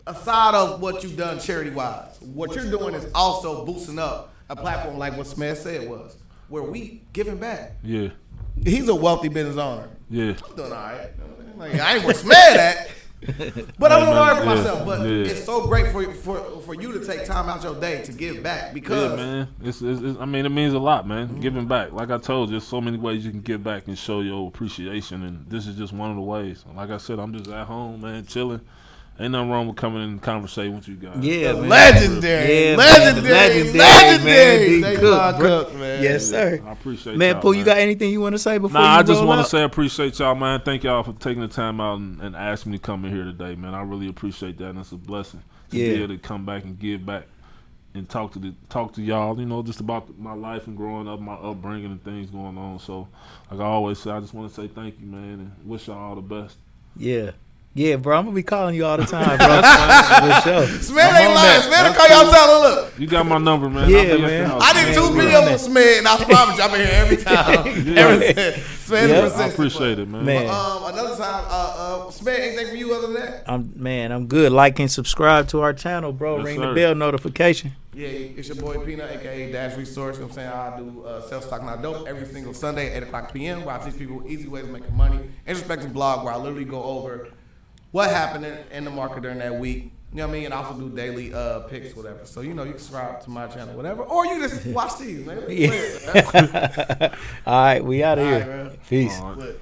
aside of what you've done charity wise, what you're doing is also boosting up a platform like what Smith said was, where we giving back. Yeah, He's a wealthy business owner. yeah. I'm doing all right. Like, I ain't where Smith at. But I'm doing all right for Yeah, myself. But yeah. it's so great for you to take time out your day to give back because Yeah, man. It's I mean, it means a lot, man. Giving back. Like I told you, there's so many ways you can give back and show your appreciation, and this is just one of the ways. Like I said, I'm just at home, man, chilling. Ain't nothing wrong with coming in and conversation with you guys. Yeah, man. legendary, Yeah, legendary, man. legendary, Man. DAEQUAN Cook, Cook, man. Yes, sir. I appreciate Man, y'all, Pooh, you got anything you want to say before Nah, you I just roll want out? to say I appreciate y'all, man. Thank y'all for taking the time out and asking me to come in here today, man. I really appreciate that, and it's a blessing to Yeah. be able to come back and give back and talk to y'all, you know, just about my life and growing up, my upbringing and things going on. So, like I always say, I just want to say thank you, man, and wish y'all all the best. Yeah. Yeah, bro, I'm going to be calling you all the time, bro. For sure. Smith ain't lying. Smith call y'all tell her, look. You got my number, man. Yeah, I'll be at the man. house, I did man. 2 videos with Smith, and I promise you, I've been here every time. Yeah. Ever since. Smith Yeah. persistent, I appreciate it, man. Man. Another time, Smith, anything for you other than that? I'm good. Like and subscribe to our channel, bro. Yes, Ring sir. the bell notification. Yeah, it's your boy Peanut, aka Dash Resource. You know what I'm saying? I do self-stock not dope every single Sunday, 8 o'clock p.m., where I teach people easy ways of making money. Introspective blog, where I literally go over what happened in the market during that week. You know what I mean? And I also do daily picks, whatever. So, you know, you can subscribe to my channel, whatever. Or you just watch these, man. Yeah. All right, we out of All right, here. man. Peace. All right. Look.